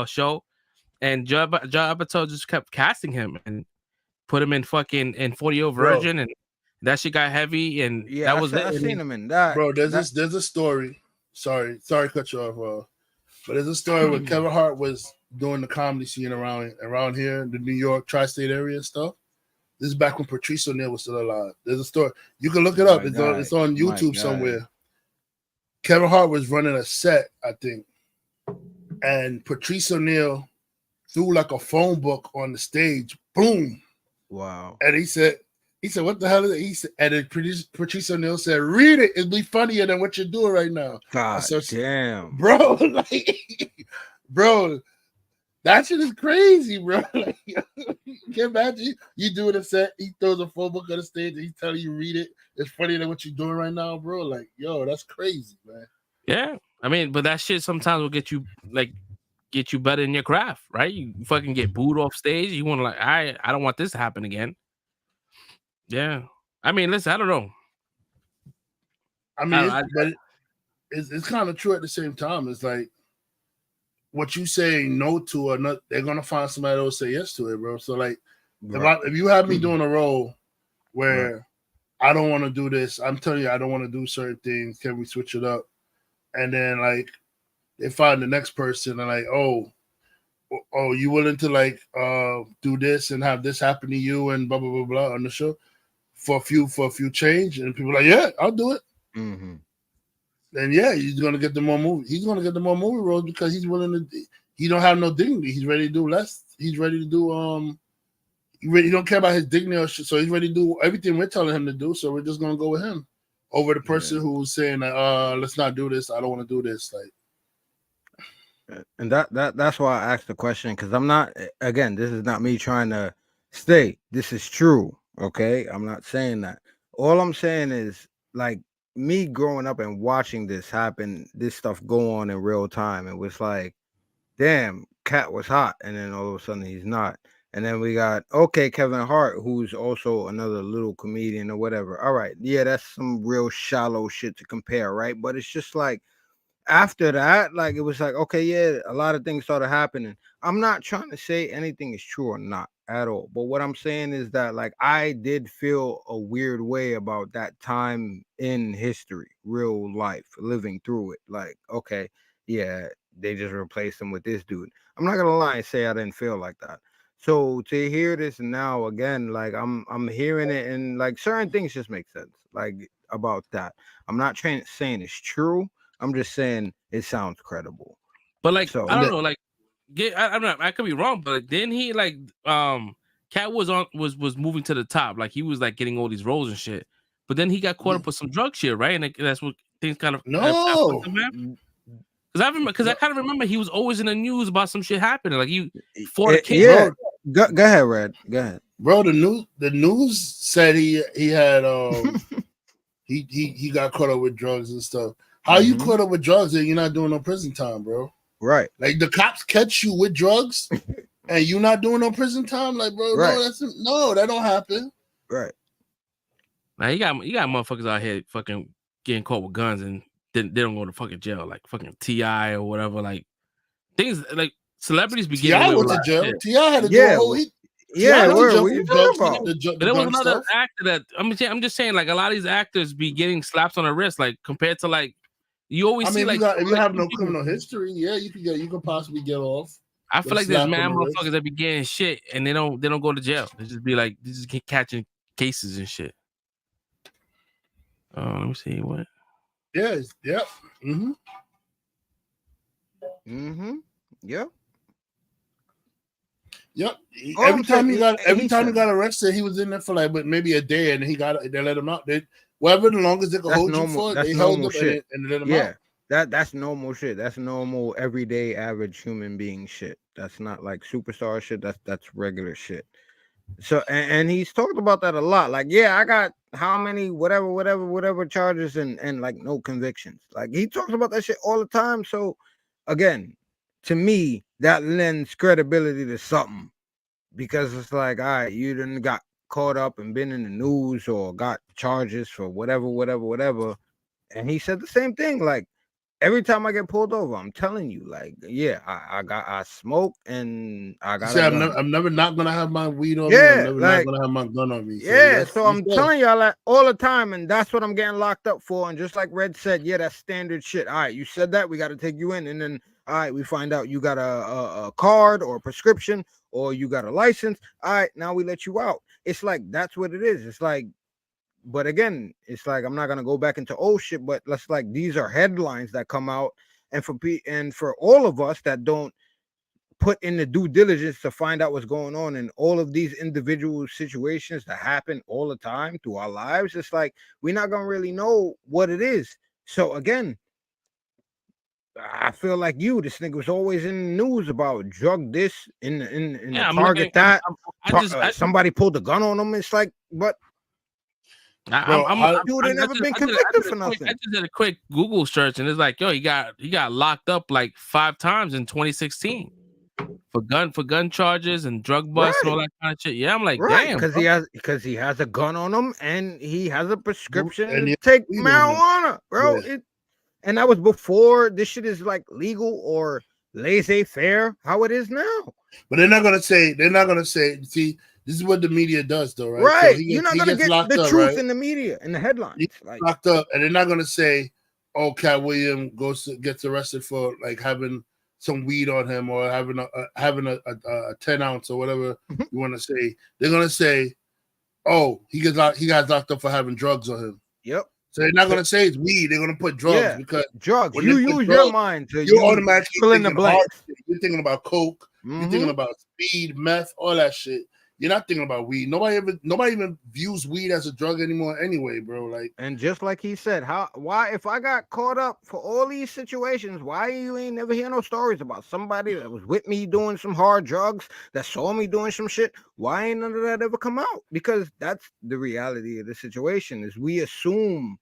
show, and Judd Apatow just kept casting him and put him in fucking 40-Year-Old Virgin, and that shit got heavy. And that was I seen him in that. Bro, there's a story. Sorry to cut you off, but there's a story where Kevin Hart was doing the comedy scene around here in the New York tri-state area and stuff. This is back when Patrice O'Neal was still alive. There's a story. You can look it up. It's on YouTube somewhere. Kevin Hart was running a set, I think, and Patrice O'Neal threw like a phone book on the stage. Boom. Wow. And he said, what the hell is it? He said, and then Patrice O'Neal said, read it. It'll be funnier than what you're doing right now. God damn. Bro, bro, That shit is crazy, bro. Like, you can imagine you doing a set, he throws a phone book on the stage, and he's telling you read it. It's funnier than what you're doing right now, bro. Like, yo, that's crazy, man. Yeah, I mean, but that shit sometimes will get you better in your craft, right? You fucking get booed off stage. You want to like, I don't want this to happen again. Yeah, I mean, listen, I don't know. I mean, but it's kind of true at the same time. It's like what you say no to, or not, they're gonna find somebody else say yes to it, bro. So like, if you have me doing a role where I don't want to do this, I'm telling you, I don't want to do certain things. Can we switch it up? And then like they find the next person and like, oh, you willing to like do this and have this happen to you and blah blah blah blah on the show for a few change, and people are like, yeah, I'll do it. Mm-hmm. Then yeah, he's gonna get the more movie. He's gonna get the more movie roles because he's willing to. He don't have no dignity. He's ready to do less. He's ready to do He don't care about his dignity or shit, so he's ready to do everything we're telling him to do. So we're just gonna go with him over the person who's saying that let's not do this. I don't want to do this. Like, and that's why I asked the question, because I'm not, again, this is not me trying to stay. This is true. Okay, I'm not saying that. All I'm saying is like me growing up and watching this happen, this stuff go on in real time. It was like, damn, Cat was hot, and then all of a sudden he's not. And then we got, Kevin Hart, who's also another little comedian or whatever. All right, yeah, that's some real shallow shit to compare, right? But it's just like, after that, like, it was like, okay, yeah, a lot of things started happening. I'm not trying to say anything is true or not at all. But what I'm saying is that, like, I did feel a weird way about that time in history, real life, living through it. Like, okay, yeah, they just replaced him with this dude. I'm not gonna lie and say I didn't feel like that. So to hear this now again, like I'm hearing it, and like certain things just make sense, like about that. I'm not saying it's true. I'm just saying it sounds credible. But like, so, I don't know, like, I'm not, I could be wrong, but then he like, Cat was moving to the top, like he was like getting all these roles and shit. But then he got caught up with some drug shit, right? And that's what things kind of because I kind of remember he was always in the news about some shit happening, like he fought a kid. Yeah, go ahead, Red. Go ahead, bro. The news said he had he got caught up with drugs and stuff. How you caught up with drugs and you're not doing no prison time, bro? Right. Like the cops catch you with drugs and you're not doing no prison time, like, bro. Right. No, that don't happen. Right. Now you got motherfuckers out here fucking getting caught with guns and they don't go to fucking jail, like fucking T.I. or whatever. Like things like celebrities be getting T.I. went to jail. T.I. had to do a whole heat. Yeah, but what you talking about? There was another actor that I'm just saying, like a lot of these actors be getting slaps on the wrist, like compared to like you always see like if you have no criminal history, yeah, you can possibly get off. I feel like there's mad motherfuckers that be getting shit and they don't go to jail. They just be like, they just get catching cases and shit. Let me see what. Yes. Yep. Yep. Yep. Every time he got arrested, he was in there for like maybe a day, and they let him out. Whatever the longest they could hold you for, they held him and let him out. That's normal shit. That's normal, everyday, average human being shit. That's not like superstar shit. That's regular shit. So and he's talked about that a lot. Like, yeah, I got how many whatever charges and like no convictions. Like he talks about that shit all the time. So again, to me, that lends credibility to something, because it's like, all right, you done got caught up and been in the news or got charges for whatever. And he said the same thing. Like, every time I get pulled over, I'm telling you, like, yeah, I smoke and I got. See, I'm never not gonna have my weed on me. I'm never not gonna have my gun on me. So I'm telling y'all that all the time, and that's what I'm getting locked up for. And just like Red said, yeah, that's standard shit. All right, you said that, we got to take you in, and then all right, we find out you got a card or a prescription or you got a license. All right, now we let you out. It's like that's what it is. It's like. But again, it's like I'm not gonna go back into old shit, but let's like these are headlines that come out, and for all of us that don't put in the due diligence to find out what's going on in all of these individual situations that happen all the time through our lives, it's like we're not gonna really know what it is. So again, I feel like this nigga was always in the news about drug this in Yeah, I'm Target looking- that. I just- Somebody pulled a gun on him. It's like, but dude ain't never been convicted for nothing. I just did a quick Google search, and it's like, yo, he got locked up like 5 times in 2016 for gun charges and drug busts and all that kind of shit. Yeah, I'm like, damn, because he has a gun on him and he has a prescription And to he- take he marijuana, bro. Yeah. And that was before this shit is like legal or laissez-faire, how it is now. But they're not gonna say. See, this is what the media does, though, right? Right. So You're not gonna get the truth in the media, in the headlines. He gets locked up, and they're not gonna say, "Oh, Cat William gets arrested for like having some weed on him or having a 10 ounce or whatever you want to say." They're gonna say, "Oh, he got locked up for having drugs on him." Yep. So they're not gonna say it's weed. They're gonna put drugs because drugs. when You they put use drugs, your mind to you're automatically fill in the thinking hard blanks. shit. You're thinking about coke. You're thinking about speed, meth, all that shit. You're not thinking about weed. Nobody even views weed as a drug anymore anyway, bro. Like, and just like he said, why if I got caught up for all these situations, why you ain't never hear no stories about somebody that was with me doing some hard drugs, that saw me doing some shit? Why ain't none of that ever come out? Because that's the reality of the situation, is we assume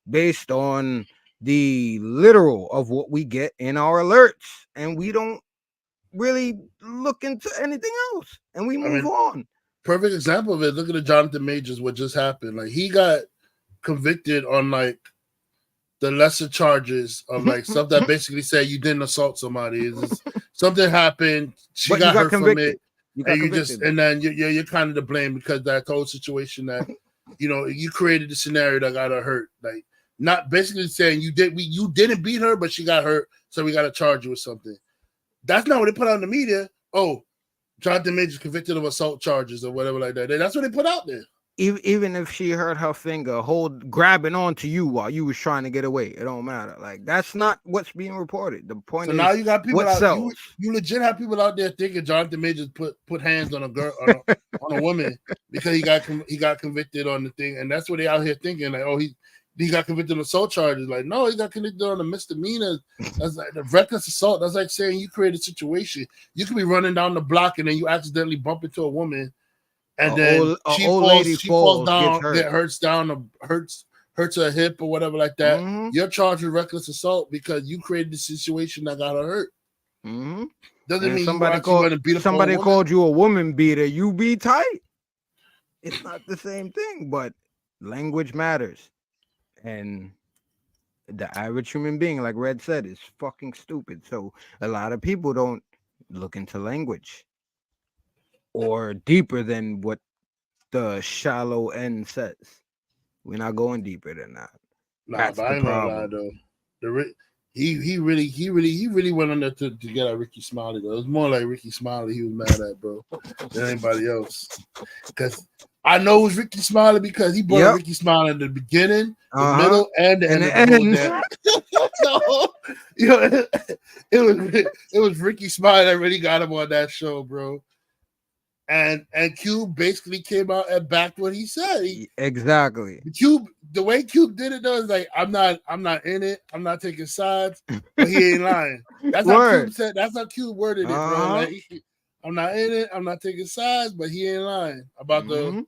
based on the literal of what we get in our alerts, and we don't really look into anything else, and we move on. Perfect example of it. Look at the Jonathan Majors, what just happened. Like, he got convicted on like the lesser charges of like stuff that basically said you didn't assault somebody. Something happened, she got hurt convicted. from it, and then you're kind of to blame because that whole situation that you created the scenario that got her hurt. Like, not basically saying you didn't beat her, but she got hurt, so we got to charge you with something. That's not what they put out in the media. Oh, Jonathan Majors convicted of assault charges or whatever like that. That's what they put out there. Even if she hurt her finger grabbing onto you while you was trying to get away, it don't matter. Like, that's not what's being reported. The point is, now you got people what sells. You legit have people out there thinking Jonathan Majors put hands on a girl on a woman because he got convicted on the thing, and that's what they out here thinking, like, oh, he got convicted of assault charges. Like, no, he got convicted on a misdemeanor. That's like the reckless assault. That's like saying you create a situation. You could be running down the block and then you accidentally bump into a woman, and then she falls down, hurts her hip or whatever like that. Mm-hmm. You're charged with reckless assault because you created the situation that got her hurt. Mm-hmm. Doesn't mean somebody called you a woman beater. You be tight. It's not the same thing, but language matters. And the average human being, like Red said, is fucking stupid. So a lot of people don't look into language or deeper than what the shallow end says. We're not going deeper than that. That's but I ain't gonna lie though. He really went on there to get at Ricky Smiley though. It was more like Ricky Smiley he was mad at, bro, than anybody else. Because I know it was Ricky Smiley because he brought up Ricky Smiley in the beginning, the middle, and the end. So, it was Ricky Smiley that really got him on that show, bro. And Cube basically came out and backed what he said. Exactly. The way Cube did it though is like, I'm not in it. I'm not taking sides, but he ain't lying. That's how Cube said. That's how Cube worded it, bro. Like, I'm not in it. I'm not taking sides, but he ain't lying about the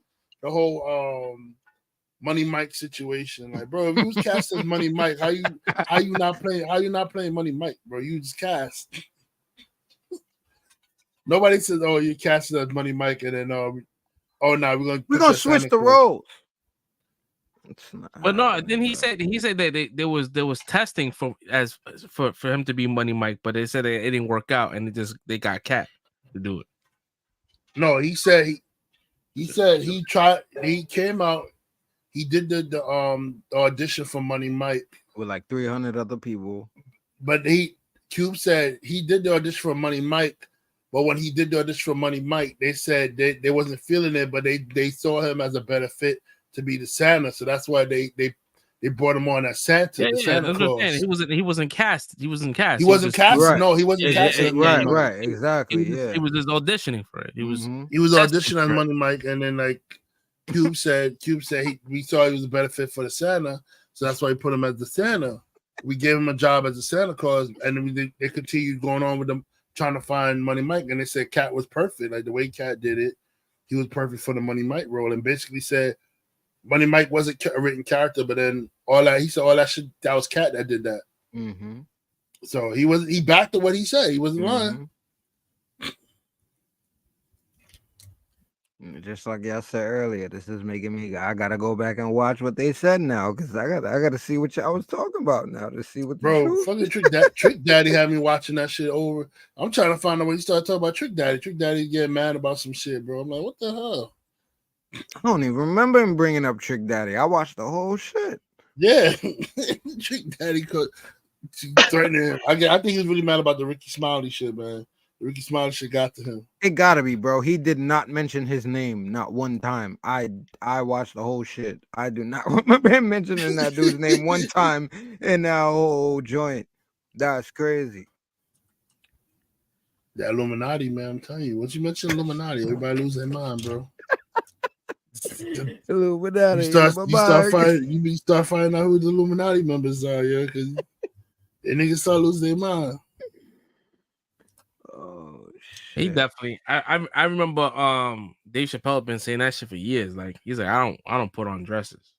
whole Money Mike situation. Like, bro, if you was cast as Money Mike, how you not playing Money Mike, bro? You just cast. Nobody says, "Oh, you cast as Money Mike," and then we're gonna switch the roles. But no, then he said that there was testing for him to be Money Mike, but they said it didn't work out, and they got Cat to do it. No, he said he tried. He came out. He did the audition for Money Mike with like 300 other people. But Cube said he did the audition for Money Mike. But when he did the audition for Money Mike, they said they wasn't feeling it, but they saw him as a better fit to be the Santa. So that's why they brought him on as Santa. Santa Claus. He wasn't cast. He wasn't cast. He wasn't cast. Right. No, he wasn't cast. Right. Exactly. He was just auditioning for it. He was auditioning as Money Mike, and then like Cube said we saw he was a better fit for the Santa, so that's why he put him as the Santa. we gave him a job as a Santa Claus, and then they continued going on with them trying to find Money Mike, and they said Cat was perfect. Like the way Cat did it, he was perfect for the Money Mike role, and basically said Money Mike wasn't a written character, but then he said all that shit, that was Cat that did that. Mm-hmm. So he backed to what he said. He wasn't lying. Just like y'all said earlier, this is making me. I gotta go back and watch what they said now because I gotta see what y'all was talking about now to see what. Fucking Trick Daddy had me watching that shit over. I'm trying to find out when he started talking about Trick Daddy. Trick Daddy getting mad about some shit, bro. I'm like, what the hell? I don't even remember him bringing up Trick Daddy. I watched the whole shit. Yeah, Trick Daddy could threaten him. I think he was really mad about the Ricky Smiley shit, man. The Ricky Smiley shit got to him. It gotta be, bro. He did not mention his name, not one time. I watched the whole shit. I do not remember him mentioning that dude's name one time in that whole joint. That's crazy. That Illuminati, man. I'm telling you, once you mention Illuminati, everybody lose their mind, bro. Illuminati. You start finding out who the Illuminati members are, yeah, because they niggas start losing their mind. Oh shit. He definitely. I remember Dave Chappelle been saying that shit for years. Like he's like, I don't put on dresses.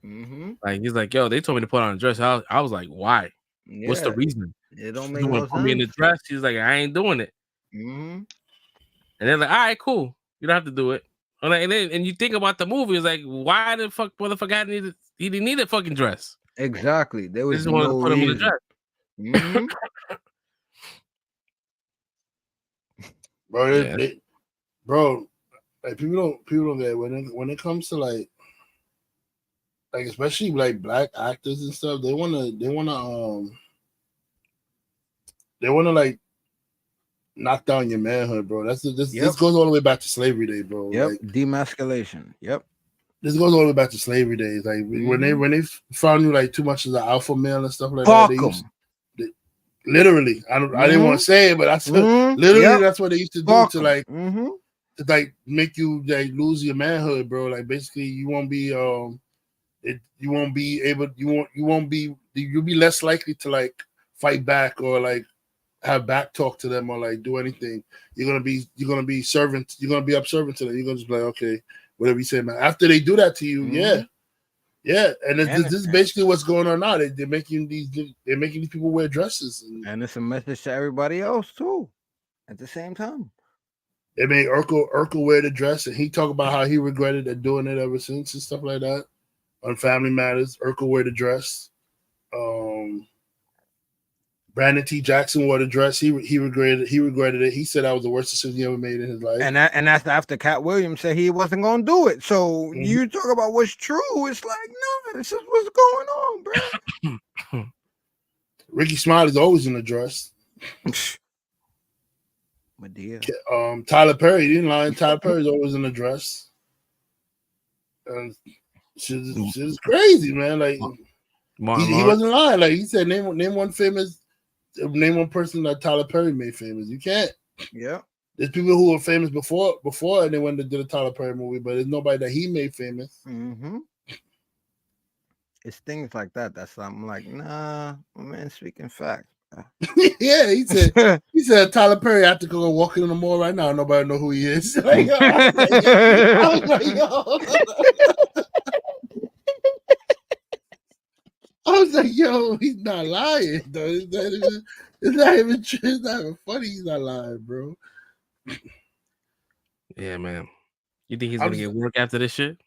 Mm-hmm. Like he's like, yo, they told me to put on a dress. I was like, why? Yeah, what's the reason? It don't make You no want to put me in the sense. dress? He's like, I ain't doing it. Mm-hmm. And they're like, all right, cool. You don't have to do it. And you think about the movie, it's like, why the fuck motherfucker he didn't need a fucking dress. Exactly. There was just wanted no to put him in the reason. dress. Mm-hmm. Bro, like people don't get when it comes to like especially like black actors and stuff, they wanna like knock down your manhood, bro. This goes all the way back to slavery day, bro. Yep, Like, demasculation. Yep. This goes all the way back to slavery days. Like when they found you like too much as an alpha male and stuff like Fuck that. Literally, I didn't want to say it, but that's that's what they used to do to like to like make you like lose your manhood, bro. Like basically, you'll be less likely to like fight back or like have back talk to them or like do anything. You're gonna be servant. You're gonna be observant to them. You're gonna just be like, okay, whatever you say, man. After they do that to you, yeah, and this is basically what's going on now. They're making these people wear dresses, and it's a message to everybody else too. At the same time, they made Urkel wear the dress, and he talked about how he regretted it doing it ever since and stuff like that. On Family Matters, Urkel wear the dress. Brandon T. Jackson wore the dress. He regretted it. He said that was the worst decision he ever made in his life. And that's after Cat Williams said he wasn't gonna do it. So you talk about what's true. It's like, no, this is what's going on, bro. Ricky Smiley's always in the dress. Medea. Tyler Perry, he didn't lie. Tyler Perry's always in the dress. And shit is crazy, man. Like he wasn't lying. Like he said, name one person that Tyler Perry made famous. You can't. Yeah. There's people who were famous before, and they went to do a Tyler Perry movie, but there's nobody that he made famous. Mm-hmm. It's things like that. That's I'm like, nah, my man speaking facts. Yeah, he said Tyler Perry have to go walking in the mall right now. Nobody know who he is. Like, I was like, yo, he's not lying, though. It's not even true. It's not even funny. He's not lying, bro. Yeah, man. You think he's gonna get work after this shit?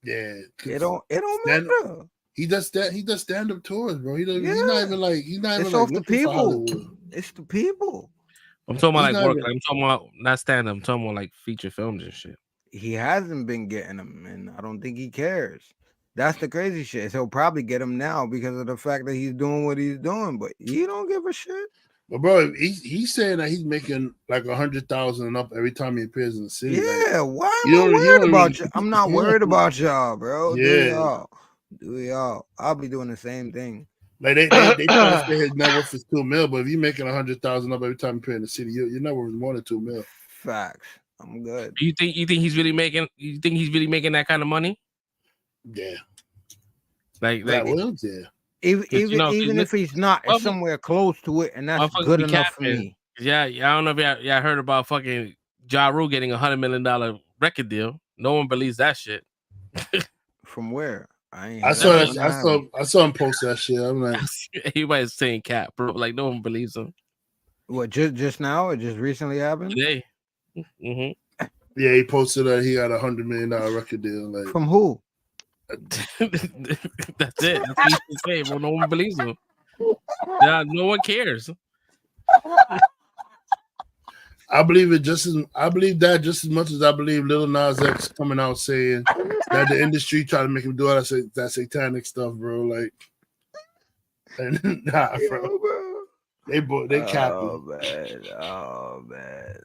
Yeah, it don't matter. He does stand up tours, bro. He's not even like it's off the people. It's the people. I'm talking about like work. I'm talking about not stand up. I'm talking about like feature films and shit. He hasn't been getting them, and I don't think he cares. That's the crazy shit. He'll probably get him now because of the fact that he's doing what he's doing, but he don't give a shit. But bro, he's saying that he's making like 100,000 and up every time he appears in the city. Yeah, like, why am I worried about you? I'm not worried about y'all, bro. Yeah. Do y'all. I'll be doing the same thing. Like they try to say his net worth is $2 million, but if you're making 100,000 up every time you appear in the city, your net worth is more than $2 million. Facts. I'm good. You think he's really making? You think he's really making that kind of money? Yeah. Like Williams, yeah. Even if he's not, it's somewhere close to it, and that's good enough for me. Yeah, I don't know if y'all heard about fucking Ja Rule getting $100 million record deal. No one believes that shit. From where? I saw him post that shit. I'm like, everybody's saying cap, bro. Like no one believes him. What? Just now? It just recently happened today. Mm-hmm. Yeah, he posted that he had $100 million record deal. Like from who? That's it. That's what he say, bro. No one believes him. Yeah, no one cares. I believe that just as much as I believe Lil Nas X coming out saying that the industry tried to make him do all that satanic stuff, bro. Like, and, nah, bro. They capping. Oh man,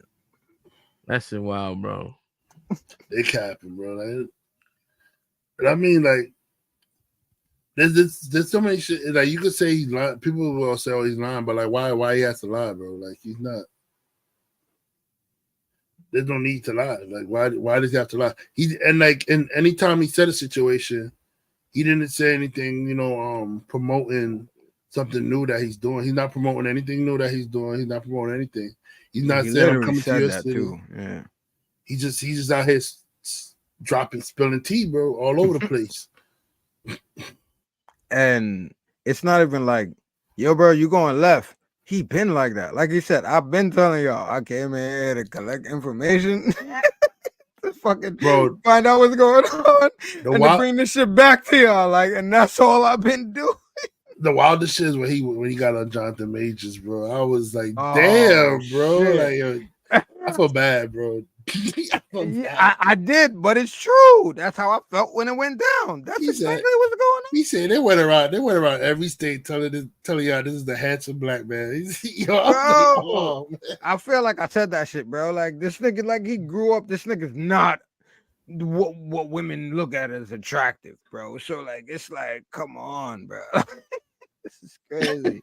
that's it. Wild, bro. They capping, bro. Like, but I mean, like, there's so many shit. Like, you could say he's lying. People will say, "Oh, he's lying," but like, why he has to lie, bro? Like, he's not. There's no need to lie. Like, why does he have to lie? And anytime he said a situation, he didn't say anything, promoting something new that he's doing. He's not promoting anything new that he's doing. He's not promoting anything. He's not saying I'm coming to your city. Too. Yeah. He's just out here spilling tea, bro, all over the place. And it's not even like, yo, bro, you going left. He been like that. Like he said, I've been telling y'all, I came in here to collect information. To fucking find out what's going on. To bring this shit back to y'all. Like, and that's all I've been doing. The wildest shit is when he got on Jonathan Majors, bro. I was like, damn, bro. Shit. Like, yo, I feel bad, bro. I did, but it's true. That's how I felt when it went down. That's exactly what's going on. He said they went around every state telling y'all this is the handsome black man. Yo, I feel like I said that shit, bro. Like this nigga, like he grew up. This nigga's not what women look at as attractive, bro. So like it's like, come on, bro. This is crazy.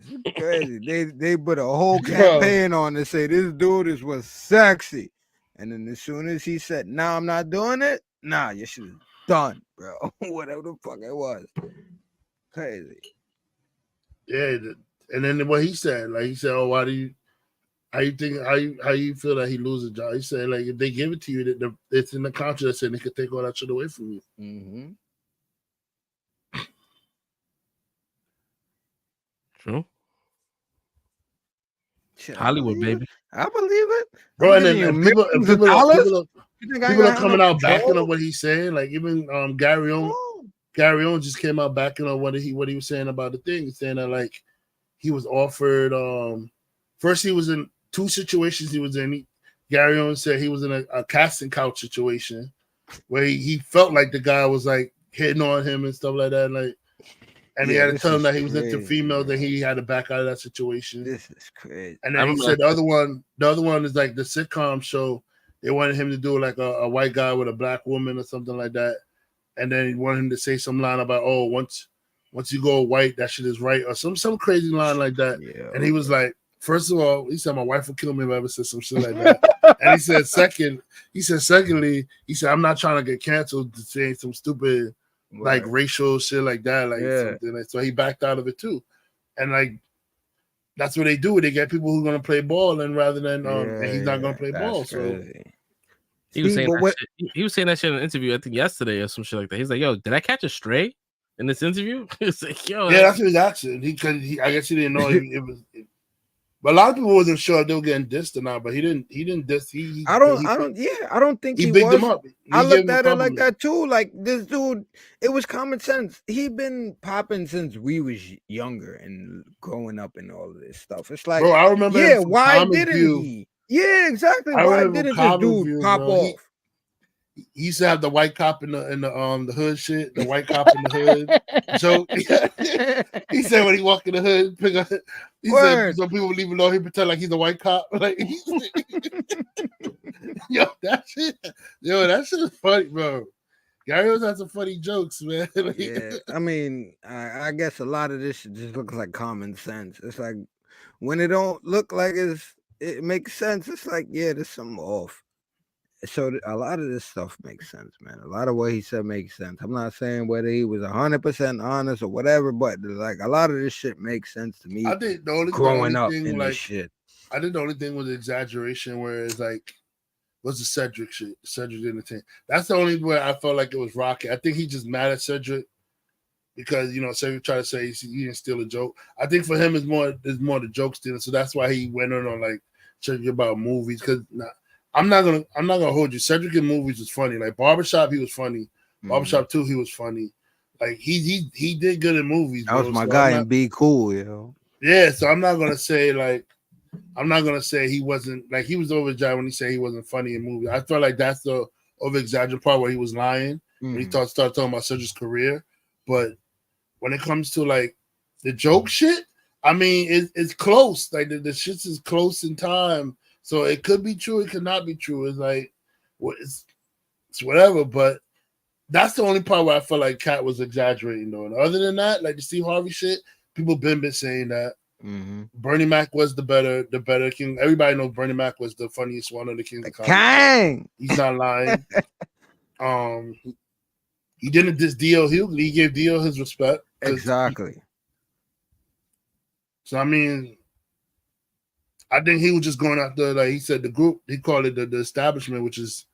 It's crazy. They put a whole campaign on to say this dude was sexy, and then as soon as he said, "Nah, I'm not doing it," nah, your shit is done, bro. Whatever the fuck it was, crazy. Yeah, and then what he said, like he said, "Oh, how you feel that he loses a job?" He said, like if they give it to you, it's in the contract that said they could take all that shit away from you. Mm-hmm. True. Hollywood, baby. I believe it, bro. And then people are coming out backing up what he's saying. Like even Gary Owen just came out backing up what he was saying about the thing. He's saying that like he was offered. First, he was in two situations. He was in. Gary Owen said he was in a casting couch situation where he felt like the guy was like hitting on him and stuff like that. Like. And he had to tell him that he was into females, and he had to back out of that situation. This is crazy. And then he said the other one is like the sitcom show. They wanted him to do like a white guy with a black woman or something like that. And then he wanted him to say some line about, oh, once you go white, that shit is right, or some crazy line like that. Yeah, and he was like, first of all, he said my wife would kill me if I ever said some shit like that. And he said secondly, I'm not trying to get canceled to say some stupid like racial shit like that, like something. Like, so he backed out of it too, and like that's what they do. They get people who are gonna play ball, and rather than and he's not gonna play ball. So he was saying that shit. He was saying that shit in an interview, I think yesterday or some shit like that. He's like, "Yo, did I catch a stray in this interview?" It's like, "Yo, yeah, that's what he's asking." I guess he didn't know it was. But a lot of people wasn't sure if they were getting dissed or not, but he didn't diss. I don't think he bigged was. him up. I looked at it like that too. Like this dude, it was common sense. He been popping since we was younger and growing up and all of this stuff. It's like, bro, I remember. Yeah, why didn't he? Yeah, exactly. Why didn't this dude pop off? He used to have the white cop in the hood shit, the white cop in the hood. So he said when he walked in the hood, said some people would even know he pretend like he's a white cop. Like that shit is funny, bro. Gary always has some funny jokes, man. Yeah, I mean, I guess a lot of this shit just looks like common sense. It's like when it don't look like it makes sense. It's like, yeah, there's something off. so a lot of this stuff makes sense, man. A lot of what he said makes sense. I'm not saying whether he was 100% honest or whatever, but like a lot of this shit makes sense to me. I think the only growing up thing, in like, this shit. I think the only thing was the exaggeration, where it's like, was the Cedric shit. Cedric didn't think. That's the only where I felt like it was rocky. I think he just mad at Cedric because, you know, Cedric tried to say he didn't steal a joke. I think for him it's more the joke stealing, so that's why he went on like Cedric about movies. Because I'm not gonna hold you. Cedric in movies was funny. Like Barbershop, he was funny. Barbershop 2, he was funny. Like he did good in movies. That was my guy and Be Cool, you know. Yeah, so I'm not gonna say he wasn't, like, he was over when he said he wasn't funny in movies. I felt like that's the over exaggerated part where he was lying when he started talking about Cedric's career. But when it comes to like the joke shit, I mean, it's close. Like the shit is close in time, so it could be true, it could not be true. It's like it's whatever. But that's the only part where I felt like Cat was exaggerating, though. And other than that, like the Steve Harvey shit, people been saying that. Bernie Mac was the better king. Everybody knows Bernie Mac was the funniest one of the kings of comedy. He's not lying. He didn't diss Dio. He gave Dio his respect. Exactly. So I mean, I think he was just going after, like he said, the group. He called it the establishment, which is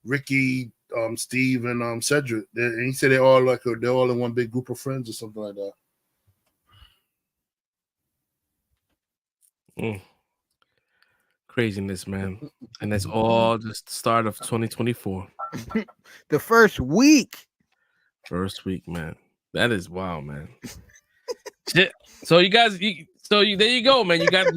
Ricky, Steve, and Cedric. And he said they're all in one big group of friends or something like that. Craziness, man. And that's all just the start of 2024. The first week. First week, man. That is wild, man. Shit. So you guys, there you go, man. You got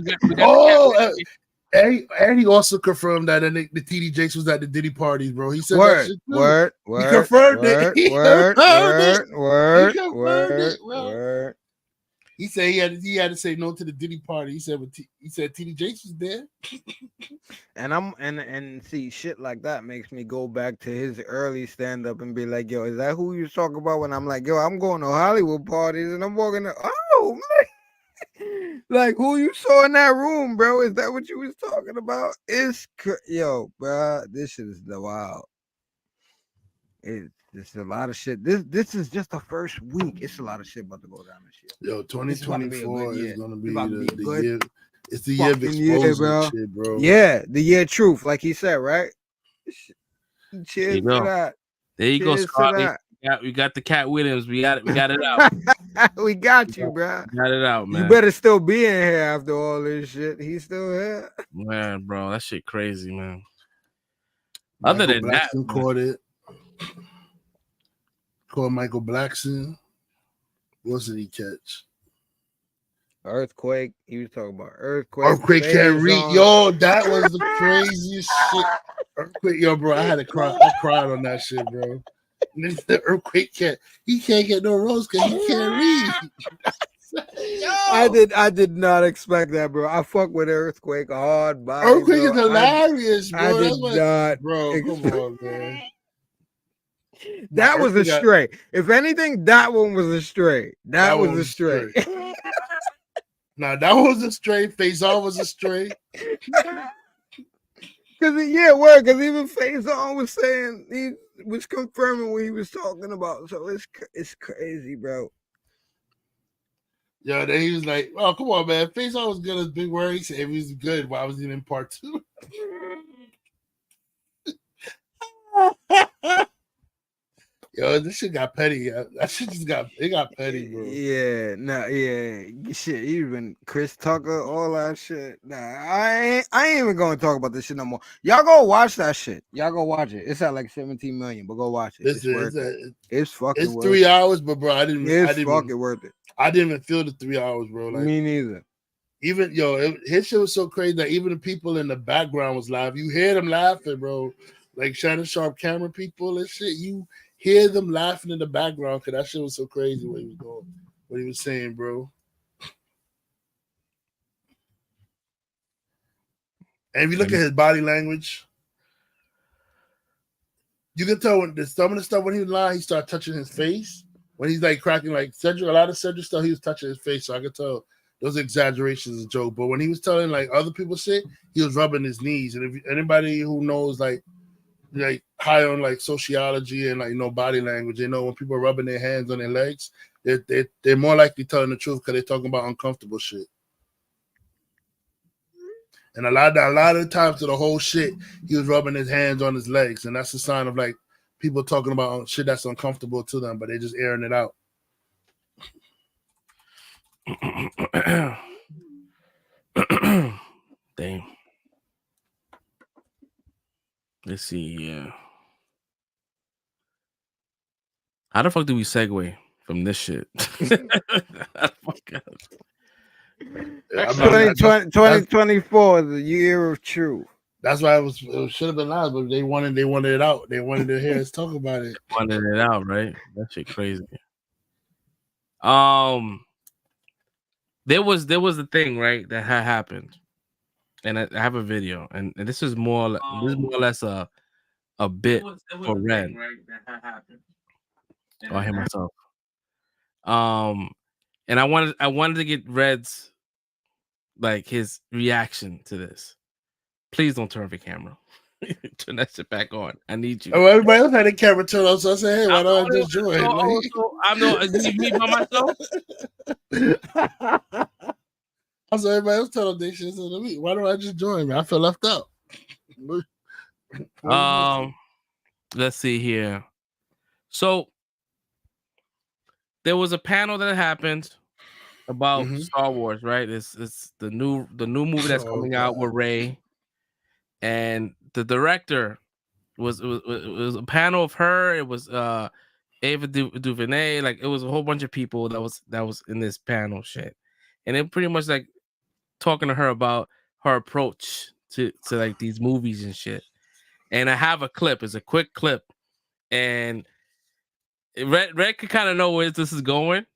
and he also confirmed that the TD Jakes was at the Diddy parties, bro. He said that shit too. Word. He confirmed it. Word. He said he had to say no to the Diddy party. He said TD Jakes was there. And see, shit like that makes me go back to his early stand up and be like, yo, is that who you talk about? When I'm like, yo, I'm going to Hollywood parties and I'm walking to, oh man, like who you saw in that room, bro? Is that what you was talking about? Yo, bro, this shit is the wild. It's a lot of shit. This is just the first week. It's a lot of shit about to go down this year. Yo, 2024 is gonna be the year. It's the year of exposing shit, bro. Yeah, the year of truth, like he said, right? Cheers to that. There you go, Scott. We got the Cat Williams. We got it out. We got you, bro. Got it out, man. You better still be in here after all this shit. He's still here. Man, bro, that shit crazy, man. Michael Other than Blackson that, caught it. Called Michael Blackson. What did he catch? Earthquake. He was talking about earthquake. Earthquake can't read. Yo, that was the craziest shit. Earthquake, yo, bro. I had to cry. I cried on that shit, bro. The earthquake can't get no rose because he can't read. I did not expect that, bro. I fuck with earthquake hard. Earthquake is hilarious, bro. I did not, bro. Come on, man. That was a stray. If anything, that one was a stray. That was a stray. Nah, that was a stray. Face On was a stray. Because even Face On was saying, he was confirming what he was talking about. So it's crazy, bro. Yeah, then he was like, "Oh, come on, man. Face On was good as Big Word." He said he was good. Why was he in part 2? Yo, this shit got petty. That shit just got petty, bro. Yeah, shit. Even Chris Tucker, all that shit. Nah, I ain't even gonna talk about this shit no more. Y'all go watch that shit. Y'all go watch it. It's at like 17 million, but go watch it. It's fucking. It's 3 hours, but bro, I didn't fucking worth it. I didn't even feel the 3 hours, bro. Like, me neither. Even his shit was so crazy that even the people in the background was laughing. You hear them laughing, bro. Like Shannon Sharp camera people and shit. You hear them laughing in the background because that shit was so crazy what he was saying, bro. And if you look at his body language, you can tell when some of the stuff when he was lying, he started touching his face. When he's like cracking like Cedric, a lot of Cedric stuff, he was touching his face. So I could tell those exaggerations a joke. But when he was telling like other people shit, he was rubbing his knees. And if anybody who knows like like high on like sociology and like body language. They know when people are rubbing their hands on their legs, they're more likely telling the truth because they're talking about uncomfortable shit. And a lot of the times to the whole shit, he was rubbing his hands on his legs, and that's a sign of like people talking about shit that's uncomfortable to them, but they're just airing it out. Damn. Let's see. Yeah. How the fuck do we segue from this shit? 2024, the year of truth. That's why it should have been loud, but they wanted it out. They wanted to hear us talk about it. Wanted it out, right? That shit crazy. There was a thing, right, that had happened, and I have a video, and this is more or less a bit for Red. Oh, I hear myself. And I wanted to get Red's like his reaction to this. Please don't turn off your camera. Turn that shit back on. I need you. Oh, everybody else had a camera turned on, so I said, "Hey, why don't I just join?" I'm me by myself. I said, everybody else turned on their shit. So why don't I just join? Man, I feel left out. Let's see here. So there was a panel that happened about Star Wars, right? It's the new movie that's coming out with Rey, and the director was a panel of her. It was Ava DuVernay, like it was a whole bunch of people that was in this panel shit, and it pretty much like talking to her about her approach to like these movies and shit. And I have a clip. It's a quick clip, and Red could kind of know where this is going,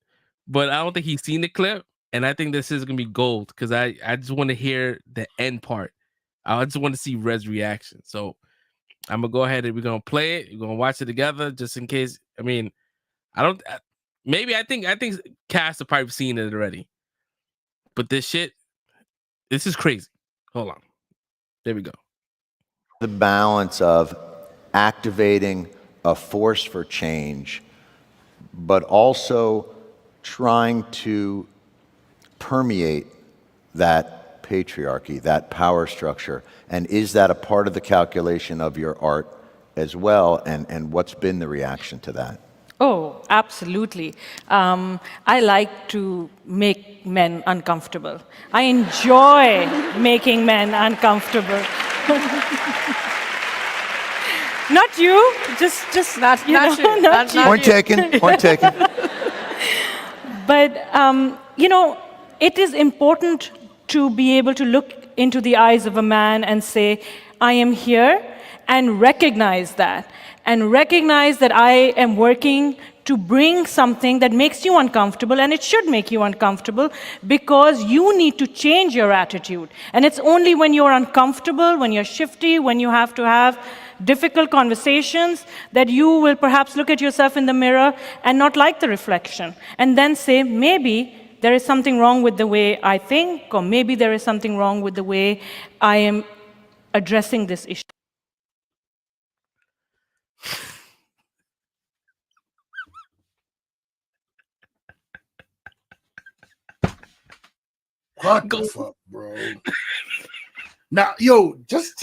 but I don't think he's seen the clip. And I think this is gonna be gold because I just want to hear the end part. I just want to see Red's reaction. So I'm gonna go ahead and we're gonna play it. We're gonna watch it together just in case. I mean, I think Cass have probably seen it already. But this is crazy. Hold on. There we go. The balance of activating a force for change, but also trying to permeate that patriarchy, that power structure. And is that a part of the calculation of your art as well? And what's been the reaction to that? Oh, absolutely. I like to make men uncomfortable. I enjoy making men uncomfortable. Not you, just not you. Not you. Point taken. Point taken. But it is important to be able to look into the eyes of a man and say, "I am here," and recognize that. And recognize that I am working to bring something that makes you uncomfortable, and it should make you uncomfortable because you need to change your attitude. And it's only when you're uncomfortable, when you're shifty, when you have to have difficult conversations that you will perhaps look at yourself in the mirror and not like the reflection, and then say, maybe there is something wrong with the way I think, or maybe there is something wrong with the way I am addressing this issue. What the fuck, bro? Now, yo, just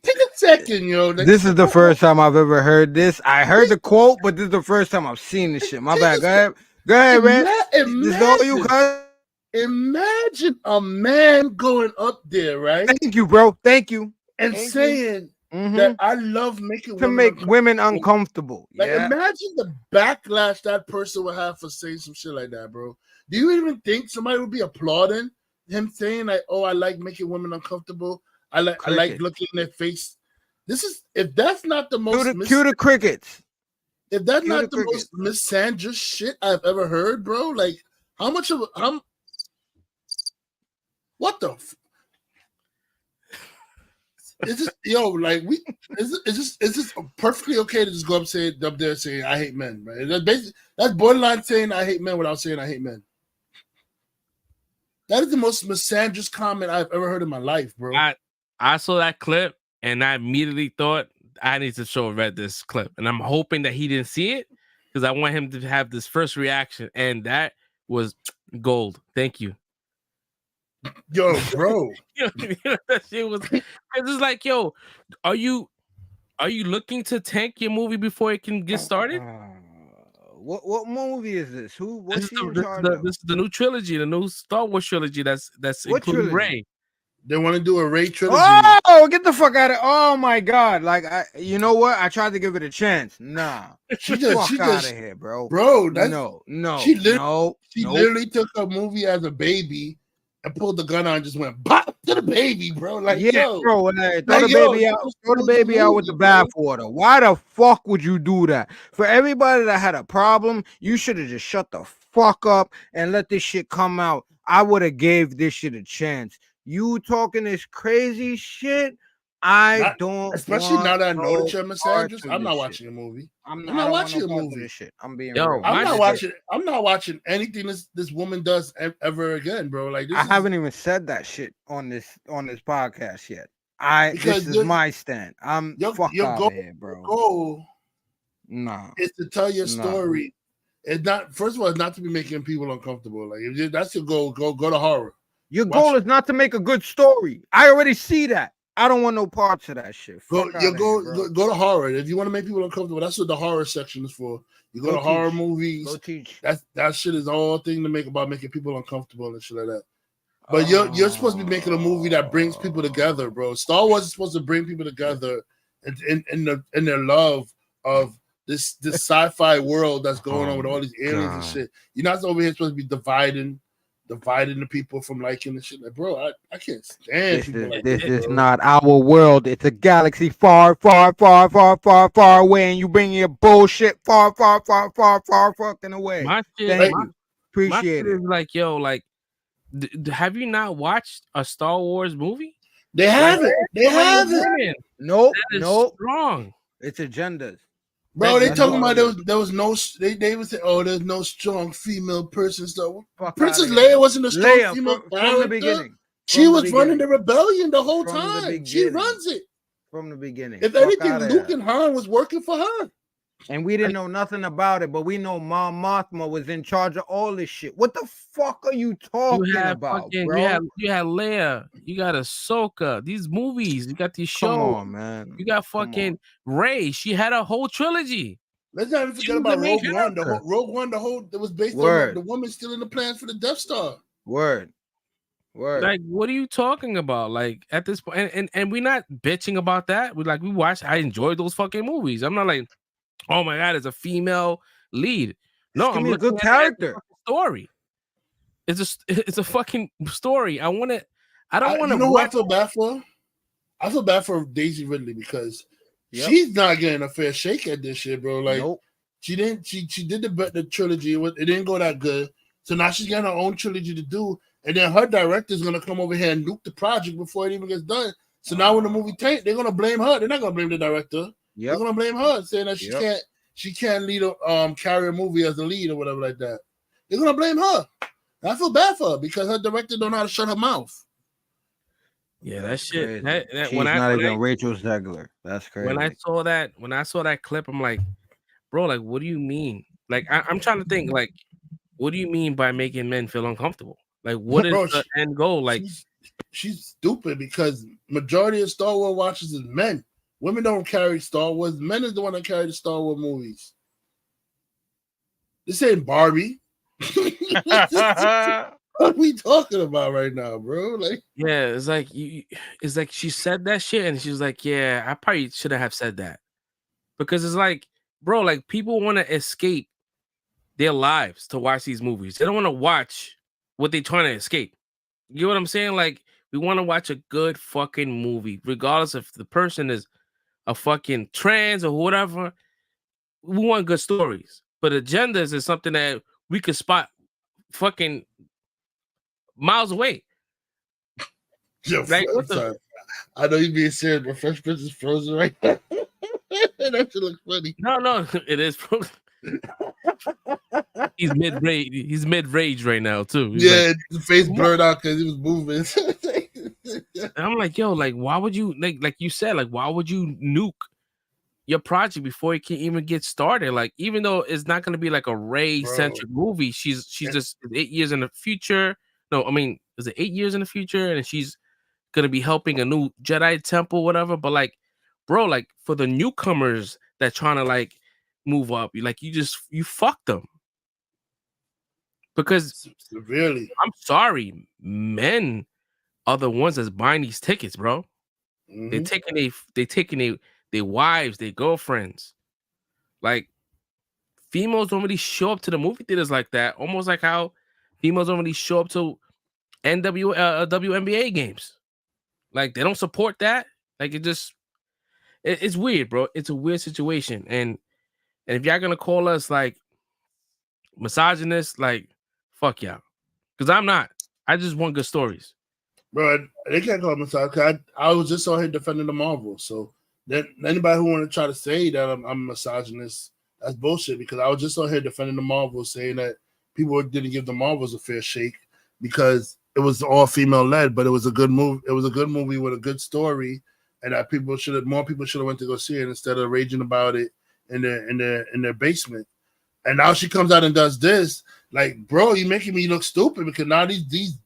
take a second, yo. This is the first time I've ever heard this. I heard the quote, but this is the first time I've seen this shit. My bad. Go ahead, man. This is all you guys. Imagine a man going up there, right? Thank you, bro. Thank you. And saying that I love making women uncomfortable. Like, imagine the backlash that person would have for saying some shit like that, bro. Do you even think somebody would be applauding him saying like, "Oh, I like making women uncomfortable. I like looking in their face"? This is, if that's not the most cue the crickets. If that's not the most misandrous shit I've ever heard, bro. Like, how much of what the? Is this, yo, like, is this perfectly okay to just go up there and say I hate men, right? That's borderline saying I hate men without saying I hate men. That is the most misandrous comment I've ever heard in my life, bro. I saw that clip and I immediately thought I need to show Red this clip, and I'm hoping that he didn't see it because I want him to have this first reaction, and that was gold. Thank you. Yo, bro. That shit was. It's like, yo, are you looking to tank your movie before it can get started? What movie is this? What's This he in charge of? is the new trilogy, the new Star Wars trilogy. That's What including trilogy? Rey. They want to do a Rey trilogy. Oh, get the fuck out of! Oh my god! Like, you know what? I tried to give it a chance. Nah, She fuck just out of here, bro. Bro, that's no. She Nope. literally took a movie as a baby and pulled the gun out and just went bop to the baby, bro. Like, Yeah, yo, bro. like, Throw the yo, baby out. just Throw the close baby out with the movie, bro. bathwater. Why the fuck would you do that? For everybody that had a problem, you should have just shut the fuck up and let this shit come out. I would have gave this shit a chance. You talking this crazy shit? Don't. Especially now that I know no that you're a part misandrist, to I'm this not shit. watching a movie. I'm not I watching a don't want no part of movie. this shit. I'm being Yo, real. I'm not watching anything this woman does ever again, bro. Like, this I haven't even said that shit on this podcast yet. This is my stand. I'm fuck out of here, bro. Goal Nah, is to tell your Nah. story. It's not. First of all, it's not to be making people uncomfortable. Like, if that's your goal, go to horror. your goal is not to make a good story. I already see that. I don't want no parts of that shit. Go Fuck outta here, bro. go to horror. If you want to make people uncomfortable, that's what the horror section is for. You go Go to horror teach. movies. Go teach. That shit is all thing to make about making people uncomfortable and shit like that. But you're supposed to be making a movie that brings people together, bro. Star Wars is supposed to bring people together in their love of this sci-fi world that's going on with all these aliens and shit. You're not over here supposed to be dividing the people from liking the shit. Like, bro, I can't stand people like This that, is bro. not our world. It's a galaxy far, far, far, far, far, far away, and you bring your bullshit far, far, far, far, far fucking away. My shit, Thank my- you. Appreciate my shit it. is like, yo, like, have you not watched a Star Wars movie? They haven't. They haven't. Nope. That is Nope. strong. It's agendas. Bro, they That's talking all about it is. there was no. They would say, oh, there's no strong female person. So Fuck Princess outta here. Leia wasn't a strong Leia, female from the character. beginning. She From the was running the beginning. rebellion the whole From the time. She beginning. runs it. From the beginning. If Fuck anything, outta Luke here. and Han was working for her. And we didn't know nothing about it, but we know Mom Mothma was in charge of all this shit. What the fuck are you talking You had about, fucking, bro? you had Leia, you got Ahsoka, these movies, you got these shows. Come on, man. You got fucking Rey. She had a whole trilogy. Let's not even She forget was about the main Rogue One. character. Rogue One, that was based Word. on the woman stealing the plans for the Death Star. Word. Like, what are you talking about? Like, at this point, and we're not bitching about that. We watched. I enjoyed those fucking movies. I'm not like, oh my god, it's a female lead. No, Just give I'm me a looking good at it as a character. fucking story. It's a fucking story. I don't want You to. know who I feel bad for? I feel bad for Daisy Ridley because Yep. she's not getting a fair shake at this shit, bro. Like, Nope. she didn't. She did the trilogy. It didn't go that good. So now she's getting her own trilogy to do, and then her director's gonna come over here and nuke the project before it even gets done. So now when the movie tanked, they're gonna blame her. They're not gonna blame the director. They're Yep. gonna blame her, saying that Yep. she can't lead carry a movie as a lead or whatever like that. They're gonna blame her. And I feel bad for her because her director don't know how to shut her mouth. Yeah, that shit. Crazy. That, She's when not I, even Rachel Zegler. That's crazy. when I saw that clip, I'm like, bro, like, what do you mean? Like, I'm trying to think, like, what do you mean by making men feel uncomfortable? Like, what is Bro, the end goal? Like, she's stupid because majority of Star Wars watchers is men. Women don't carry Star Wars. Men is the one that carry the Star Wars movies. This ain't Barbie. What are we talking about right now, bro? Like, yeah, it's like she said that shit, and she was like, yeah, I probably shouldn't have said that, because it's like, bro, like, people want to escape their lives to watch these movies. They don't want to watch what they're trying to escape. You know what I'm saying? Like, we want to watch a good fucking movie, regardless if the person is a fucking trans or whatever. We want good stories, but agendas is something that we could spot fucking miles away. yo, Like, I'm sorry. I know you're being serious, but Fresh Prince is frozen right now. That should look funny. No, it is. He's mid-rage. He's mid-rage right now too. He's Yeah, like, the face blurred out because he was moving. and I'm like, yo, like, why would you like you said, like, why would you nuke your project before it can even get started. Like, even though it's not going to be like a Rey centric movie, she's just 8 years in the future. No, I mean, is it 8 years in the future? And she's going to be helping a new Jedi temple, whatever. But like, bro, like for the newcomers that trying to like move up, you fucked them. Because severely, I'm sorry, men are the ones that's buying these tickets, bro. Mm-hmm. They taking their wives, their girlfriends. Like, females don't really show up to the movie theaters like that. Almost like how females don't really show up to WNBA games. Like, they don't support that. Like, it's weird, bro. It's a weird situation. And if y'all gonna call us like misogynist, like, fuck y'all. Because I'm not. I just want good stories. Bro, they can't call me misogynist. I was just on here defending the Marvel. So then anybody who want to try to say that I'm misogynist, that's bullshit. Because I was just on here defending the Marvel, saying that people didn't give the Marvels a fair shake because it was all female led, but it was a good movie. It was a good movie with a good story, and that more people should have went to go see it instead of raging about it in their basement. And now she comes out and does this. Like, bro, you're making me look stupid because now these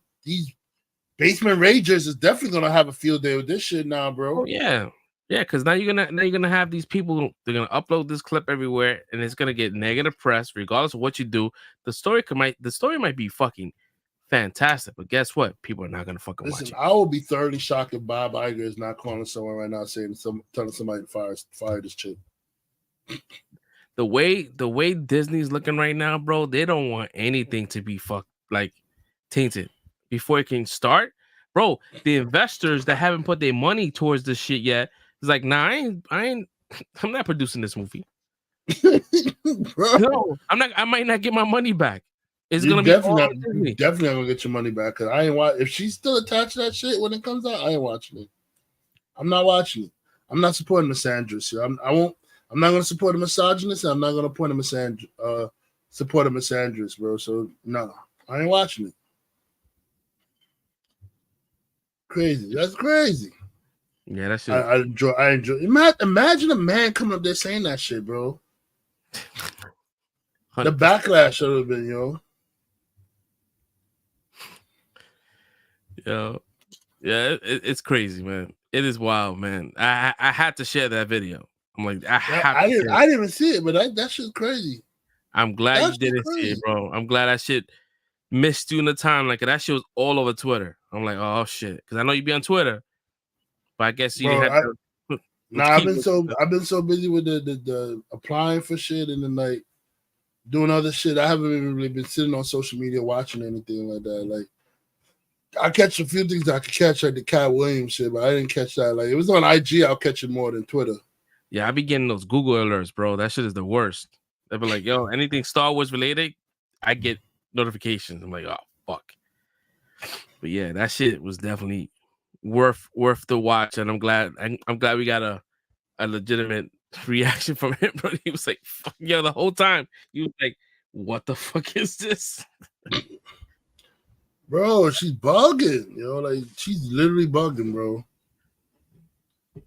basement ragers is definitely gonna have a field day with this shit now, bro. Oh yeah, because now you're gonna have these people. They're gonna upload this clip everywhere, and it's gonna get negative press, regardless of what you do. The story might be fucking fantastic, but guess what? People are not gonna fucking watch it. I will be thoroughly shocked if Bob Iger is not calling someone right now, telling somebody to fire this chick. The way Disney's looking right now, bro, they don't want anything to be tainted before it can start. Bro, the investors that haven't put their money towards this shit yet is like, nah, I'm not producing this movie. No, I'm not. I might not get my money back. It's gonna be definitely not gonna get your money back because I ain't watch. If she's still attached to that shit when it comes out, I ain't watching it. I'm not watching it. I'm not supporting misandrous. I'm not gonna support a misogynist. And I'm not gonna support a misandrous, bro. So no, I ain't watching it. Crazy. That's crazy. Yeah, that's it. I enjoy. Imagine a man coming up there saying that shit, bro. 100%. The backlash should have been, yo. Yeah, it's crazy, man. It is wild, man. I had to share that video. I'm like, I didn't even see it, but that shit's crazy. I'm glad you didn't see it, bro. I'm glad that shit missed you in the time. Like, that shit was all over Twitter. I'm like, oh shit, because I know you be on Twitter, but I guess you didn't have to. I've been so busy with the applying for shit and then like doing other shit. I haven't even really been sitting on social media watching anything like that. Like, I catch a few things that I could catch, like the Cat Williams shit, but I didn't catch that. Like, it was on IG, I'll catch it more than Twitter. Yeah, I be getting those Google alerts, bro. That shit is the worst. They be like, yo, anything Star Wars related, I get notifications. I'm like, oh fuck. But yeah, that shit was definitely worth the watch, and I'm glad we got a legitimate reaction from him, bro. He was like, fuck, yo, the whole time he was like, what the fuck is this? Bro, she's bugging, yo. Like, she's literally bugging, bro.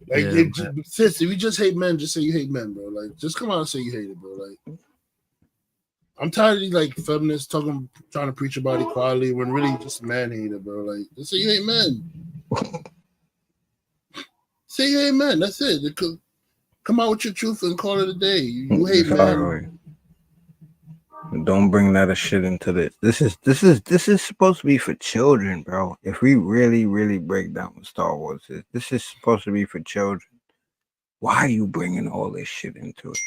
Like, if you just hate men, just say you hate men, bro. Like, just come out and say you hate it, bro. Like, I'm tired of these like feminists trying to preach about equality when really just man hater, bro. Like, just say you hate men. Say you hate men. That's it. Come out with your truth and call it a day. You hate men. Don't bring that shit into this. This is supposed to be for children, bro. If we really break down what Star Wars is, this is supposed to be for children. Why are you bringing all this shit into it?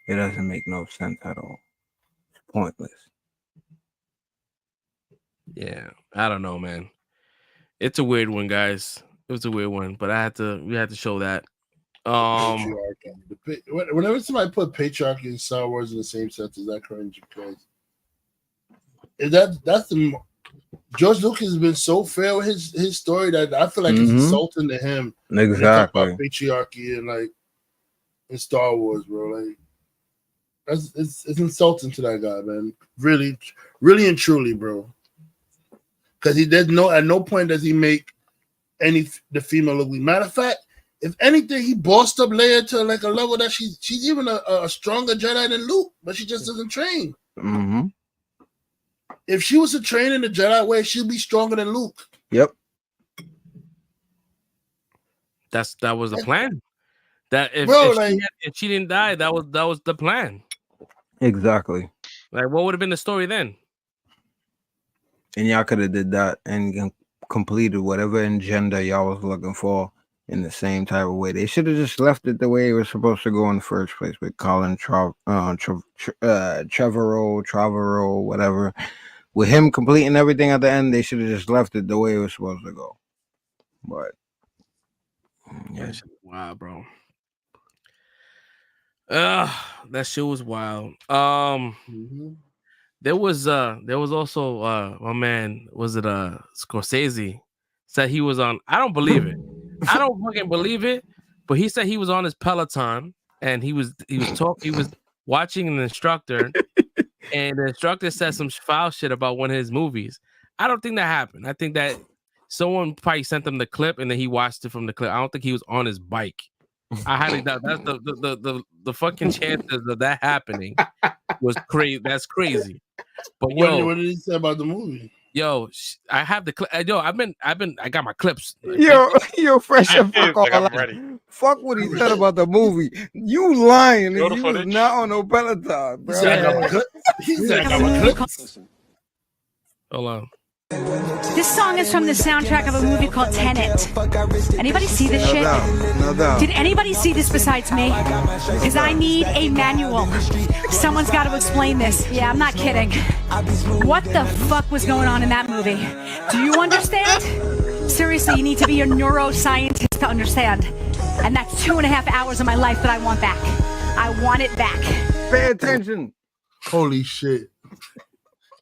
It doesn't make no sense at all. It's pointless. Yeah, I don't know, man. It's a weird one, guys. It was a weird one, but we had to show that. Whenever somebody put patriarchy and Star Wars in the same sentence, that cringe because that's the George Lucas has been so fair with his story that I feel like it's insulting to him. Exactly. About patriarchy and like in Star Wars, bro. Like it's insulting to that guy, man. Really, really and truly, bro. Because at no point does he make the female look weak. Matter of fact, If anything, he bossed up Leia to like a level that she's even a stronger Jedi than Luke, but she just doesn't train. Mm-hmm. If she was to train in the Jedi way, she'd be stronger than Luke. Yep. That was the plan. That if she didn't die, that was the plan. Exactly. Like, what would have been the story then? And y'all could have did that and completed whatever agenda y'all was looking for in the same type of way. They should have just left it the way it was supposed to go in the first place with Colin Trevorrow, whatever. With him completing everything at the end, they should have just left it the way it was supposed to go. But yeah, wow, bro. That shit was wild. There was also my man, was it Scorsese, said he was on. I don't believe it. I don't fucking believe it. But he said he was on his Peloton and he was watching an instructor, and the instructor said some foul shit about one of his movies. I don't think that happened. I think that someone probably sent him the clip and then he watched it from the clip. I don't think he was on his bike. I highly doubt that's the fucking chances of that happening was crazy. That's crazy. But what did he say about the movie? Yo, I have the clip. Yo, I got my clips. Yo, fresh and fuck all I'm that. ready. Fuck what he said about the movie. You lying? You was not on no Peloton, bro. He said I got my clips. Hold on. This song is from the soundtrack of a movie called Tenet. Anybody see this shit? No doubt. Did anybody see this besides me? Because I need a manual. Someone's got to explain this. Yeah, I'm not kidding. What the fuck was going on in that movie? Do you understand? Seriously, you need to be a neuroscientist to understand. And that's 2.5 hours of my life that I want back. I want it back. Pay attention. Holy shit.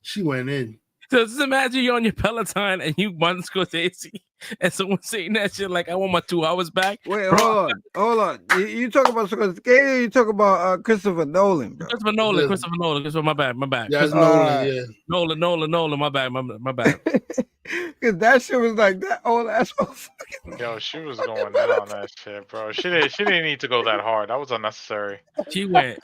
She went in. So just imagine you're on your Peloton and you want Scorsese and someone saying that shit like, I want my 2 hours back. Wait, hold on. You talk about Scorsese or you talk about Christopher Nolan, bro? Christopher Nolan. My bad. Yeah, it's Nolan, yeah. Nolan, my bad. Because that shit was like that old ass motherfucker. Yo, she was going in on that shit, bro. She didn't need to go that hard. That was unnecessary. She went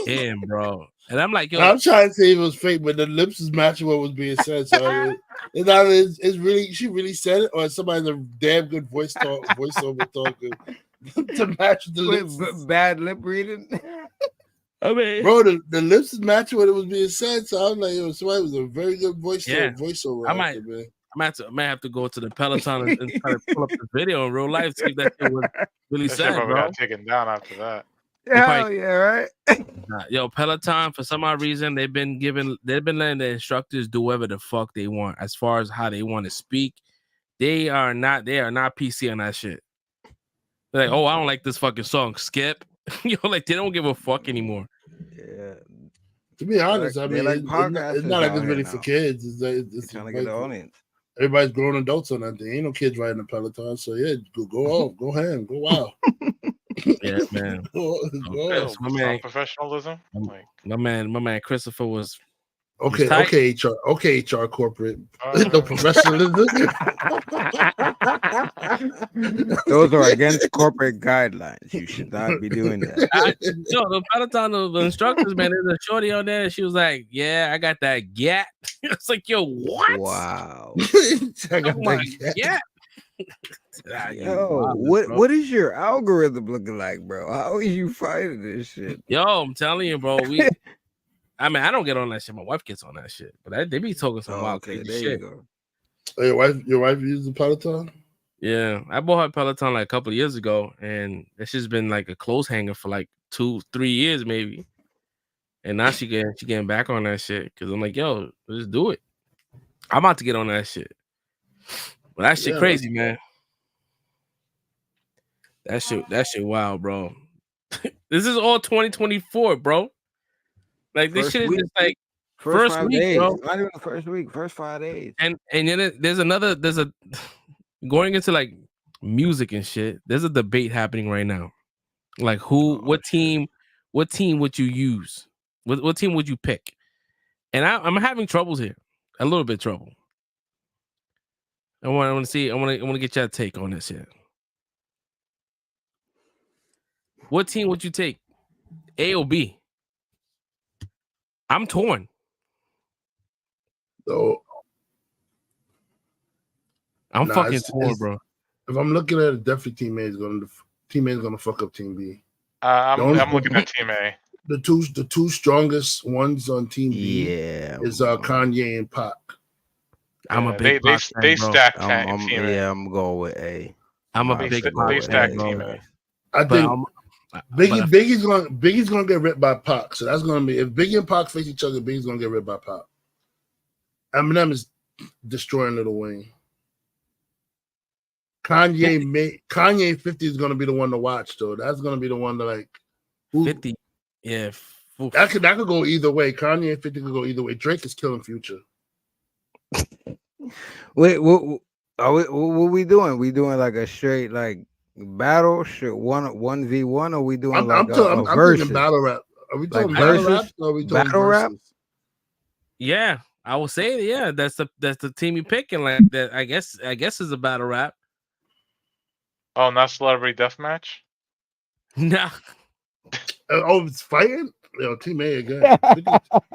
in, bro. And I'm like, yo, I'm trying to say it was fake, but the lips is matching what was being said. So it's really, she really said it, or somebody's a damn good voiceover talker to match the lips. Bad lip reading. I mean, bro, the lips is matching what it was being said. So I'm like, yo, somebody was a very good voiceover. I might have to go to the Peloton and try to pull up the video in real life to see if that shit was really That sad, shit probably bro. got taken down after that. Hell yeah, right? Yo, Peloton, for some odd reason, they've been letting the instructors do whatever the fuck they want as far as how they want to speak. They are not PC on that shit. They're like, oh, I don't like this fucking song. Skip. Yo, like they don't give a fuck anymore. Yeah. To be honest, I mean, like it's not like it's really for kids. It's trying to get the audience. Everybody's grown adults on that thing. Ain't no kids riding a Peloton. So yeah, go off, go ham, go wild. Yeah, man. My man, professionalism. My man Christopher was okay, HR corporate. No professionalism. Those are against corporate guidelines. You should not be doing that. The Peloton, the instructors, man, there's a shorty on there. She was like, "Yeah, I got that gat." It's like, yo, what? Wow. I got that gat. Yo, what is your algorithm looking like, bro? How are you fighting this shit? Yo, I'm telling you, bro. I mean, I don't get on that shit. My wife gets on that shit, but they be talking some wild crazy there shit. You go. Your wife uses a Peloton? Yeah, I bought her a Peloton like a couple of years ago, and it's just been like a clothes hanger for like 2-3 years maybe. And now she getting back on that shit because I'm like, yo, let's do it. I'm about to get on that shit. But that shit crazy, man. That shit wild, bro. This is all 2024, bro. Like this shit is just like first week, days. bro. Not even the first week, first 5 days. And then there's a going into like music and shit. There's a debate happening right now. Like what team would you use? What team would you pick? And I'm having troubles here, a little bit trouble. I want to get your take on this shit. What team would you take? A or B? I'm torn. So I'm fucking torn, bro. If I'm looking at it, definitely Team A is gonna fuck up Team B. I'm looking at Team A. The two strongest ones on Team B is Kanye and Pac. I'm a big Pac fan, they bro. stack I'm Team A. going with A. I'm a big They stack Team A. I think Biggie's gonna get ripped by Pac. So that's gonna be if Biggie and Pac face each other, Biggie's gonna get ripped by Pac. Eminem is destroying Lil Wayne. Kanye 50 is gonna be the one to watch though. That's gonna be the one to like 50. Yeah. That could go either way. Kanye and 50 could go either way. Drake is killing Future. Wait, what we doing? We doing like a straight like battle, shit, 1v1, or we doing I'm a versus? thinking battle rap. Are we talking Like battle versus? rap or are we talking Battle rap? versus? Yeah, I will say, yeah, that's the team you picking. Like that, I guess is a battle rap. Oh, not Celebrity Deathmatch? Nah. It's fighting? Yo, Team A again.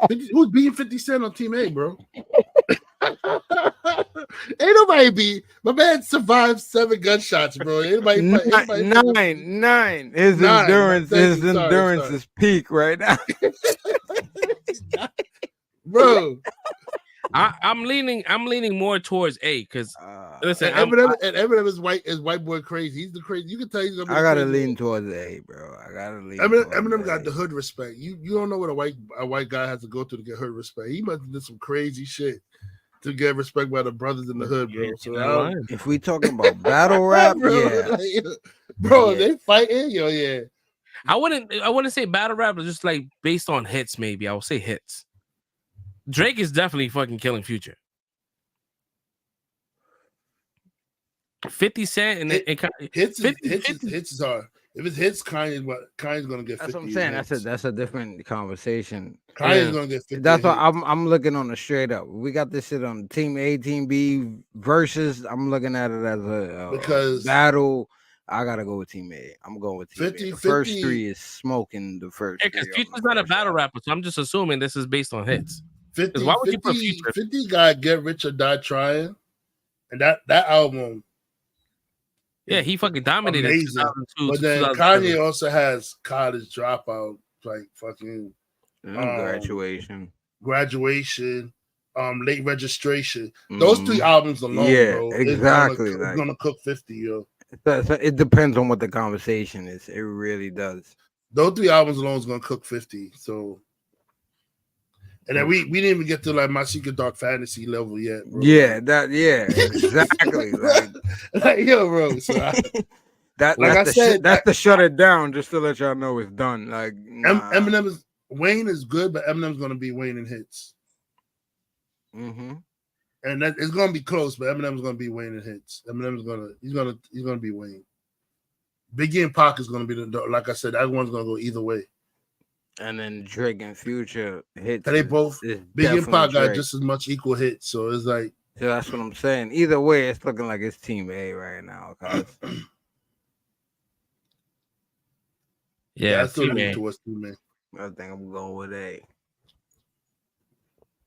50, who's beating 50 Cent on Team A, bro? Ain't nobody beat. My man survived 7 gunshots, bro. Anybody Nine. His endurance is peak right now. Bro. I'm leaning more towards A because listen, Eminem is white boy crazy. He's the crazy. You can tell he's gonna be I gotta lean towards A, bro. I gotta lean. Eminem got the hood respect. You don't know what a white guy has to go through to get hood respect. He must have did some crazy shit to get respect by the brothers in the hood, bro. So if we talking about battle rap, bro, yeah, they fighting, yeah. I wouldn't say battle rap, but just like based on hits, maybe I would say hits. Drake is definitely fucking killing Future. 50 Cent and hits is hard. If it's hits, Kanye's gonna get 50. That's what I'm saying. That's a different conversation. Kanye's gonna get 50. That's why I'm looking on the straight up. We got this shit on Team A, Team B versus. I'm looking at it as a battle. I gotta go with Team A. I'm going with Team 50, A. The first 3 is smoking. The first. Yeah, because Future's not a battle rapper, so I'm just assuming this is based on hits. 50, why would you put Future? 50 got Get Rich or Die Trying, and that album. Yeah, he fucking dominated. Amazing. But then Kanye also has College Dropout, like fucking Graduation, Late Registration. Those 3 albums alone, bro, exactly. It's gonna cook 50, yo. So it depends on what the conversation is. It really does. Those 3 albums alone is gonna cook 50. So. And then we didn't even get to like My Secret Dark Fantasy level yet, bro. Exactly. like yo, bro. So that's to shut it down, just to let y'all know it's done. Like Wayne is good, but Eminem's gonna be Wayne in hits. Mm-hmm. And it's gonna be close, but Eminem's gonna be Wayne in hits. He's gonna be Wayne. Biggie and Pac is gonna be like I said, that one's gonna go either way. And then Drake and Future hits. And they both Biggie and Pac got just as much equal hits. So it's like so that's what I'm saying. Either way, it's looking like it's Team A right now. Yeah, I still lean towards Team A. I think I'm going with A.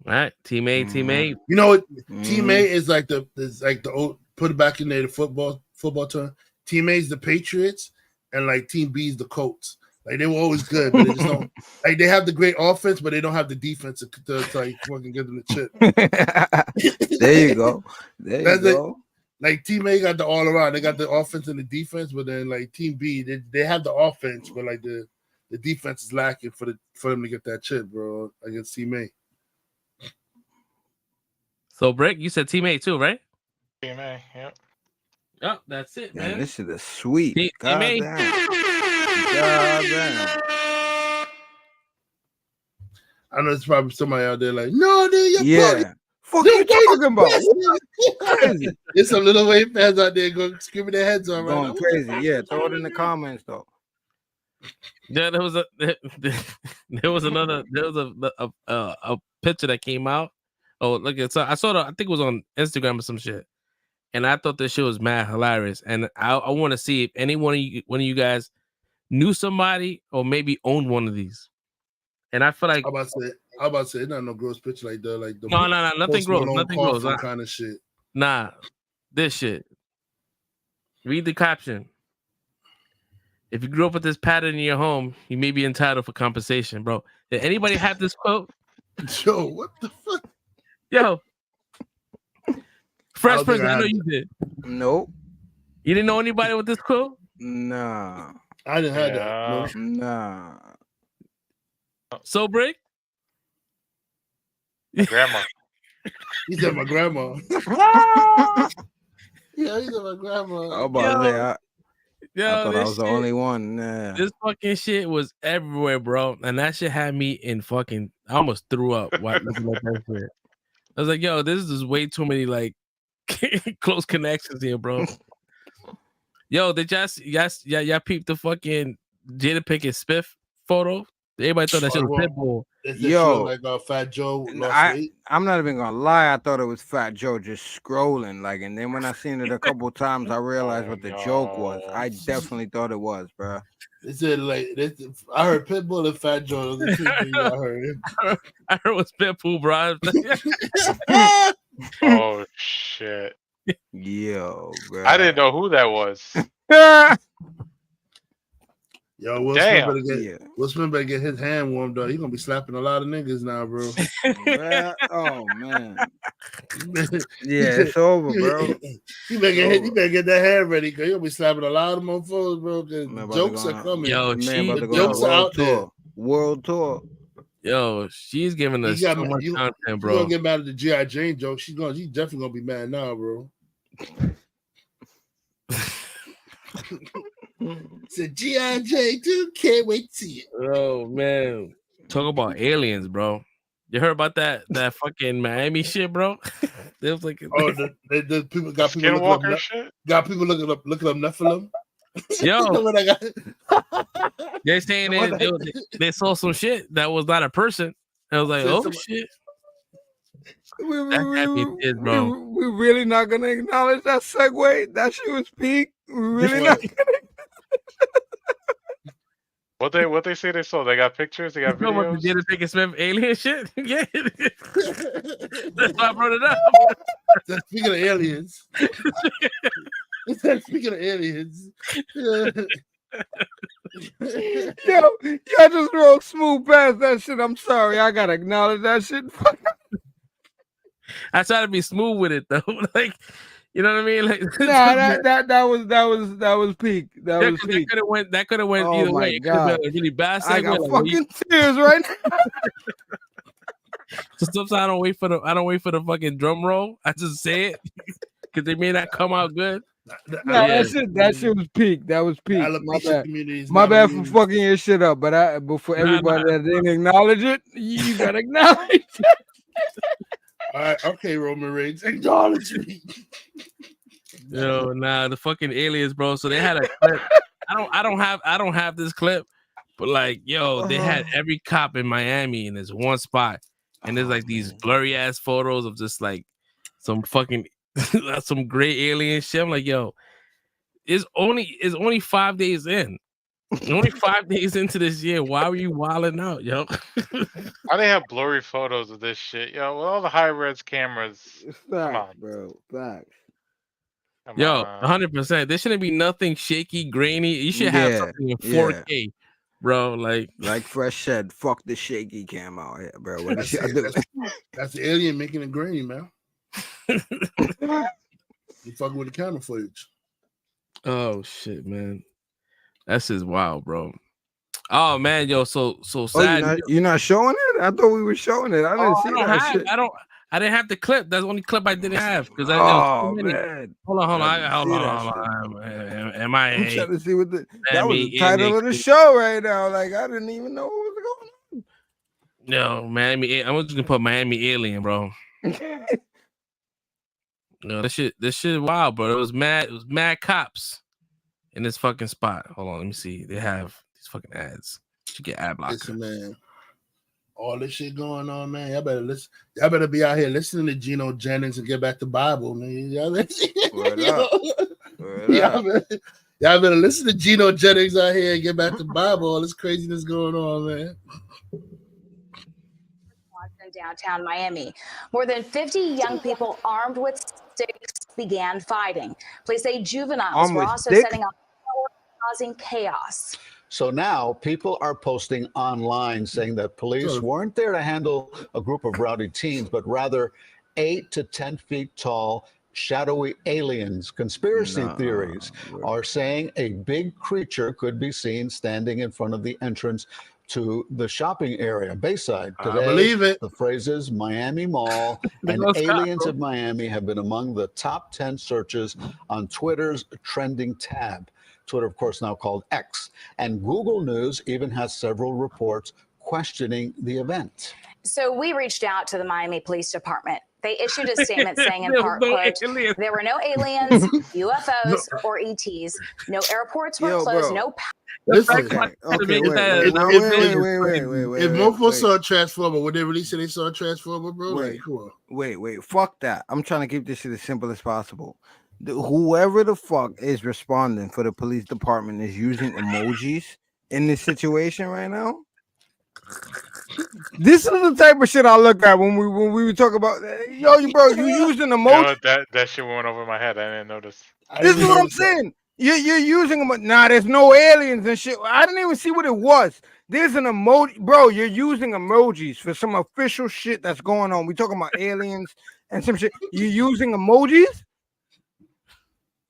All right, Team A, Team A. You know what? Team A is like the old, put it back in there, the football term. Team A is the Patriots, and like Team B is the Colts. Like they were always good, but they just don't. Like they have the great offense, but they don't have the defense to like fucking give them the chip. There you go. There you go. Like Team A got the all around. They got the offense and the defense, but then like Team B, they have the offense, but like the defense is lacking for them to get that chip, bro, against Team A. So Brick, you said Team A too, right? Team A, yep. Yep, that's it, man. This is a sweet. Team A. I know there's probably somebody out there like, no, dude, you're fuck you talking about? Crazy. There's some little Wayne fans out there going screaming their heads on right now. Going crazy. Yeah, throw it in the comments though. Yeah, there was a picture that came out. Oh, look at I saw I think it was on Instagram or some shit. And I thought this shit was mad hilarious. And I want to see if any one of you guys knew somebody or maybe owned one of these. And I feel like I'm about to say, it's not no gross picture like that, like the no, nothing gross, nothing gross, kind of shit. Nah, this shit. Read the caption. If you grew up with this pattern in your home, you may be entitled for compensation, bro. Did anybody have this quote? Yo, what the fuck? Yo, Fresh Prince, I know you did. Nope. You didn't know anybody with this quote? Nah. I didn't have that. No. Nah. So, Brick? Grandma. He said my grandma. Yeah, he said my grandma. I was about to say, I thought I was this the shit- only one. Nah. This fucking shit was everywhere, bro. And that shit had me in fucking... I almost threw up while looking at that shit. I was like, yo, this is way too many, like, close connections here, bro. Yo, did y'all peep the fucking Jada Pinkett Spiff photo? Everybody thought that shit was Pitbull. Yo, like Fat Joe lost weight. I'm not even gonna lie. I thought it was Fat Joe just scrolling, like, and then when I seen it a couple times, I realized what the joke was. I definitely thought it was, bro. They said like I heard Pitbull and Fat Joe. The two things I heard. I heard it was Pitbull, bro. Oh shit! Yo, bro. I didn't know who that was. Yo, Will Smith better get his hand warmed up. He's gonna be slapping a lot of niggas now, bro. Oh man. Yeah, it's over, bro. He better get that hand ready, because he'll be slapping a lot of motherfuckers, bro. Because jokes are coming. Yo, the jokes are out there. World tour. Yo, she's giving us so much content, bro. You gonna get mad at the G.I. Jane joke? She's definitely gonna be mad now, bro. Said G.I. Jane too. Can't wait to see it. Oh man, talk about aliens, bro. You heard about that fucking Miami shit, bro? They was like, the people got people looking up, shit? Got people looking up Nephilim. Yo, they're saying they saw some shit that was not a person. I was like, oh shit. We really not gonna acknowledge that segue. That shit was peak. We really not gonna. What they say they saw? They got pictures. They got videos. Did it take a Smith alien shit? Yeah, that's why I brought it up. Speaking of aliens. Speaking of aliens. Yo, I just rolled smooth past that shit. I'm sorry. I gotta acknowledge that shit. I try to be smooth with it though. Like, you know what I mean? Like, nah, that was peak. That was peak. That could have went either way. It could have been a really bad segue. I got fucking tears right now. So sometimes I don't wait for the fucking drum roll. I just say it because they may not come out good. That shit was peak. That was peak. My bad for fucking your shit up. But for everybody that didn't acknowledge it, you gotta acknowledge it. All right, okay, Roman Reigns, acknowledge me. Yo, the fucking aliens, bro. So they had a clip. I don't have this clip, but like, yo, they had every cop in Miami in this one spot, and there's like these blurry ass photos of just like some fucking some gray alien shit. I'm like, yo, it's only 5 days in. Only 5 days into this year. Why were you wilding out, yo? Why they have blurry photos of this shit, yo? With all the high res cameras, come on, bro. Facts. Yo, 100%. There shouldn't be nothing shaky, grainy. You should have something in 4K, bro. Like Fresh said, fuck the shaky cam out here, bro. What that's the alien making it grainy, man. You fucking with the camera footage. Oh shit, man. That's just wild, bro. Oh man, yo, so sad. You're not showing it? I thought we were showing it. I didn't see that shit. I didn't have the clip. That's the only clip I didn't have because man. Hold on. Am I? I'm trying to see what that was the title of the show right now. Like I didn't even know what was going on. No, Miami. I'm just gonna put Miami Alien, bro. No, this shit is wild, bro. It was mad cops in this fucking spot. Hold on, let me see. They have these fucking ads. Should get ad blocker. Listen, man. All this shit going on, man. Y'all better listen. Y'all better be out here listening to Geno Jennings and get back to Bible, man. Y'all Y'all better listen to Geno Jennings out here and get back to Bible. All this craziness going on, man. Downtown Miami. More than 50 young people armed with sticks began fighting. Police say juveniles Armed were with also sticks? setting off, causing chaos. So now people are posting online saying that police weren't there to handle a group of rowdy teens, but rather 8 to 10 feet tall, shadowy aliens. Conspiracy theories are saying a big creature could be seen standing in front of the entrance to the shopping area, Bayside. Today, I believe it. The phrases Miami Mall and Aliens of Miami have been among the top 10 searches on Twitter's trending tab. Twitter, of course, now called X. And Google News even has several reports questioning the event. So we reached out to the Miami Police Department. They issued a statement saying in part, quote, there were no aliens, UFOs, or ETs. No airports were closed, no Listen, wait. If Mofo saw a Transformer, would they really say they saw a Transformer, bro? Like, come on. Wait. Fuck that. I'm trying to keep this shit as simple as possible. Whoever the fuck is responding for the police department is using emojis in this situation right now. This is the type of shit I look at when we were talking about. Yo, bro, you using emoji? You know, that shit went over my head. I didn't notice. This is what I'm saying. You're using them. Nah, there's no aliens and shit. I didn't even see what it was. There's an emoji, bro. You're using emojis for some official shit that's going on. We talking about aliens and some shit. You're using emojis.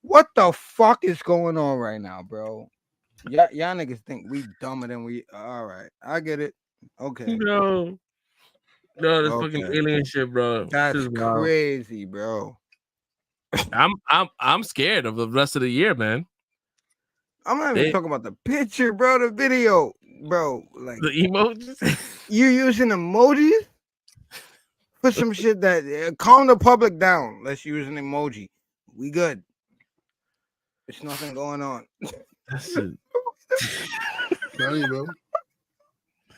What the fuck is going on right now, bro? Y'all niggas think we dumber than we. All right, I get it. Okay. No, this fucking alien shit, bro. That's crazy, bro. I'm scared of the rest of the year, man. I'm not even talking about the picture, bro. The video, bro. Like the emojis. You using emojis for some shit that calm the public down. Let's use an emoji. We good. There's nothing going on. That's it. Tell you, bro.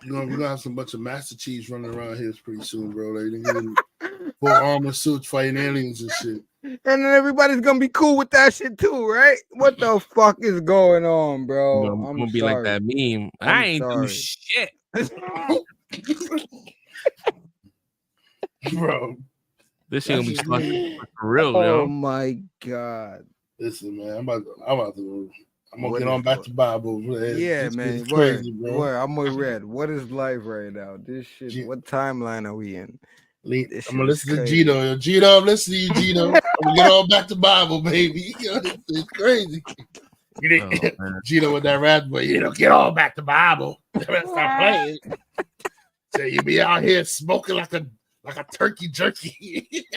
We're gonna have some bunch of Master Chiefs running around here pretty soon, bro. Like they're getting full armor suits fighting aliens and shit. And then everybody's gonna be cool with that shit too, right? What the fuck is going on, bro? I'm gonna be like that meme. I ain't do shit. Bro. This shit gonna be fucking for real, Oh yo. my god. Listen, man, I'm gonna get on back to Bible. Yeah, man. It's crazy, bro. I'm with Red. What is life right now? This shit. What timeline are we in? I'm gonna listen to Gino. Gino, I'm listening to you, Gino. I'm gonna get on back to Bible, baby. It's crazy. Gino with that raspberry, get on back to Bible. Stop playing. So you be out here smoking like a turkey jerky.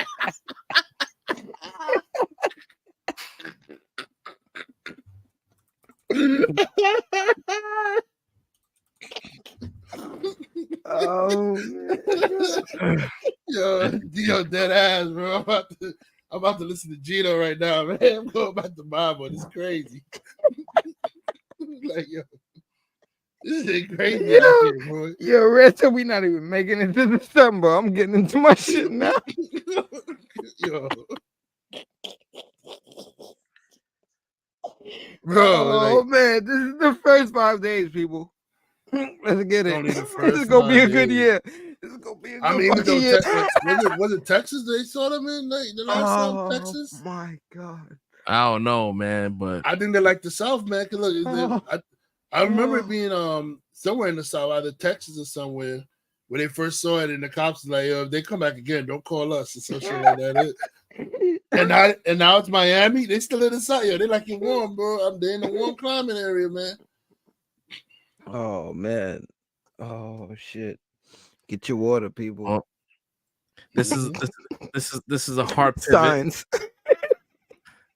Oh, yo, dead ass, bro. I'm about to listen to Gino right now, man. I'm going back to Bible. It's crazy. Like, yo, this is crazy out here, bro. Yo, Red said we not even making it to December. I'm getting into my shit now. Yo. Bro, man, this is the first 5 days, people. Let's get it. Only the This first is gonna be a 5 good days. year. This is gonna be a good I mean, even though year. was it Texas they saw them in? Like, the last time Texas? My God. I don't know, man, but I think they like the South, man. Cause look, I remember it being somewhere in the South, either Texas or somewhere, where they first saw it, and the cops was like, "Yo, if they come back again, don't call us," or some shit like that. And now it's Miami. They still in the South. Yo, they like it warm, bro. They're in the warm climate area, man. Oh man. Oh shit. Get your water, people. Oh. This is a hard pivot. Signs.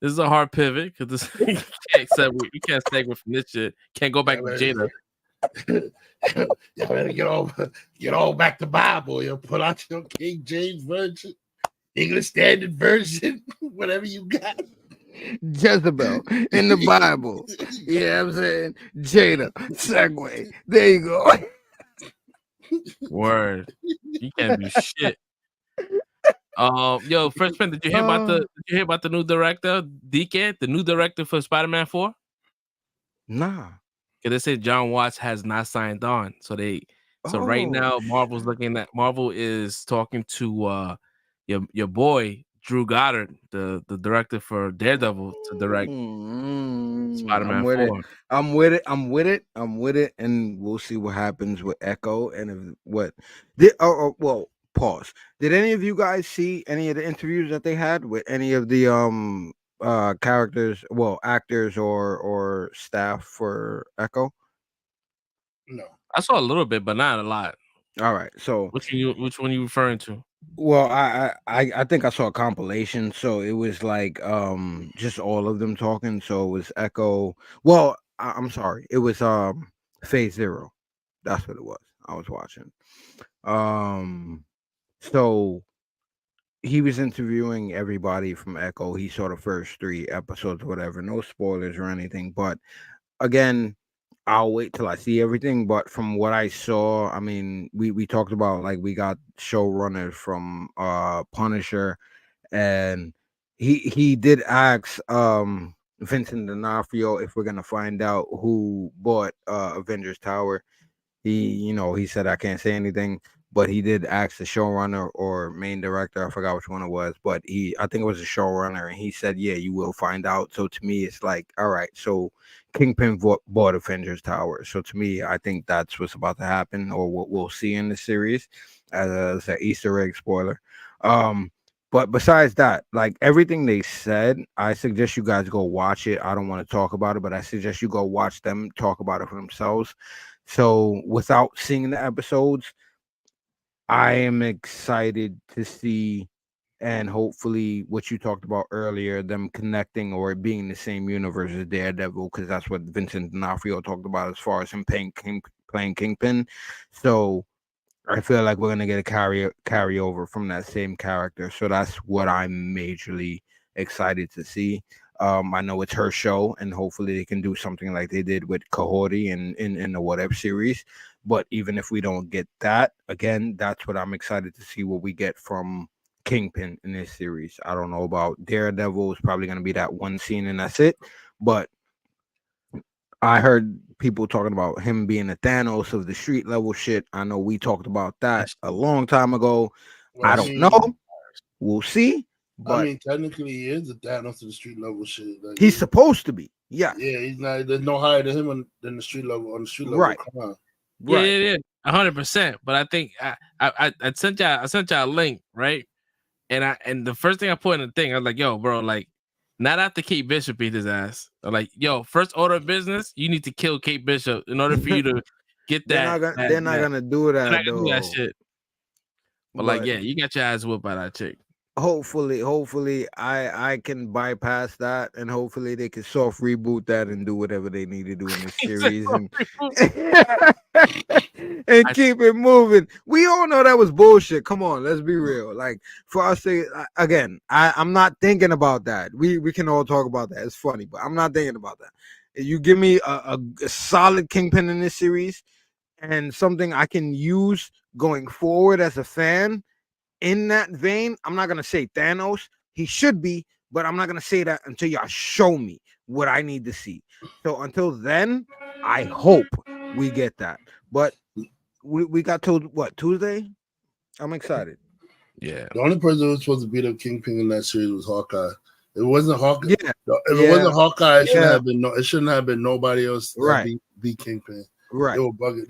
This is a hard pivot because you can't segue from this shit. Can't go back to Jada. You better get all back to Bible. You pull out your King James version, English Standard Version, whatever you got. Jezebel in the Bible. Yeah, I'm saying Jada segue. There you go. Word. You can't do shit. Yo, Fresh Prince, did you hear about the new director, DK, the new director for Spider-Man 4? Nah. Because they said John Watts has not signed on. So right now Marvel is talking to your boy Drew Goddard, the director for Daredevil, to direct Spider-Man 4. I'm with it, and we'll see what happens with Echo and if what did. Well, pause. Did any of you guys see any of the interviews that they had with any of the characters, actors or staff for Echo? No, I saw a little bit, but not a lot. All right, so which one are you referring to? Well, I think I saw a compilation, so it was like just all of them talking. So it was Echo. Well, I'm sorry, it was Phase Zero. That's what it was. I was watching. So he was interviewing everybody from Echo. He saw the first 3 episodes, whatever. No spoilers or anything, but again, I'll wait till I see everything. But from what I saw, I mean, we talked about like we got showrunners from Punisher, and he did ask Vincent D'Onofrio if we're gonna find out who bought Avengers Tower. He said I can't say anything, but he did ask the showrunner or main director. I forgot which one it was, but I think it was a showrunner, and he said, "Yeah, you will find out." So to me, it's like, all right, so Kingpin bought Avengers Tower. So to me, I think that's what's about to happen, or what we'll see in the series as an Easter egg spoiler. But besides that, like everything they said, I suggest you guys go watch it. I don't want to talk about it, but I suggest you go watch them talk about it for themselves. So without seeing the episodes, I am excited to see, and hopefully what you talked about earlier, them connecting or it being the same universe as Daredevil, because that's what Vincent D'Onofrio talked about as far as him playing Kingpin. So I feel like we're gonna get a carryover from that same character. So that's what I'm majorly excited to see. I know it's her show, and hopefully they can do something like they did with Cohorty in the What If series. But even if we don't get that, again, that's what I'm excited to see what we get from Kingpin in this series. I don't know about Daredevil. It's probably going to be that one scene and that's it. But I heard people talking about him being the Thanos of the street level shit. I know we talked about that a long time ago. Well, I don't know. We'll see. But I mean, technically, he is a Thanos to the street level shit. Like, he's supposed to be. Yeah. Yeah, he's not. There's no higher than him than the street level. On the street level, Right. Come on. Yeah, 100%. But I think I sent y'all a link, right? And the first thing I put in the thing, I was like, yo, bro, like, not after Kate Bishop beat his ass. I'm like, yo, first order of business, you need to kill Kate Bishop in order for you to get that. They're not gonna do that. They're not gonna do that though. shit. But like, yeah, you got your ass whooped by that chick. Hopefully I can bypass that, and hopefully they can soft reboot that and do whatever they need to do in the series and keep it moving. We all know that was bullshit. Come on, let's be real. Like, for us to again, I'm not thinking about that. We can all talk about that. It's funny, but I'm not thinking about that. You give me a solid Kingpin in this series and something I can use going forward as a fan. In that vein, I'm not gonna say Thanos. He should be, but I'm not gonna say that until y'all show me what I need to see. So until then, I hope we get that. But we got told what, Tuesday? I'm excited. Yeah. The only person who was supposed to beat up Kingpin in that series was Hawkeye. If it wasn't Hawkeye, Yeah. If it wasn't Hawkeye, it shouldn't have been nobody else that beat Kingpin. Right. They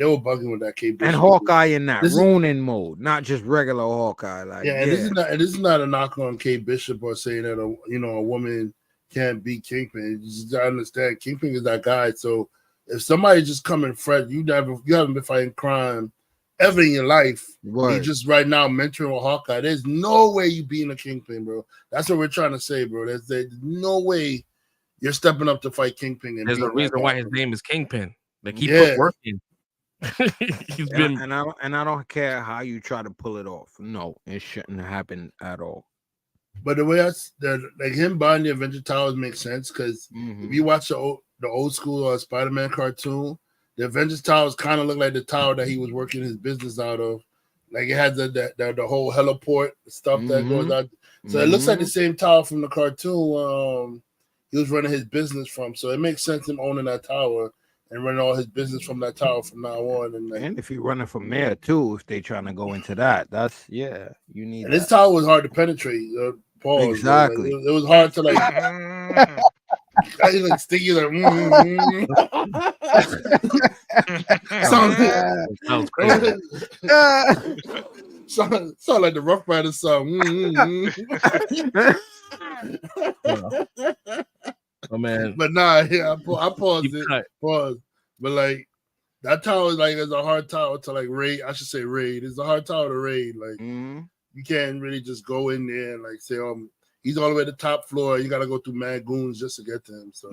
were bugging with that Kate Bishop. And Hawkeye in that Ronin mode, not just regular Hawkeye. Like, and this is not a knock on Kate Bishop or saying that a woman can't beat Kingpin. You just gotta understand Kingpin is that guy. So if somebody just coming fresh, you haven't been fighting crime ever in your life. Right. You just right now mentoring with Hawkeye. There's no way you beating a Kingpin, bro. That's what we're trying to say, bro. There's no way you're stepping up to fight Kingpin. And there's a reason why his name is Kingpin. Like, he put work in. He's been, and I don't care how you try to pull it off. No, it shouldn't happen at all. But the way like him buying the Avenger Towers makes sense because if you watch the old school Spider-Man cartoon, the Avengers Towers kind of look like the tower that he was working his business out of. Like, it has the whole heliport stuff that goes out. So it looks like the same tower from the cartoon. he was running his business from. So it makes sense him owning that tower and running all his business from that tower from now on. And, like, and if you're running from there too, if they trying to go into that, that's you need. And that. this tower was hard to penetrate. Pause. Exactly. Like, it was hard to like. I like sticky like. Sounds crazy. Sound like the Rough Riders song. Oh man. But nah, yeah, I paused it. Pause. But like that tower is a hard tower to like raid. I should say raid. It's a hard tower to raid. Like you can't really just go in there and like say, he's all the way to the top floor. You gotta go through mad goons just to get to him. So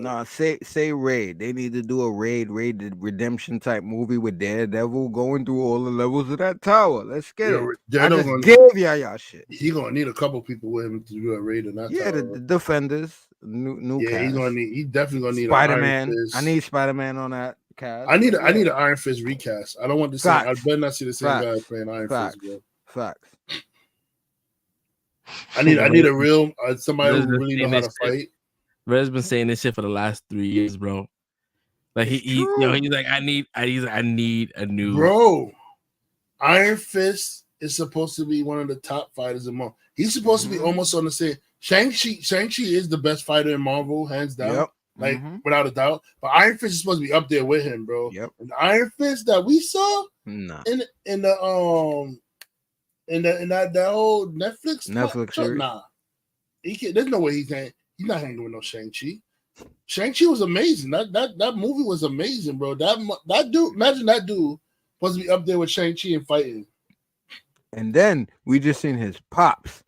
say raid. They need to do a raid redemption type movie with Daredevil going through all the levels of that tower. Let's get it. I just gave y'all shit. He gonna need a couple people with him to do a raid in that tower. The defenders, new cast. He definitely gonna need Spider-Man. I need Spider-Man on that cast. I need an Iron Fist recast. I don't want the same. I better not see the same guy playing Iron Fist, bro. Facts. I need a real somebody who really know how to fight. Red's been saying this shit for the last 3 years, bro. Like he's like, I need a new bro. Iron Fist is supposed to be one of the top fighters in Marvel. He's supposed to be almost on the same. Shang-Chi is the best fighter in Marvel, hands down. Yep. Without a doubt. But Iron Fist is supposed to be up there with him, bro. Yep. And the Iron Fist that we saw in that old Netflix series. Nah. There's no way he's not hanging with no Shang-Chi. Shang-Chi was amazing. That movie was amazing, bro. That dude, imagine that dude supposed to be up there with Shang-Chi and fighting. And then we just seen his pops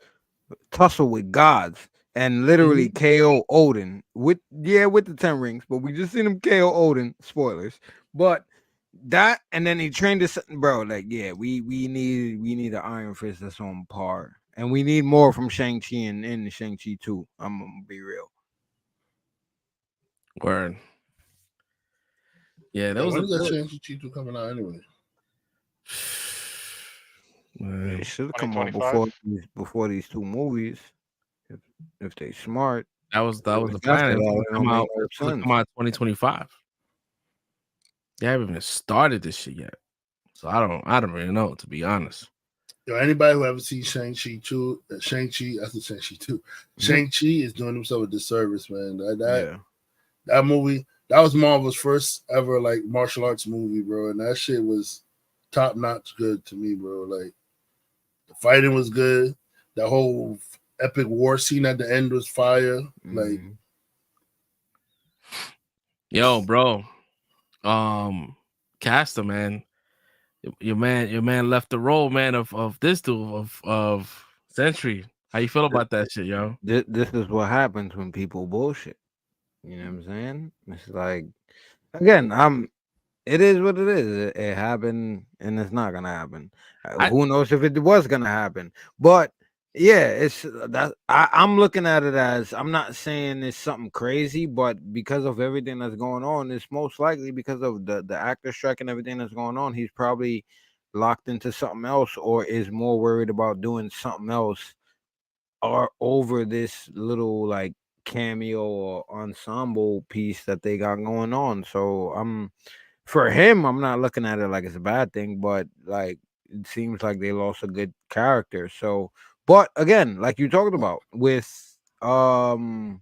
tussle with gods and literally KO Odin with the 10 rings, but we just seen him KO Odin. Spoilers, but that and then he trained this, bro. Like, we need an Iron Fist that's on par, and we need more from Shang-Chi and Shang-Chi 2. I'm gonna be real. Word. Yeah, that was when is that Shang-Chi 2 coming out anyway? It should have come out before these two movies. If they smart, that was the plan. Come out 2025. They haven't even started this shit yet, so I don't really know, to be honest. Yo, anybody who ever seen Shang-Chi 2, Shang-Chi is doing himself a disservice, man. That movie, that was Marvel's first ever like martial arts movie, bro, and that shit was top notch good to me, bro. Like the fighting was good, the whole epic war scene at the end was fire. Like, yo, bro, Caster, man, your man left the role, man, of this dude of Sentry. How you feel about that shit, yo? This is what happens when people bullshit. You know what I'm saying? It's like, again, it is what it is. It happened, and it's not gonna happen. Who knows if it was gonna happen? But yeah, it's that I'm looking at it as, I'm not saying it's something crazy, but because of everything that's going on, it's most likely because of the actor strike and everything that's going on. He's probably locked into something else, or is more worried about doing something else, or over this little like cameo or ensemble piece that they got going on. So for him, I'm not looking at it like it's a bad thing, but like it seems like they lost a good character. So, but again, like you talked about with Anthony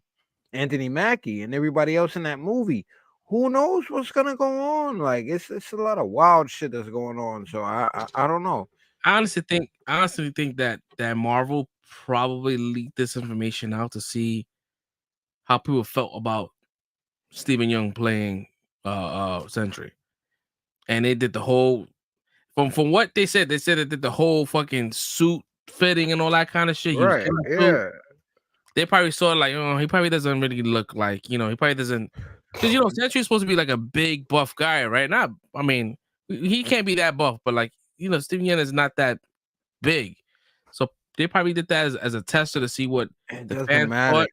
Mackie and everybody else in that movie, who knows what's gonna go on? Like it's a lot of wild shit that's going on. So I don't know. I honestly think that Marvel probably leaked this information out to see how people felt about Stephen Young playing Sentry, and they did the whole from what they said it did the whole fucking suit fitting and all that kind of shit. Right? Yeah. They probably saw like, he probably doesn't really look like, he probably doesn't, because Sentry's supposed to be like a big buff guy, right? Not, I mean, he can't be that buff, but like, Stephen Young is not that big, so they probably did that as a tester to see what the fans thought.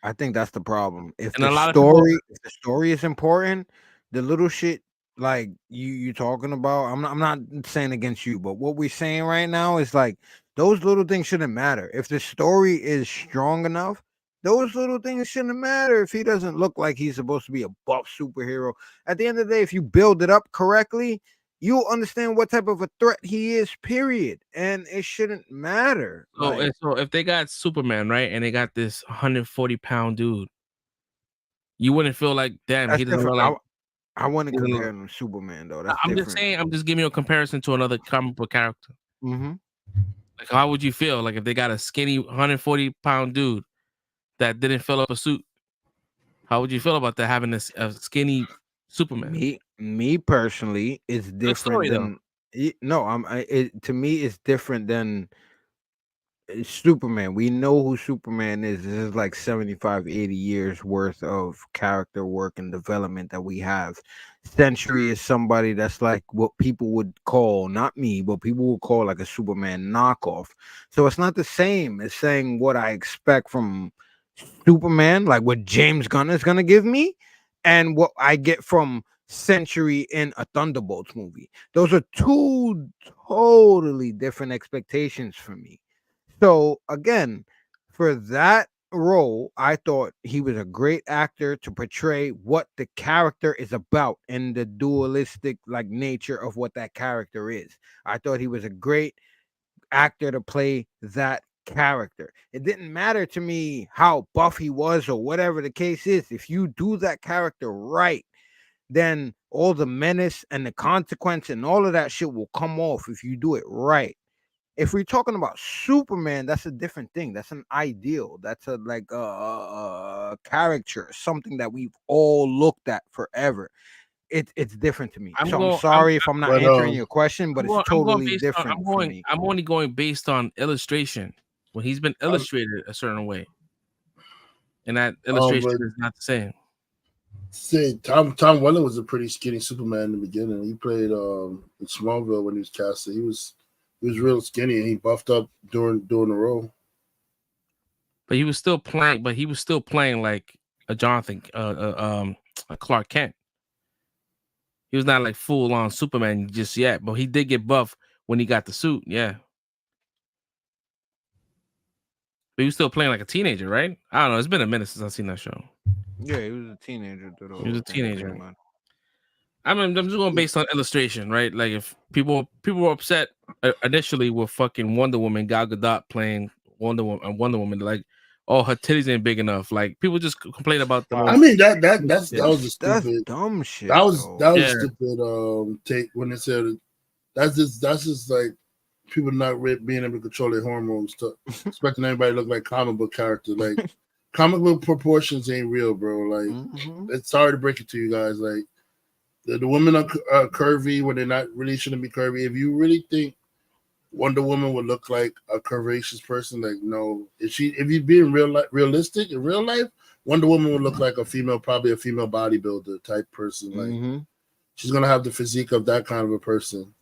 I think that's the problem. If the story is important, the little shit like you talking about, I'm not saying against you, but what we're saying right now is like those little things shouldn't matter. If the story is strong enough, Those little things shouldn't matter if he doesn't look like he's supposed to be a buff superhero. At the end of the day, if you build it up correctly, you'll understand what type of a threat he is, period. And it shouldn't matter. So, so if they got Superman, right, and they got this 140-pound dude, you wouldn't feel like, damn, he doesn't look like. I want to compare him to Superman, though. That's I'm different. just saying, I'm just giving you a comparison to another comic book character. Mm-hmm. Like, how would you feel like if they got a skinny 140-pound dude that didn't fill up a suit? How would you feel about that, having a skinny Superman? Me personally, it's different than to me it's different than Superman. We know who Superman is. This is like 75, 80 years worth of character work and development that we have. Century is somebody that's like what people would call, not me, but people would call like a Superman knockoff. So it's not the same as saying what I expect from Superman, like what James Gunn is gonna give me, and what I get from Century in a Thunderbolts movie. Those are two totally different expectations for me. So again, for that role, I thought he was a great actor to portray what the character is about and the dualistic like nature of what that character is. I thought he was a great actor to play that character. It didn't matter to me how buff he was or whatever the case is. If you do that character right, then all the menace and the consequence and all of that shit will come off if you do it right. If we're talking about Superman, that's a different thing. That's an ideal. That's a caricature, something that we've all looked at forever. It's different to me. I'm sorry if I'm not answering your question, but it's totally different for me. I'm only going based on illustration. When he's been illustrated a certain way, and that illustration is not the same. Say Tom Welling was a pretty skinny Superman in the beginning. He played in Smallville when he was casted. He was real skinny and he buffed up during the role. But he was still playing. Like a Jonathan, a Clark Kent. He was not like full on Superman just yet, but he did get buff when he got the suit. Yeah. But he was still playing like a teenager, right? I don't know. It's been a minute since I've seen that show. Yeah, he was a teenager. He was a teenager. I'm just going based on illustration, right? Like if people were upset initially with fucking Wonder Woman, Gal Gadot playing Wonder Woman, like, oh, her titties ain't big enough. Like people just complain about the. I mean that was a stupid dumb shit. That was a stupid take when they said that's just like people not being able to control their hormones, expecting everybody to look like comic book character. Like comic book proportions ain't real, bro. Like it's sorry to break it to you guys. Like the women are curvy when they're not really shouldn't be curvy. If you really think Wonder Woman would look like a curvaceous person, like no. If you're being realistic in real life, Wonder Woman would look like probably a female bodybuilder type person. Like she's gonna have the physique of that kind of a person,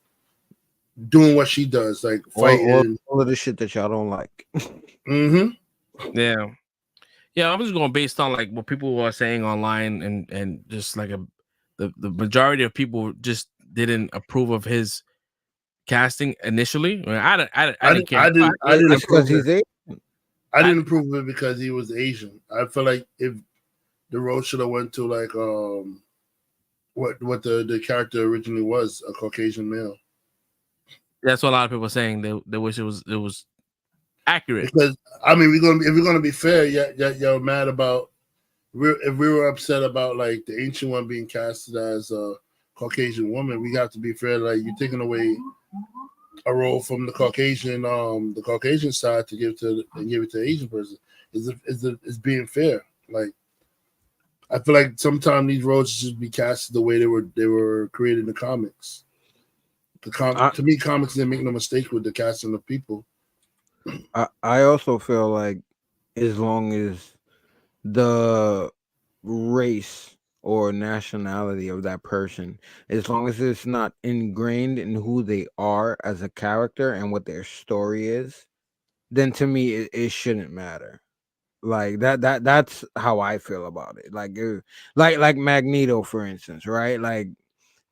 doing what she does, like fighting all of the shit that y'all don't like. Yeah. I'm just going based on like what people are saying online, and just like the majority of people just didn't approve of his casting initially. I didn't care. I didn't approve of it because he was Asian. I feel like if the role should have went to like what the character originally was, a Caucasian male. That's what a lot of people are saying. They wish it was accurate. Because I mean, if we're gonna be fair, you're mad about if we were upset about like the ancient one being casted as a Caucasian woman, we got to be fair. Like you're taking away a role from the Caucasian side to give it to the Asian person. Is being fair. Like I feel like sometimes these roles should be casted the way they were created in the comics. To me, comics didn't make no mistake with the casting of people. I also feel like as long as the race or nationality of that person, as long as it's not ingrained in who they are as a character and what their story is, then to me it shouldn't matter. Like that's how I feel about it. Like Magneto, for instance, right? Like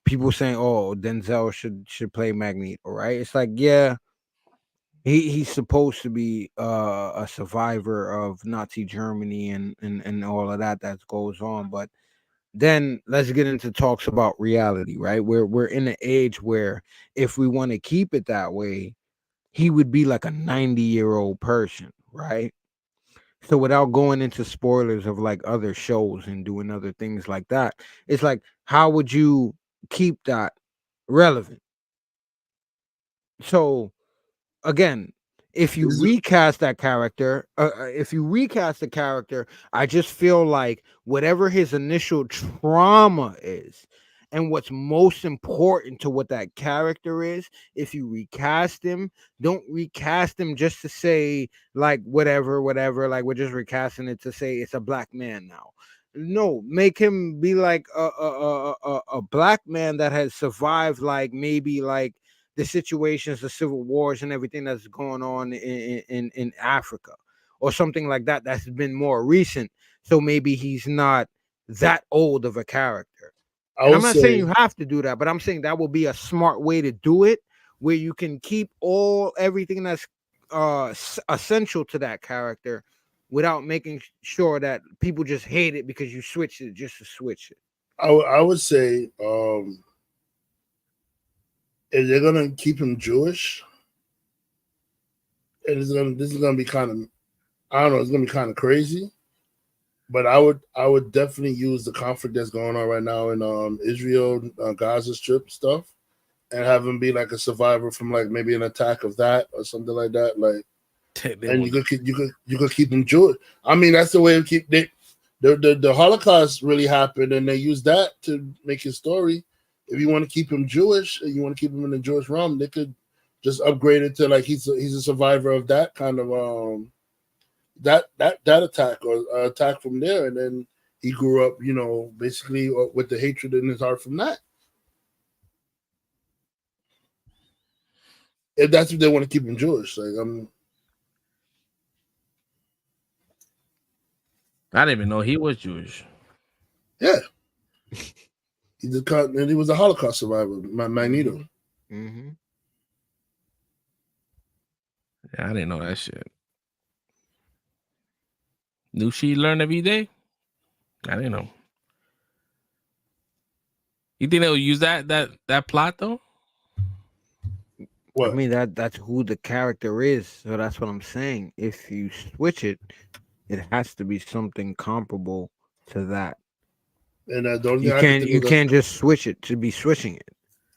people saying, "Oh, Denzel should play Magneto," right? It's like, yeah, He's supposed to be a survivor of Nazi Germany and all of that goes on. But then let's get into talks about reality, right? We're in an age where if we want to keep it that way, he would be like a 90-year-old person, right? So without going into spoilers of like other shows and doing other things like that, it's like, how would you keep that relevant? So again, if you recast that character, I just feel like whatever his initial trauma is and what's most important to what that character is, if you recast him, don't recast him just to say like whatever, like we're just recasting it to say it's a black man now. No, make him be like a black man that has survived like maybe like the situations, the civil wars, and everything that's going on in Africa, or something like that. That's been more recent. So maybe he's not that old of a character. And I'm not saying you have to do that, but I'm saying that will be a smart way to do it, where you can keep everything that's essential to that character, without making sure that people just hate it because you switched it just to switch it. I would say. If they're gonna keep him Jewish, and this is gonna be kind of, I don't know, it's gonna be kind of crazy. But I would definitely use the conflict that's going on right now in Israel, Gaza Strip stuff, and have him be like a survivor from like maybe an attack of that or something like that. Like, and you could keep him Jewish. I mean, that's the way to keep the Holocaust really happened, and they used that to make his story. If you want to keep him Jewish, you want to keep him in the Jewish realm, they could just upgrade it to like he's a survivor of that kind of that attack or attack from there, and then he grew up, basically with the hatred in his heart from that. If that's what they want to keep him Jewish, like I didn't even know he was Jewish. Yeah. And he was a Holocaust survivor, Magneto. Mm-hmm. Yeah, I didn't know that shit. New shit learn every day. I didn't know. You think they'll use that plot though? What? I mean, that's who the character is, so that's what I'm saying. If you switch it, it has to be something comparable to that. And you can't just switch it to be switching it.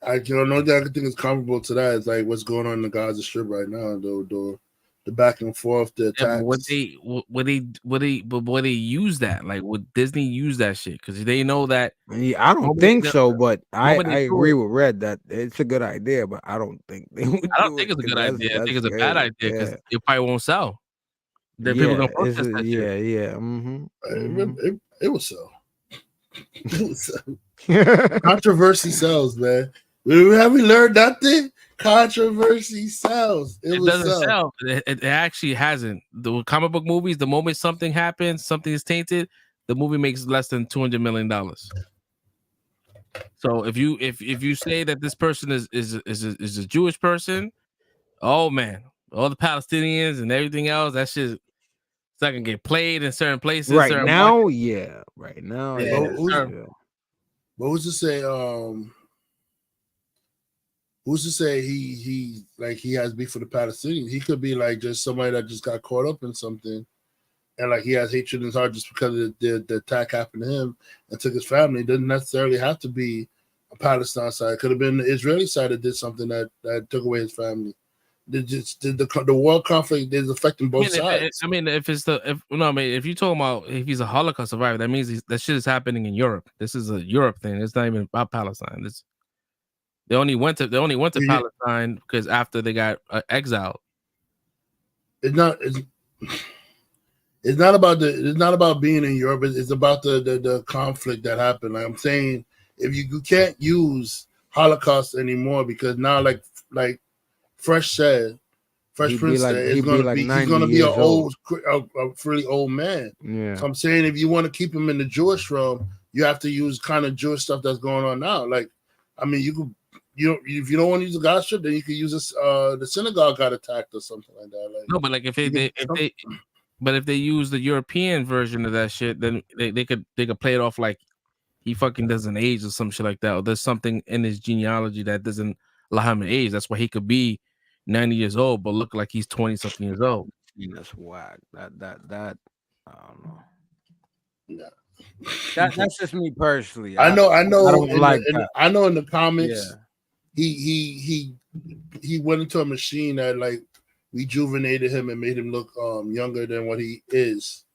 I don't know that I think is comparable to that. It's like what's going on in the Gaza Strip right now, the back and forth, the attacks. Would they use that? Like, would Disney use that shit? Because they know that. Yeah, I don't think so, but I agree with Red that it's a good idea, but I don't think they would. I don't think it's a good idea. I think it's a bad idea because it probably won't sell. Then people gonna protest that shit. Yeah. Mm-hmm. It will sell. Controversy sells, man. Have we learned nothing? Controversy sells. It doesn't sell. It actually hasn't. The comic book movies, the moment something happens, something is tainted, the movie makes less than $200 million. So if you say that this person is a Jewish person, oh man, all the Palestinians and everything else, that shit, it's not gonna get played in certain places. Right certain now, markets. yeah. Right now, yeah. But who's to say? Who's to say he has beef for the Palestinians? He could be like just somebody that just got caught up in something, and like he has hatred in his heart just because of the attack happened to him and took his family. It doesn't necessarily have to be a Palestine side. It could have been the Israeli side that did something that took away his family. The war conflict is affecting both sides. If you're talking about if he's a Holocaust survivor, that means that shit is happening in Europe. This is a Europe thing. It's not even about Palestine. They only went to Palestine because after they got exiled. It's not about being in Europe. It's about the conflict that happened. Like I'm saying, if you can't use Holocaust anymore because now like Fresh Prince said, he's gonna be a really old man. Yeah. So I'm saying if you want to keep him in the Jewish realm, you have to use kind of Jewish stuff that's going on now. Like, I mean, you could if you don't want to use a God strip, then you could use this. The synagogue got attacked or something like that. Like, no, but like if they use the European version of that shit, then they could play it off like he fucking doesn't age or some shit like that, or there's something in his genealogy that doesn't allow him to age. That's why he could be 90 years old but look like he's 20 something years old. That's whack. That I don't know. Yeah. That's just me personally. I know. I don't like that. I know in the comics, yeah. he went into a machine that like rejuvenated him and made him look younger than what he is.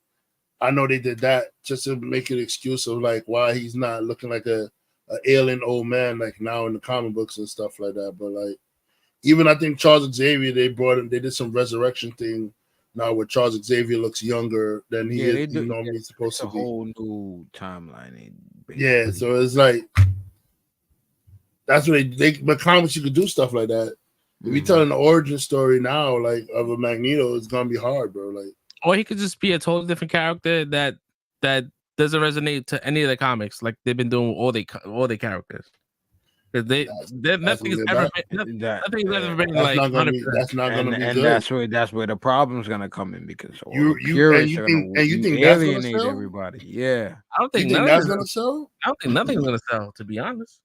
I know they did that just to make an excuse of like why he's not looking like a alien old man like now in the comic books and stuff like that. But like even I think Charles Xavier, they did some resurrection thing now where Charles Xavier looks younger than he normally supposed to be. A whole new timeline. Yeah, so it's like that's what but comics you could do stuff like that. If you're telling the origin story now, like of a Magneto, it's gonna be hard, bro. Like, or he could just be a totally different character that doesn't resonate to any of the comics, like they've been doing with all their characters. Because nothing's ever been like 100%. That's not gonna be and good. That's where the problem's gonna come in because you think alienate everybody. Yeah, I don't think that's gonna sell. I don't think nothing's gonna sell, to be honest.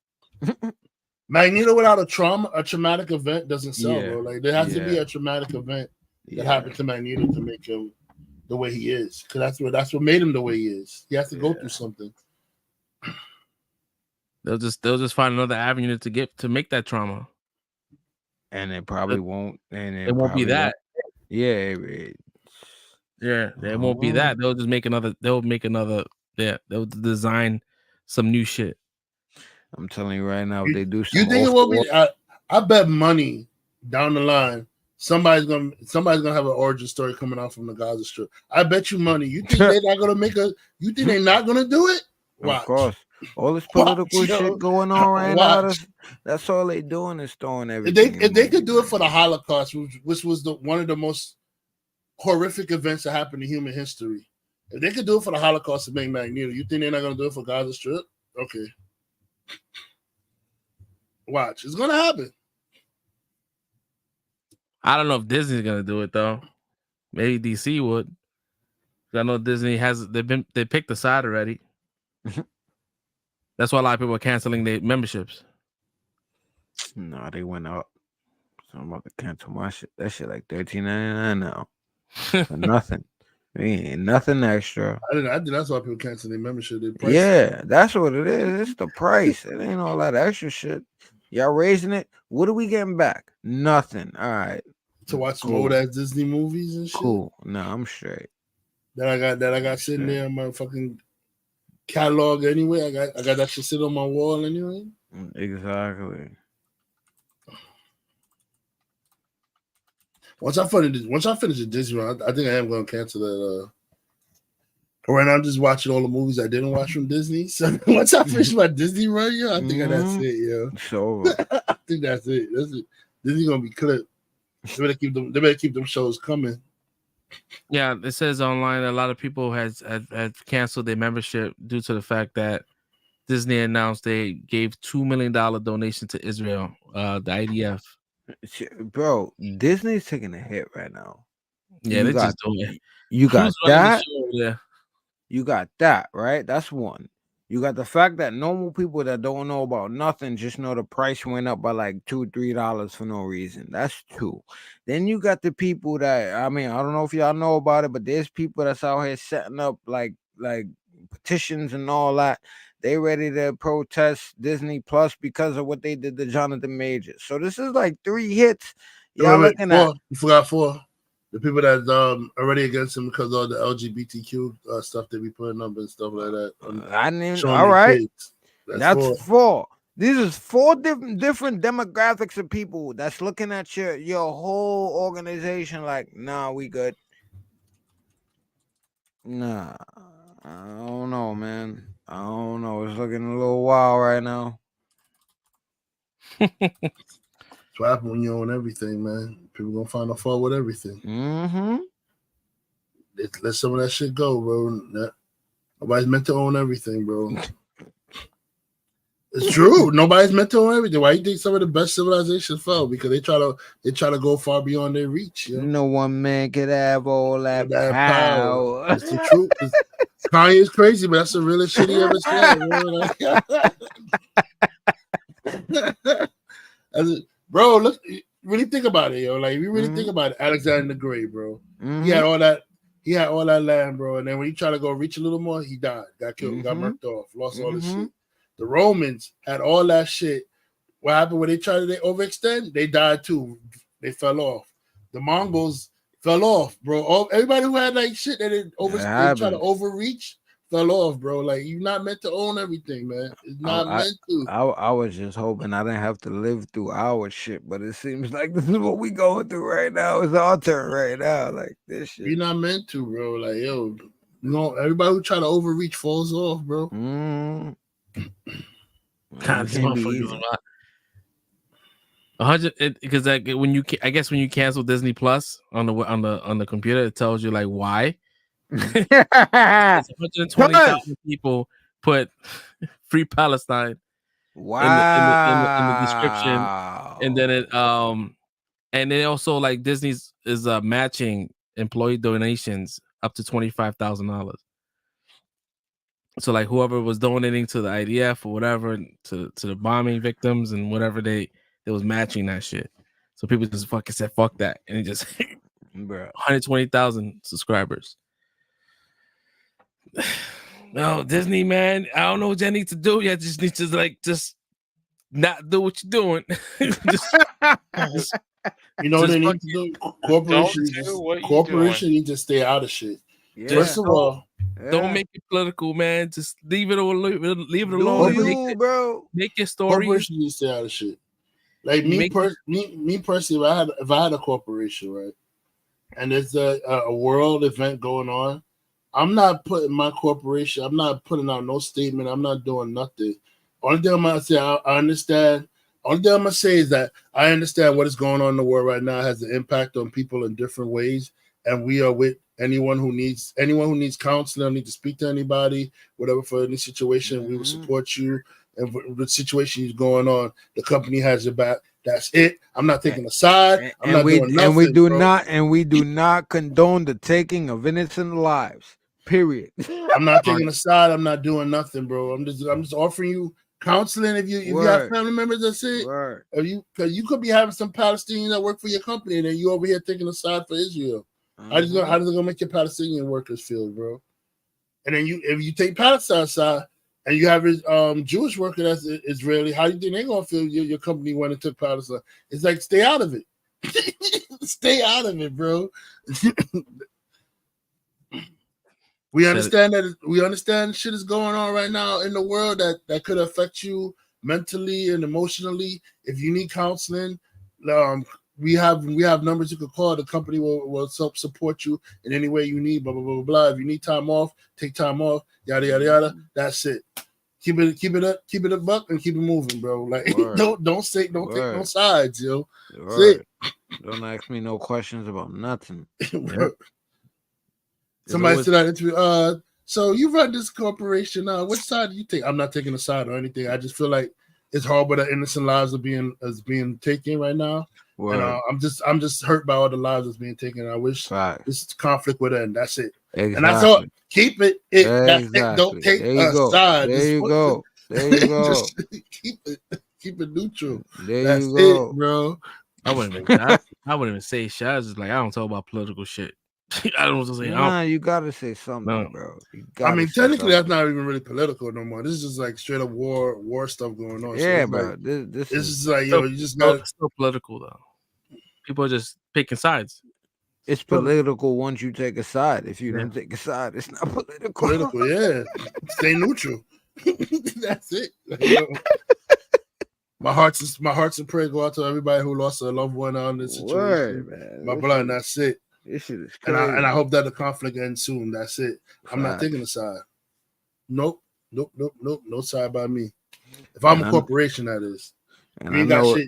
Magneto without a traumatic event doesn't sell, bro. Like there has to be a traumatic event that happened to Magneto to make him the way he is. Because that's what made him the way he is. He has to go through something. They'll just find another avenue to make that trauma, and it probably won't. And it won't be that. Yeah, it won't be that. They'll just make another. They'll make another. Yeah, they'll design some new shit. I'm telling you right now, if they do. You think it will be? I bet money down the line, somebody's gonna have an origin story coming out from the Gaza Strip. I bet you money. You think they're not gonna make a? You think they're not gonna do it? Watch. Of course. All this political shit going on right now. That's all they doing is throwing everything. If they could do it for the Holocaust, which was one of the most horrific events that happened in human history. If they could do it for the Holocaust and make Magneto, you think they're not gonna do it for Gaza Strip? Okay. Watch, it's gonna happen. I don't know if Disney's gonna do it though. Maybe DC would. I know Disney they picked a side already. That's why a lot of people are canceling their memberships. No, they went up. So I'm about to cancel my shit. That shit like $13.99 now. For nothing. Ain't nothing extra. That's why people cancel their membership. Yeah, that's what it is. It's the price. It ain't all that extra shit. Y'all raising it. What are we getting back? Nothing. All right. To watch some old ass Disney movies and shit. Cool. No, I'm straight. That I got sitting there on my fucking catalog anyway. I got that shit sitting on my wall anyway. Exactly. Once I finish the Disney run, I think I am gonna cancel that. Right now I'm just watching all the movies I didn't watch from Disney. So once I finish my Disney run, yo, I think that's it, yo. So I think that's it. Disney's gonna be clipped. They better keep them shows coming. Yeah, it says online a lot of people have canceled their membership due to the fact that Disney announced they gave $2 million donation to Israel, the IDF. Bro, Disney's taking a hit right now. Yeah, they just doing it. You got that. You got that, right? That's one. You got the fact that normal people that don't know about nothing just know the price went up by like $2-3 for no reason. That's two. Then you got the people that, I mean, I don't know if y'all know about it, but there's people that's out here setting up like petitions and all that. They ready to protest Disney Plus because of what they did to Jonathan Majors. So this is like 3 hits. Y'all looking at. You forgot 4. The people that already against him because of the LGBTQ stuff they be putting up and stuff like that. I didn't. All right, that's 4. These is 4 different demographics of people that's looking at your whole organization like, nah, we good. Nah, I don't know, man. I don't know. It's looking a little wild right now. That's what happens when you own everything, man. People gonna find a fault with everything. Mm-hmm. Let some of that shit go, bro. Nobody's meant to own everything, bro. It's true. Nobody's meant to own everything. Why you think some of the best civilizations fell? Because they try to go far beyond their reach. You know? No one man could have all that power. It's the truth. Kanye's crazy, but that's the realest shit he ever said, bro. Look, really think about it, yo. Like, we really think about it. Alexander the Great, bro. He had all that. He had all that land, bro. And then when he tried to go reach a little more, he died, got killed, got murked off, lost all the shit. The Romans had all that shit. What happened when they tried to overextend? They died too. They fell off. The Mongols fell off, bro. Everybody who had like shit that they try to overreach fell off, bro. Like, you're not meant to own everything, man. It's not meant to. I was just hoping I didn't have to live through our shit, but it seems like this is what we going through right now. It's our turn right now. Like, this shit. You're not meant to, bro. Like, yo, everybody who try to overreach falls off, bro. God, this motherfucker's a lot. 100 because like when you cancel Disney Plus on the computer, it tells you like why. 120,000 people put free Palestine in the description, and then and then also like Disney's is matching employee donations up to $25,000. So like whoever was donating to the IDF or whatever to the bombing victims and whatever they was matching that shit. So people just fucking said fuck that, and it just 120,000 subscribers. No, Disney, man, I don't know what you need to do. You just need to just not do what you're doing. You know what they need to do? Corporations need to stay out of shit. Yeah. First of all, don't make it political, man. Just leave it alone. Leave it alone. Bro. Make your story. Corporations need to stay out of shit. Like me personally, if I had a corporation, right, and there's a world event going on, I'm not putting my corporation. I'm not putting out no statement. I'm not doing nothing. Only thing I'm gonna say, I understand. Only thing I'm gonna say is that I understand what is going on in the world right now has an impact on people in different ways, and we are with anyone who needs counseling, need to speak to anybody, whatever for any situation. We will support you, and the situation is going on. The company has your back. That's it. I'm not taking a side. We do not condone the taking of innocent lives. Period. I'm not taking a side. I'm not doing nothing, bro. I'm just offering you counseling. If you have family members, that's it. Because you could be having some Palestinians that work for your company, and then you over here taking a side for Israel. How does it gonna make your Palestinian workers feel, bro? And then if you take Palestine side and you have a Jewish worker that's Israeli, how do you think they're gonna feel your company went and took Palestine? It's like, stay out of it. Stay out of it, bro. We understand shit is going on right now in the world that could affect you mentally and emotionally. If you need counseling, we have numbers you could call. The company will support you in any way you need. Blah blah blah blah. If you need time off, take time off. Yada yada yada. That's it. Keep it a buck and keep it moving, bro. Like don't take no sides, yo. That's it. Don't ask me no questions about nothing. Somebody said that interview. So you run this corporation. Which side do you take? I'm not taking a side or anything. I just feel like it's horrible that innocent lives are being taken right now. And I'm just hurt by all the lives that's being taken. I wish this conflict would end. That's it. Exactly. And that's all. Keep it. Don't take a side. There you go. Just keep it neutral. That's it, bro. I wouldn't even say shit. I was just like, I don't talk about political shit. I don't want to say. Nah, you gotta say something, bro. I mean, technically, that's not even really political no more. This is just like straight up war stuff going on. Yeah, so bro. Like, this is like, yo, you just got still political though. People are just picking sides. It's political once you take a side. If you don't take a side, it's not political. Political, yeah. Stay neutral. That's it. Like, yo, my hearts and prayers go out to everybody who lost a loved one on this situation. Word, man. My blood, and that's it. This shit is crazy. And I hope that the conflict ends soon. That's it. I'm not taking a side. Nope. No side by me. If I'm a corporation, that is. And you ain't got shit.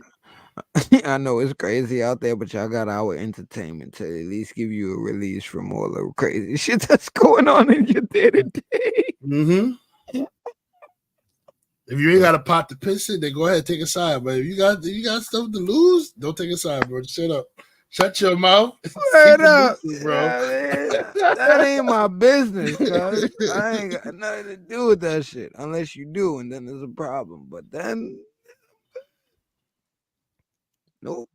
I know it's crazy out there, but y'all got our entertainment to at least give you a release from all the crazy shit that's going on in your day to day. If you ain't got a pot to piss in, then go ahead, take a side. But if you got stuff to lose, don't take a side, bro. Shut up. Shut your mouth. Word up, bro. That ain't my business, cuz. I ain't got nothing to do with that shit. Unless you do, and then there's a problem. But then, nope.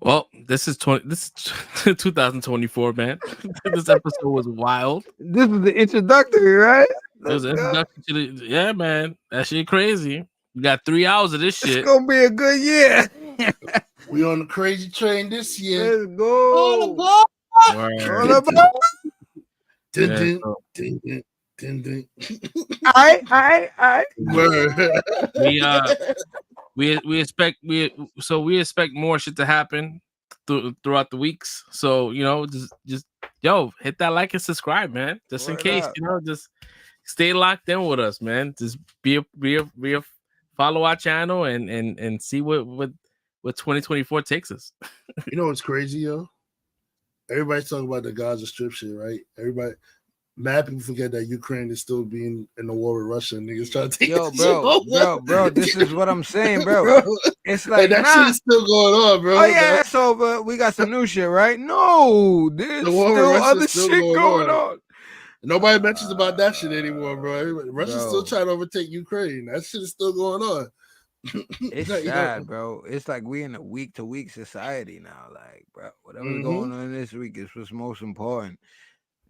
Well, this is 2024, man. This episode was wild. This is the introductory, right? It was an introduction to the, yeah, man. That shit crazy. You got 3 hours of this shit. It's gonna be a good year. We on the crazy train this year. Let's go. All aboard. All aboard. I. We expect more shit to happen throughout the weeks. So just hit that like and subscribe, man. Just in case, just stay locked in with us, man. Just follow our channel and see what 2024 takes us. You know what's crazy, yo? Everybody's talking about the Gaza Strip shit, right? Mad people forget that Ukraine is still being in the war with Russia. And niggas trying to take bro. This is what I'm saying, bro. It's like that shit is still going on, bro. Oh yeah, it's over. We got some new shit, right? No, there's still other shit going on. Nobody mentions about that shit anymore, bro. Russia's still trying to overtake Ukraine. That shit is still going on. It's sad, bro. It's like we in a week-to-week society now. Like, bro, whatever's going on this week is what's most important.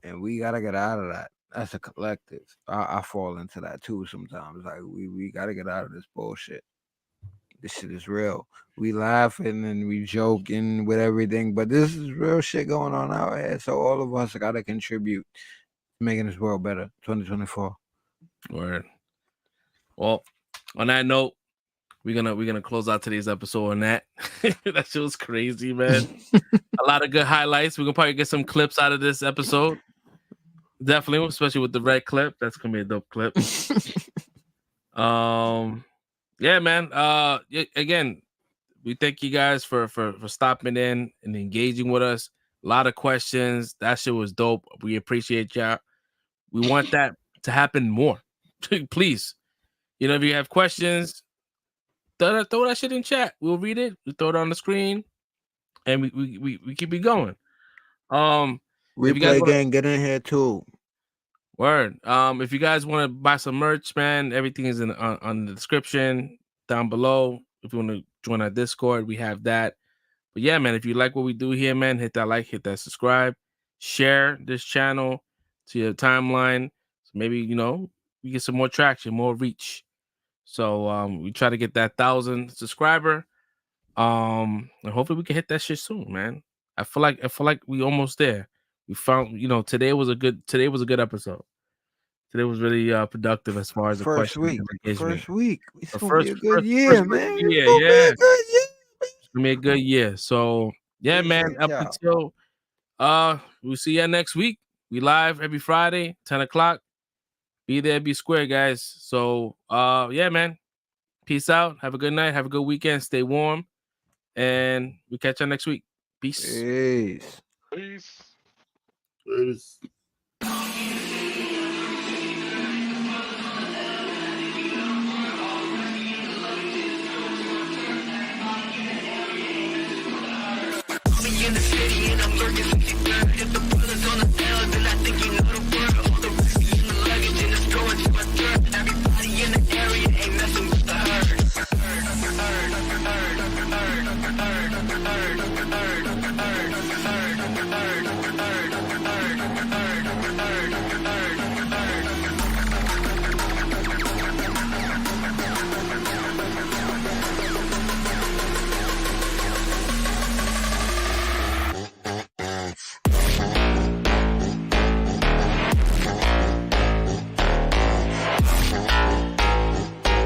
And we gotta get out of that. That's a collective. I fall into that too sometimes. Like we gotta get out of this bullshit. This shit is real. We laughing and we joking with everything, but this is real shit going on out here. So all of us gotta contribute to making this world better. 2024. Word. Well, on that note, we're gonna close out today's episode on that. That shit was crazy, man. A lot of good highlights. We're gonna probably get some clips out of this episode. Definitely, especially with the red clip. That's gonna be a dope clip. Yeah, man. Again, we thank you guys for stopping in and engaging with us. A lot of questions. That shit was dope. We appreciate y'all. We want that to happen more. Please. If you have questions, throw that shit in chat. We'll read it. We throw it on the screen, and we keep it going. Replay gang, get in here too. Word. If you guys want to buy some merch, man, everything is on the description down below. If you want to join our Discord, we have that. But yeah, man, if you like what we do here, man, hit that like, hit that subscribe, share this channel to your timeline. So maybe we get some more traction, more reach. So we try to get that 1,000 subscriber. And hopefully we can hit that shit soon, man. I feel like we almost there. We found, today was a good episode. Today was really productive as far as the first week. First week. It's gonna be a good year, man. It's gonna be a good year. So yeah, man. Up until we'll see you next week. We live every Friday, 10 o'clock. Be there, be square, guys. So yeah, man. Peace out. Have a good night. Have a good weekend. Stay warm. And we catch you next week. Peace. Peace. Peace. Peace.